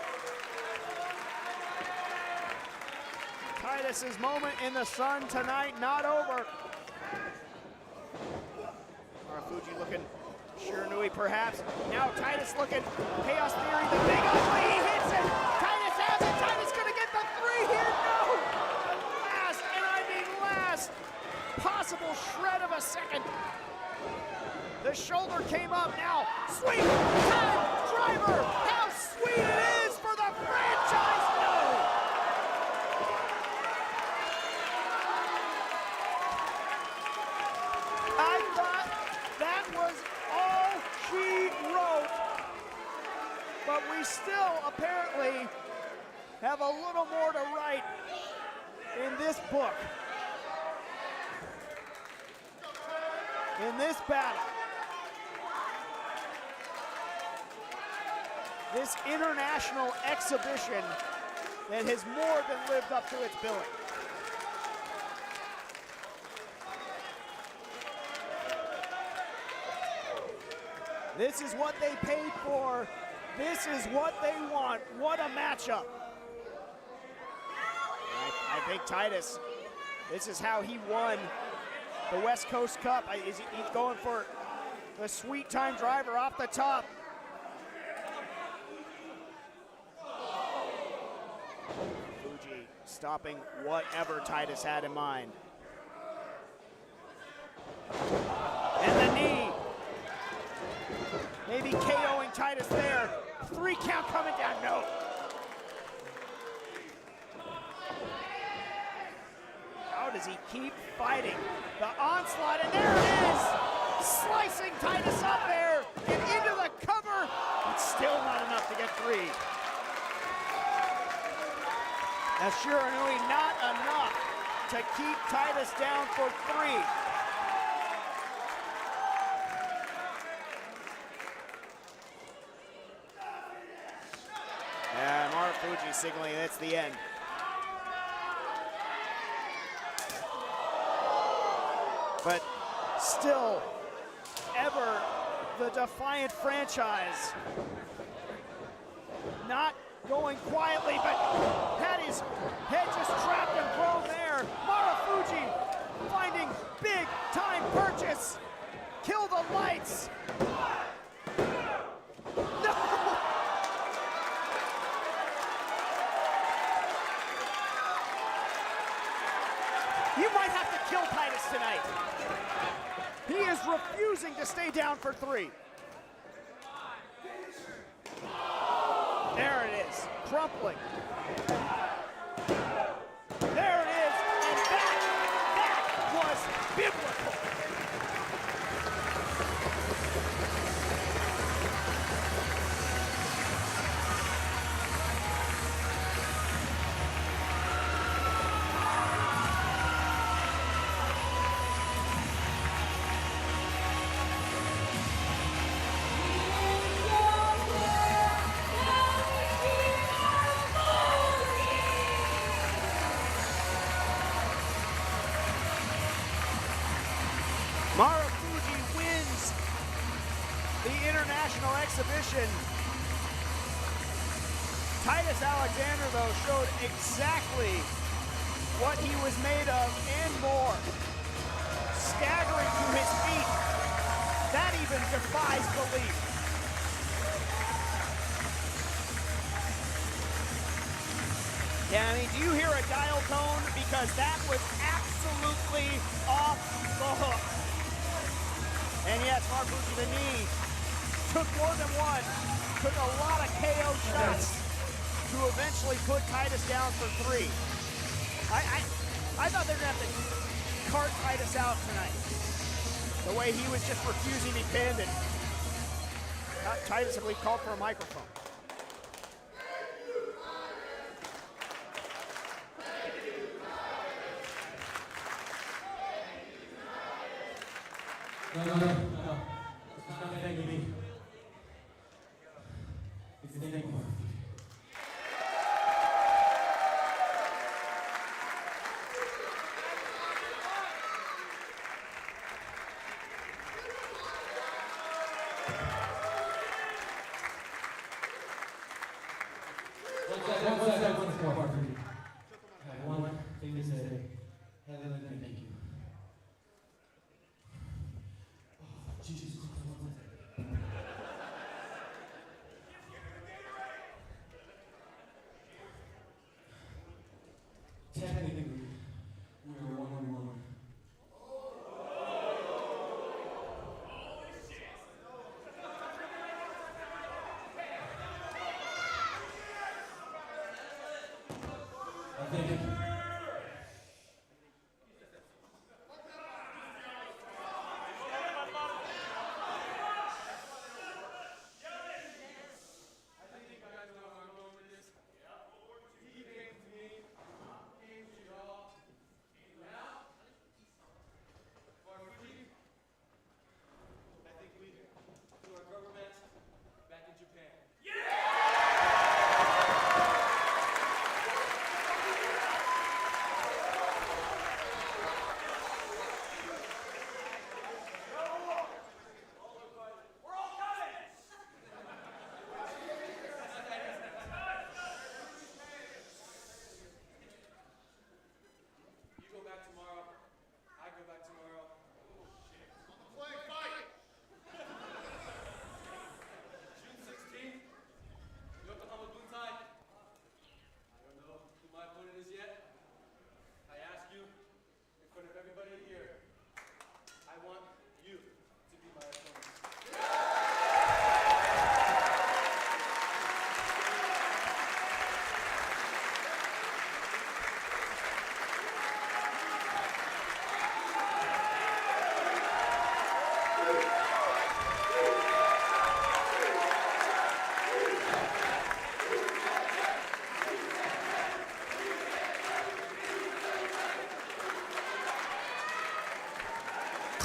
Titus's moment in the sun tonight, not over. Marufuji looking Shiranui perhaps. Now Titus looking Chaos Theory, the big ugly, he hits it. Titus has it, Titus gonna get the three here, no! Last, and I mean last, possible shred of a second. The shoulder came up now. Sweet time driver, how sweet it is for the franchise, no! I thought that was all she wrote, but we still apparently have a little more to write in this book, in this battle, this international exhibition that has more than lived up to its billing. This is what they paid for. This is what they want. What a matchup. I think Titus, this is how he won the West Coast Cup. He's going for the sweet time driver off the top. Fuji stopping whatever Titus had in mind. And the knee. Maybe KOing Titus there. 3 count coming down, no. How does he keep fighting? The onslaught, and there it is! Slicing Titus up there and into the cover, but still not enough to get 3. Now Shiranui, not enough to keep Titus down for 3. And Marufuji signaling that's the end. But still, ever the defiant franchise. Not going quietly, but had his head just trapped and thrown there. Marufuji finding big time purchase. Kill the lights. No! You might have to kill Titus tonight. He is refusing to stay down for 3. There it is, crumpling. There it is, and that was biblical. Marufuji wins the international exhibition. Titus Alexander, though, showed exactly what he was made of and more. Staggering to his feet. That even defies belief. Yeah, I mean, do you hear a dial tone? Because that was absolutely off the hook. And yes, Marufuji, the knee, took more than one, took a lot of KO shots to eventually put Titus down for 3. I thought they were going to have to cart Titus out tonight. The way he was just refusing to be pinned, and Titus, I believe, called for a microphone. No. It's not a thank you. It's a thank you. just one part for you. I have one thing to say. Helen, thank you. Oh, Jesus Christ. Technically, we are 1-1. I think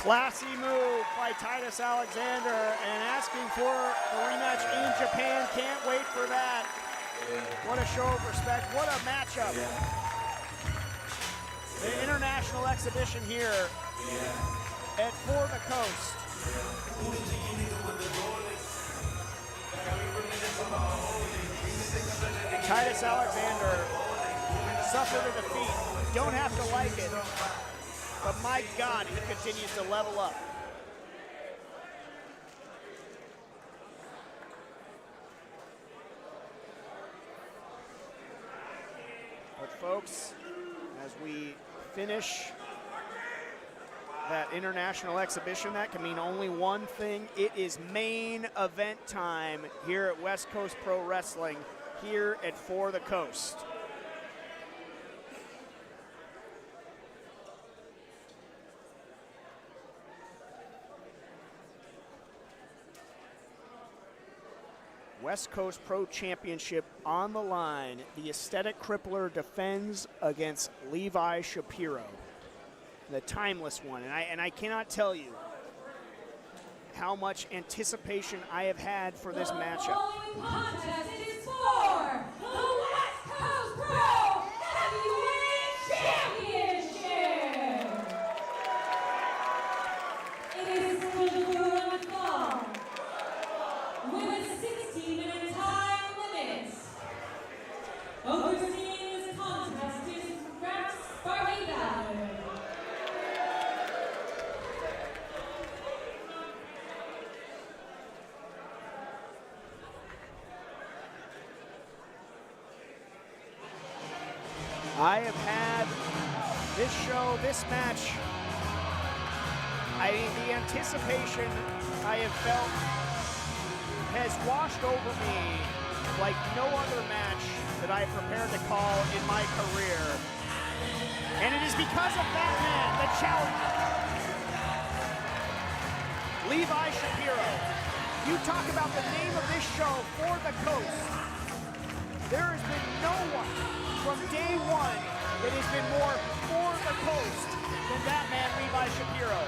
Classy move by Titus Alexander, and asking for the rematch in Japan. Can't wait for that. What a show of respect. What a matchup. The international exhibition here at For the Coast. Titus Alexander suffered a defeat. Don't have to like it. But my God, he continues to level up. But folks, as we finish that international exhibition, that can mean only one thing. It is main event time here at West Coast Pro Wrestling, here at For the Coast. West Coast Pro Championship on the line. The Aesthetic Crippler defends against Levi Shapiro, the timeless one. And I cannot tell you how much anticipation I have had for this matchup. The following contest is for the West Coast Pro Heavyweight Championship. It is scheduled for one fall with a 60-minute time limit. Overseeing this contest is Rex Barriga. I have had this show, this match, the anticipation I have felt has washed over me like no other match that I have prepared to call in my career. And it is because of that man, the challenger, Levi Shapiro. You talk about the name of this show, For the Coast. There has been no one from day one that has been more for the coast than that man, Levi Shapiro.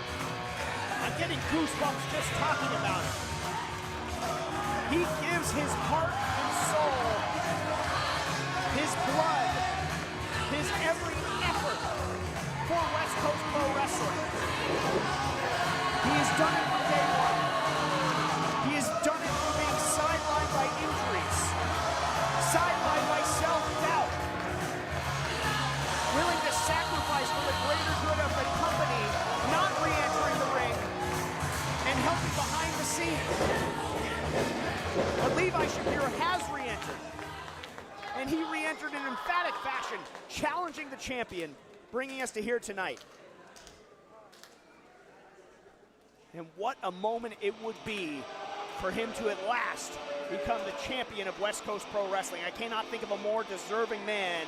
I'm getting goosebumps just talking about it. He gives his heart and soul, his blood, his every effort for West Coast Pro Wrestling. He has done it from day one. He has done it from being sidelined by injuries, sidelined by self-doubt, But Levi Shapiro has re-entered. And he re-entered in emphatic fashion, challenging the champion, bringing us to here tonight. And what a moment it would be for him to at last become the champion of West Coast Pro Wrestling. I cannot think of a more deserving man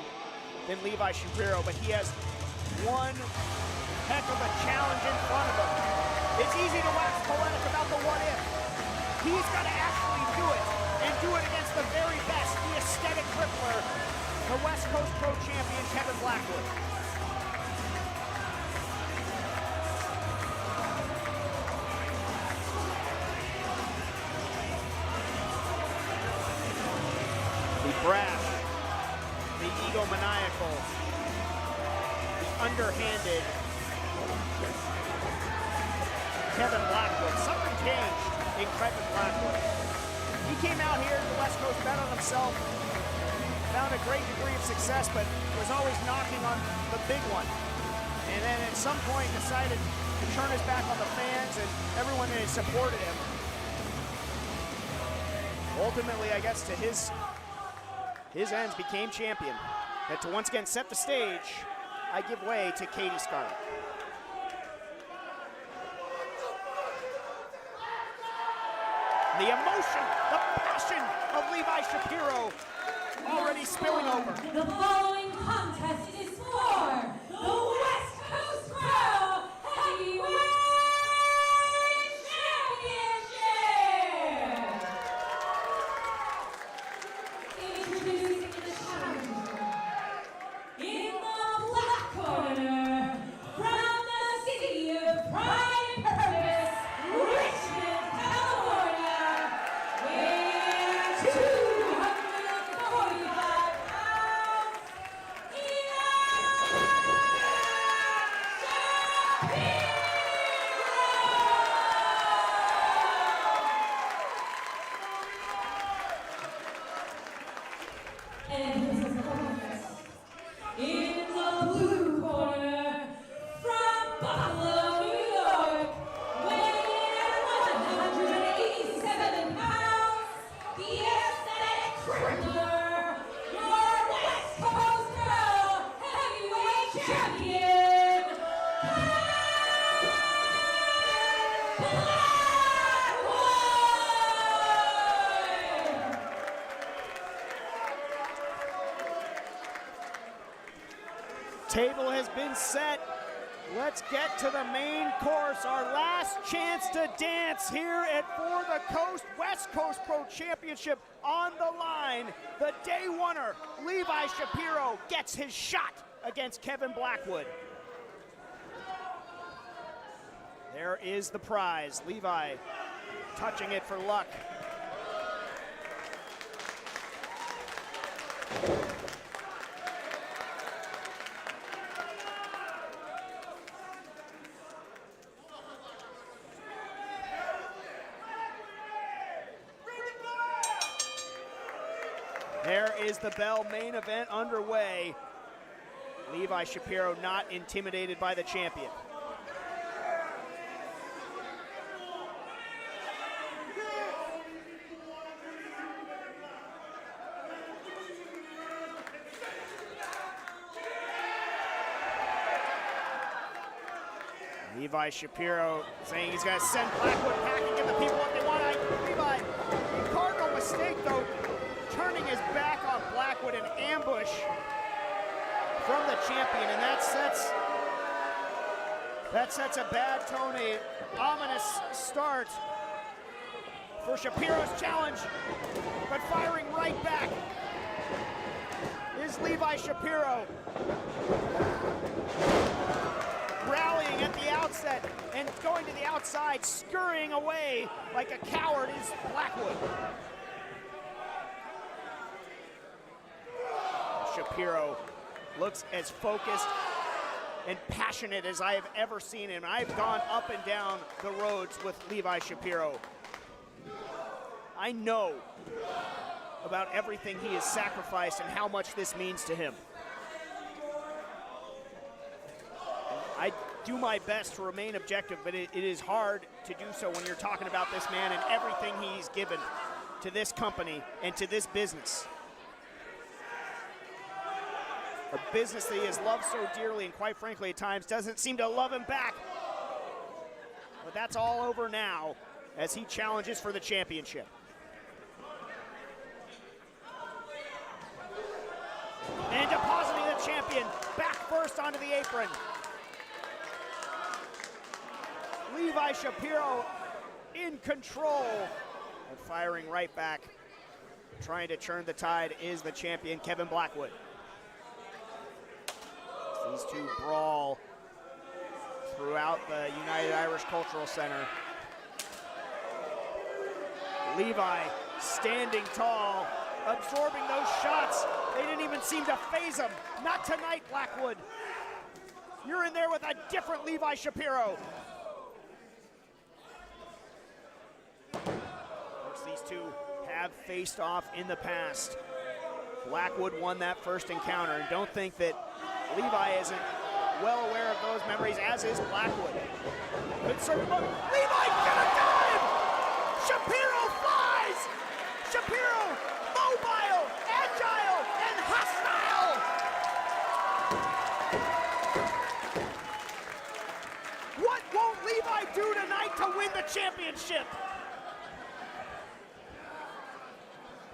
than Levi Shapiro, but he has one heck of a challenge in front of him. It's easy to wax poetic about the what if. He's got to actually do it, and do it against the very best, the aesthetic crippler, the West Coast Pro Champion, Kevin Blackwood. The brash, the egomaniacal, the underhanded Kevin Blackwood. Something changed in Kevin Blackwood. He came out here to the West Coast, bet on himself, found a great degree of success, but was always knocking on the big one. And then at some point decided to turn his back on the fans and everyone that had supported him. Ultimately, I guess, to his ends, became champion. And to once again set the stage, I give way to Katie Scarlett. The emotion, the passion of Levi Shapiro already spilling over. The following contest is for the West Coast Pro Heavyweight Championship. Introducing the challenger in the black corner from the city of pride and purpose, Richmond, California, weighing 245 pounds, and his opponent in the blue corner from Buffalo, New York, weighing at 187 pounds, the aesthetic crippler, your West Coast Pro Heavyweight Champion, Table has been set. Let's get to the main course. Our last chance to dance here at For the Coast West Coast Pro Championship on the line. The day winner, Levi Shapiro, gets his shot against Kevin Blackwood. There is the prize. Levi touching it for luck. There is the bell, main event underway. Levi Shapiro not intimidated by the champion. Levi Shapiro saying he's going to send Blackwood packing, give the people what they want. Levi, cardinal mistake though, turning his back on Blackwood in ambush from the champion, and that sets a bad tone, a ominous start for Shapiro's challenge, but firing right back is Levi Shapiro. Rallying at the outset and going to the outside, scurrying away like a coward is Blackwood. Shapiro looks as focused and passionate as I have ever seen him. I've gone up and down the roads with Levi Shapiro. I know about everything he has sacrificed and how much this means to him. I do my best to remain objective, but it is hard to do so when you're talking about this man and everything he's given to this company and to this business. A business that he has loved so dearly and quite frankly at times doesn't seem to love him back. But that's all over now as he challenges for the championship. And depositing the champion back first onto the apron. Levi Shapiro in control and firing right back. Trying to turn the tide is the champion, Kevin Blackwood. These two brawl throughout the United Irish Cultural Center. Levi standing tall, absorbing those shots. They didn't even seem to phase him. Not tonight, Blackwood. You're in there with a different Levi Shapiro. Of course, these two have faced off in the past. Blackwood won that first encounter, and don't think that Levi isn't well aware of those memories, as is Blackwood. Good circle. Levi gonna dive! Shapiro flies! Shapiro, mobile, agile, and hostile! What won't Levi do tonight to win the championship?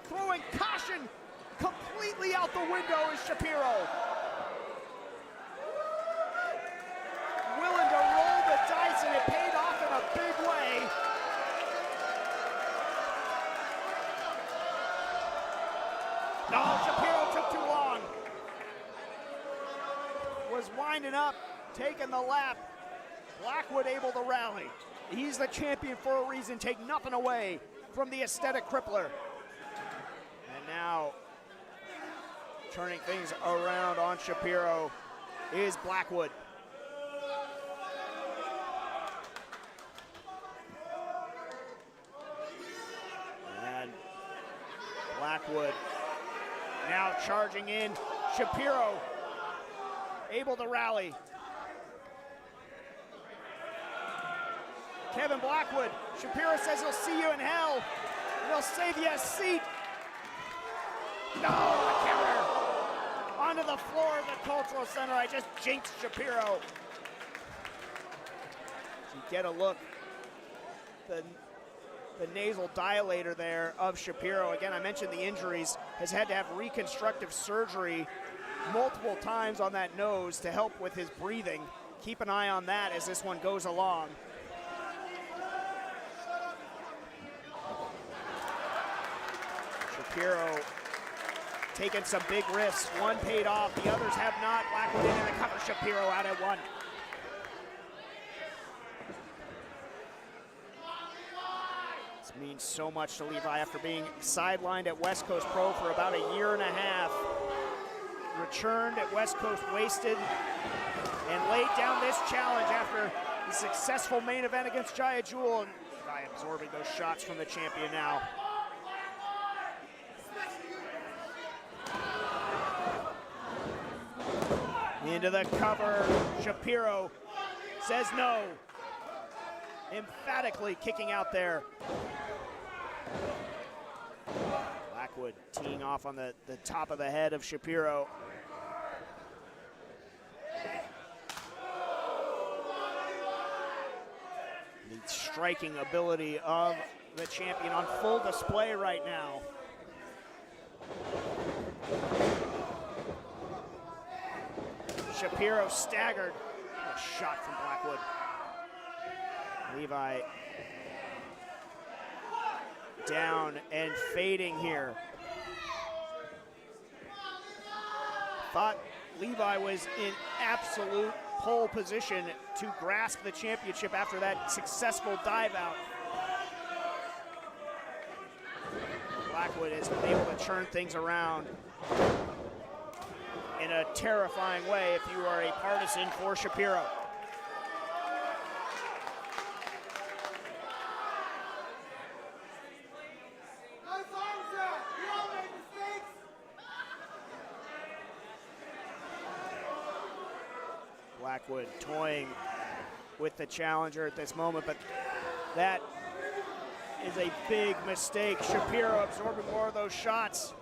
Throwing caution completely out the window is Shapiro. Willing to roll the dice, and it paid off in a big way. No, Shapiro took too long. Was winding up, taking the lap. Blackwood able to rally. He's the champion for a reason. Take nothing away from the aesthetic crippler. And now, turning things around on Shapiro is Blackwood. And Blackwood now charging in. Shapiro able to rally. Kevin Blackwood, Shapiro says he'll see you in hell. And he'll save you a seat. No, the counter. Onto the floor of the Cultural Center. I just jinxed Shapiro. You get a look. The nasal dilator there of Shapiro. Again, I mentioned the injuries. Has had to have reconstructive surgery multiple times on that nose to help with his breathing. Keep an eye on that as this one goes along. Shapiro taking some big risks. One paid off, the others have not. Blackwood in the cover, Shapiro out at one. This means so much to Levi after being sidelined at West Coast Pro for about a year and a half. Returned at West Coast wasted and laid down this challenge after the successful main event against Jaya Jewel. And Levi absorbing those shots from the champion now. Into the cover, Shapiro says no. Emphatically kicking out there. Blackwood teeing off on the top of the head of Shapiro. The striking ability of the champion on full display right now. Shapiro staggered. A shot from Blackwood. Levi down and fading here. Thought Levi was in absolute pole position to grasp the championship after that successful dive out. Blackwood has been able to turn things around in a terrifying way if you are a partisan for Shapiro. Blackwood toying with the challenger at this moment, but that is a big mistake. Shapiro absorbing more of those shots.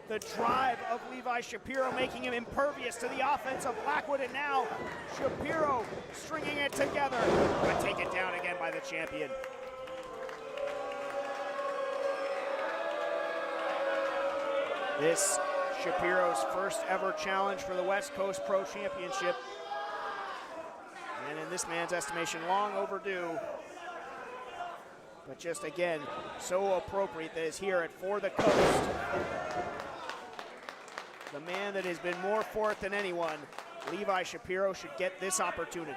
The drive of Levi Shapiro making him impervious to the offense of Blackwood, and now Shapiro stringing it together, but taken down again by the champion. This Shapiro's first ever challenge for the West Coast Pro Championship, and in this man's estimation, long overdue. But just again, so appropriate that is here at For the Coast. The man that has been more for it than anyone, Levi Shapiro, should get this opportunity.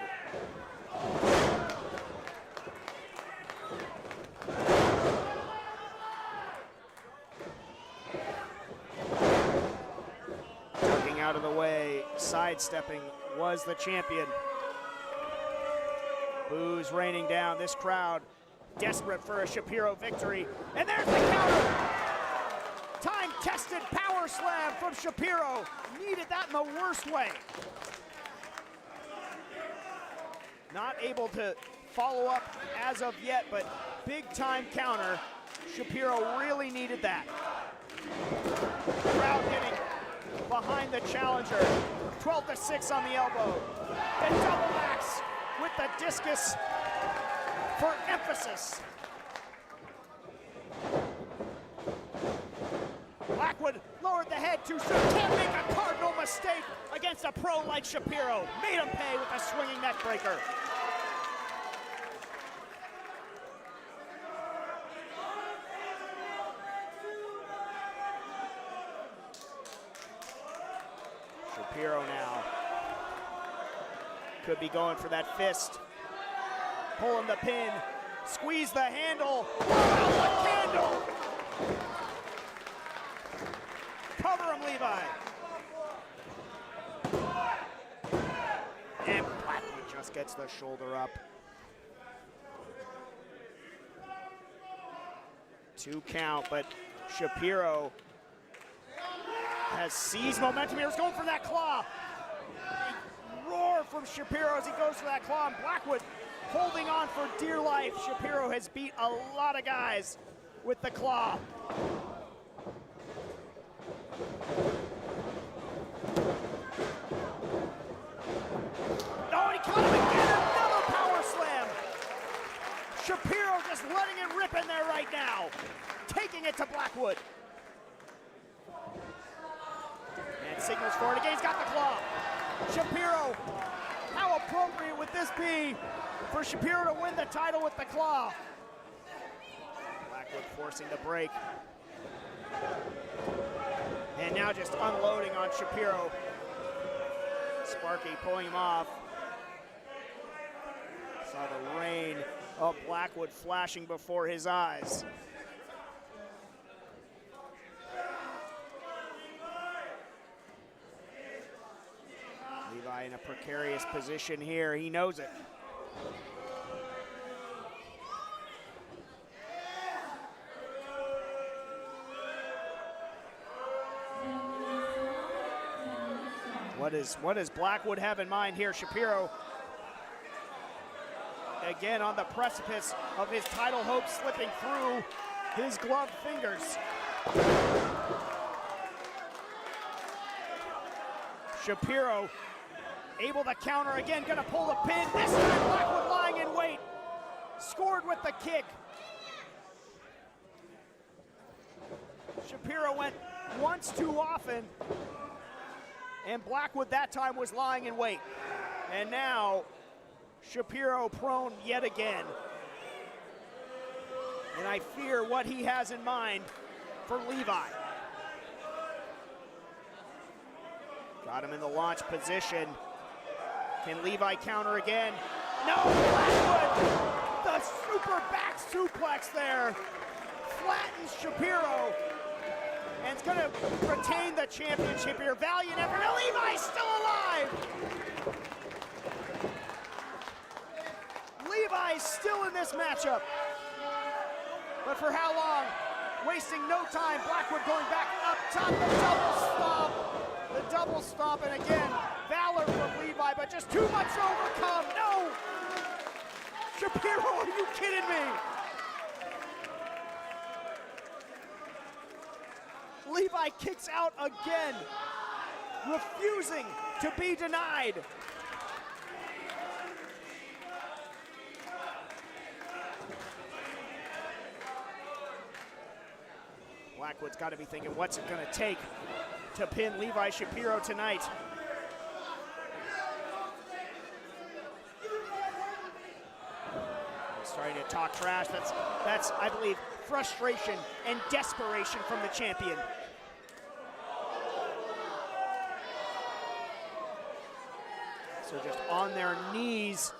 Ducking out of the way, sidestepping was the champion. Boos raining down, this crowd desperate for a Shapiro victory. And there's the counter! Time-tested power slam from Shapiro. Needed that in the worst way. Not able to follow up as of yet, but big-time counter. Shapiro really needed that. Crowd getting behind the challenger. 12-6 on the elbow. The double axe with the discus for emphasis. Blackwood lowered the head too soon. Can't make a cardinal mistake against a pro like Shapiro. Made him pay with a swinging neck breaker. Shapiro now could be going for that fist. Pulling the pin, squeeze the handle, blow out the candle. Cover him, Levi. And Blackwood just gets the shoulder up. 2 count, but Shapiro has seized momentum here. He's going for that claw. A roar from Shapiro as he goes for that claw, and Blackwood holding on for dear life. Shapiro has beat a lot of guys with the claw. Oh, he caught him again, another power slam. Shapiro just letting it rip in there right now. Taking it to Blackwood. And signals for it again, he's got the claw. Shapiro, how appropriate would this be for Shapiro to win the title with the claw? Blackwood forcing the break. And now just unloading on Shapiro. Sparky pulling him off. Saw the rain of Blackwood flashing before his eyes. Levi in a precarious position here. He knows it. What does Blackwood have in mind here? Shapiro again on the precipice of his title hopes slipping through his gloved fingers. Shapiro able to counter again, gonna pull the pin. This time Blackwood lying in wait. Scored with the kick. Shapiro went once too often, and Blackwood that time was lying in wait. And now Shapiro prone yet again. And I fear what he has in mind for Levi. Got him in the launch position. Can Levi counter again? No, Blackwood! The super back suplex there flattens Shapiro. And it's gonna retain the championship here. Valiant effort. Now Levi's still alive! Levi's still in this matchup. But for how long? Wasting no time. Blackwood going back up top. The double stomp. The double stomp. And again, valor from Levi, but just too much to overcome. No! Shapiro, are you kidding me? Levi kicks out again, refusing to be denied. Blackwood's got to be thinking, what's it going to take to pin Levi Shapiro tonight? He's starting to talk trash. That's, I believe, frustration and desperation from the champion. So just on their knees,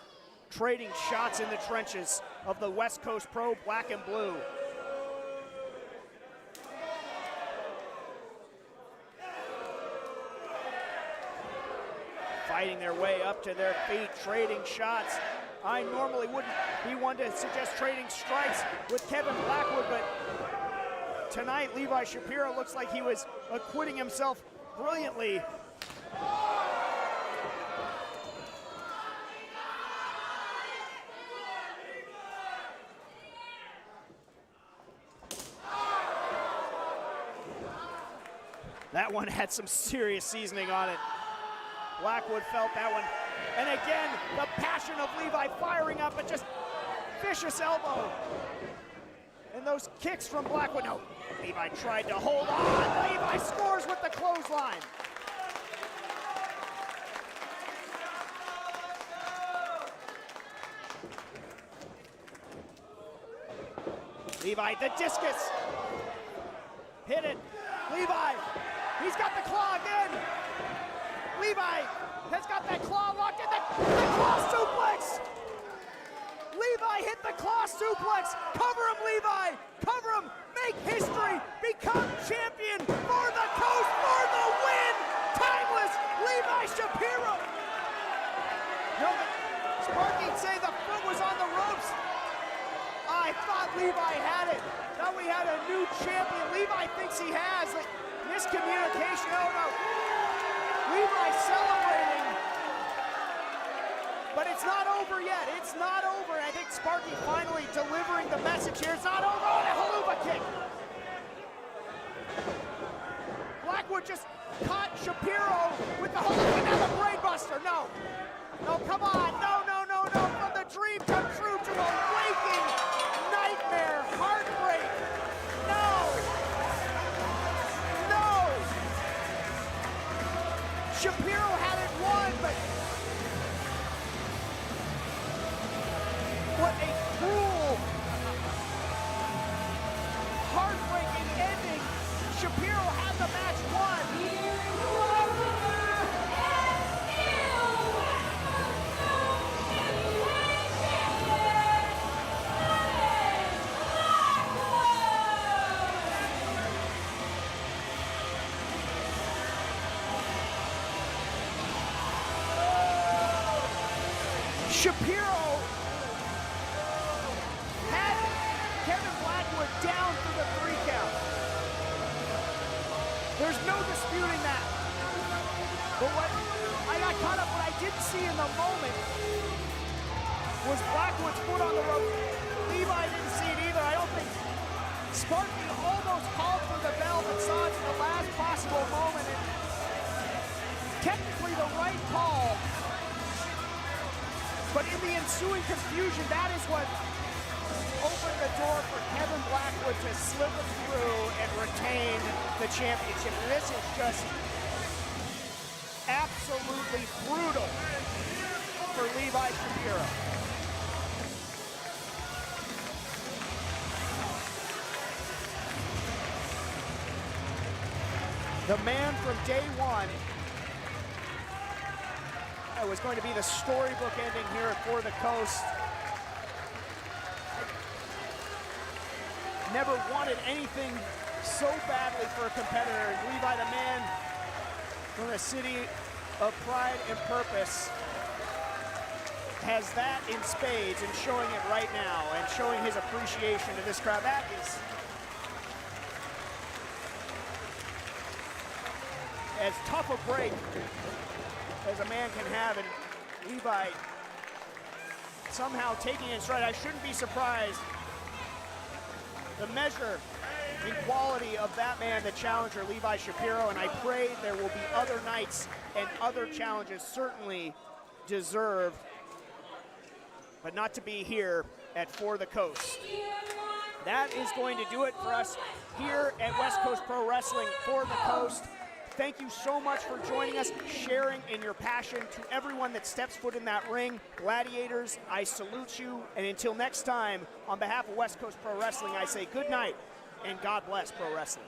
trading shots in the trenches of the West Coast Pro Black and Blue. Fighting their way up to their feet, trading shots. I normally wouldn't be one to suggest trading strikes with Kevin Blackwood, but tonight Levi Shapiro looks like he was acquitting himself brilliantly. That one had some serious seasoning on it. Blackwood felt that one. And again, the passion of Levi firing up, but just vicious elbow. And those kicks from Blackwood. No, Levi tried to hold on. Levi scores with the clothesline. Levi, the discus. Hit it. Levi, he's got the claw again. Levi has got that claw locked in. The claw suplex. Levi hit the claw suplex. Cover him, Levi. Cover him. Make history. Become champion for the coast for the win. Timeless Levi Shapiro. No, Sparky'd say the foot was on the ropes. I thought Levi had it. Thought we had a new champion. Levi thinks he has. Like, miscommunication. Oh no. Levi celebrating. But it's not over yet. It's not over. I think Sparky finally delivering the message here. It's not over. Oh, a haluva kick. Blackwood just caught Shapiro with the haluva. Now the brainbuster. No. No, come on. No, no, no, no. From the dream come true to a waking nightmare. Heartbreak. No. No. Shapiro had it won, but what a cruel, heartbreaking ending. Shapiro had the match won. Here is your winner, and still heavyweight champion, Shapiro had Kevin Blackwood down for the 3 count. There's no disputing that. But what I got caught up, what I didn't see in the moment was Blackwood's foot on the rope. Levi didn't see it either. I don't think Sparky almost called for the bell, but saw it in the last possible moment. And technically the right call. But in the ensuing confusion, that is what opened the door for Kevin Blackwood to slip it through and retain the championship. This is just absolutely brutal for Levi Shapiro. The man from day one. It was going to be the storybook ending here For the Coast. Never wanted anything so badly for a competitor. Levi, the man from the city of pride and purpose, has that in spades and showing it right now and showing his appreciation to this crowd. That is as tough a break as a man can have, and Levi somehow taking it in stride. I shouldn't be surprised. The measure in quality of that man, the challenger, Levi Shapiro, and I pray there will be other nights and other challenges, certainly deserved, but not to be here at For the Coast. That is going to do it for us here at West Coast Pro Wrestling For the Coast. Thank you so much for joining us, sharing in your passion. To everyone that steps foot in that ring, gladiators, I salute you. And until next time, on behalf of West Coast Pro Wrestling, I say good night and God bless pro wrestling.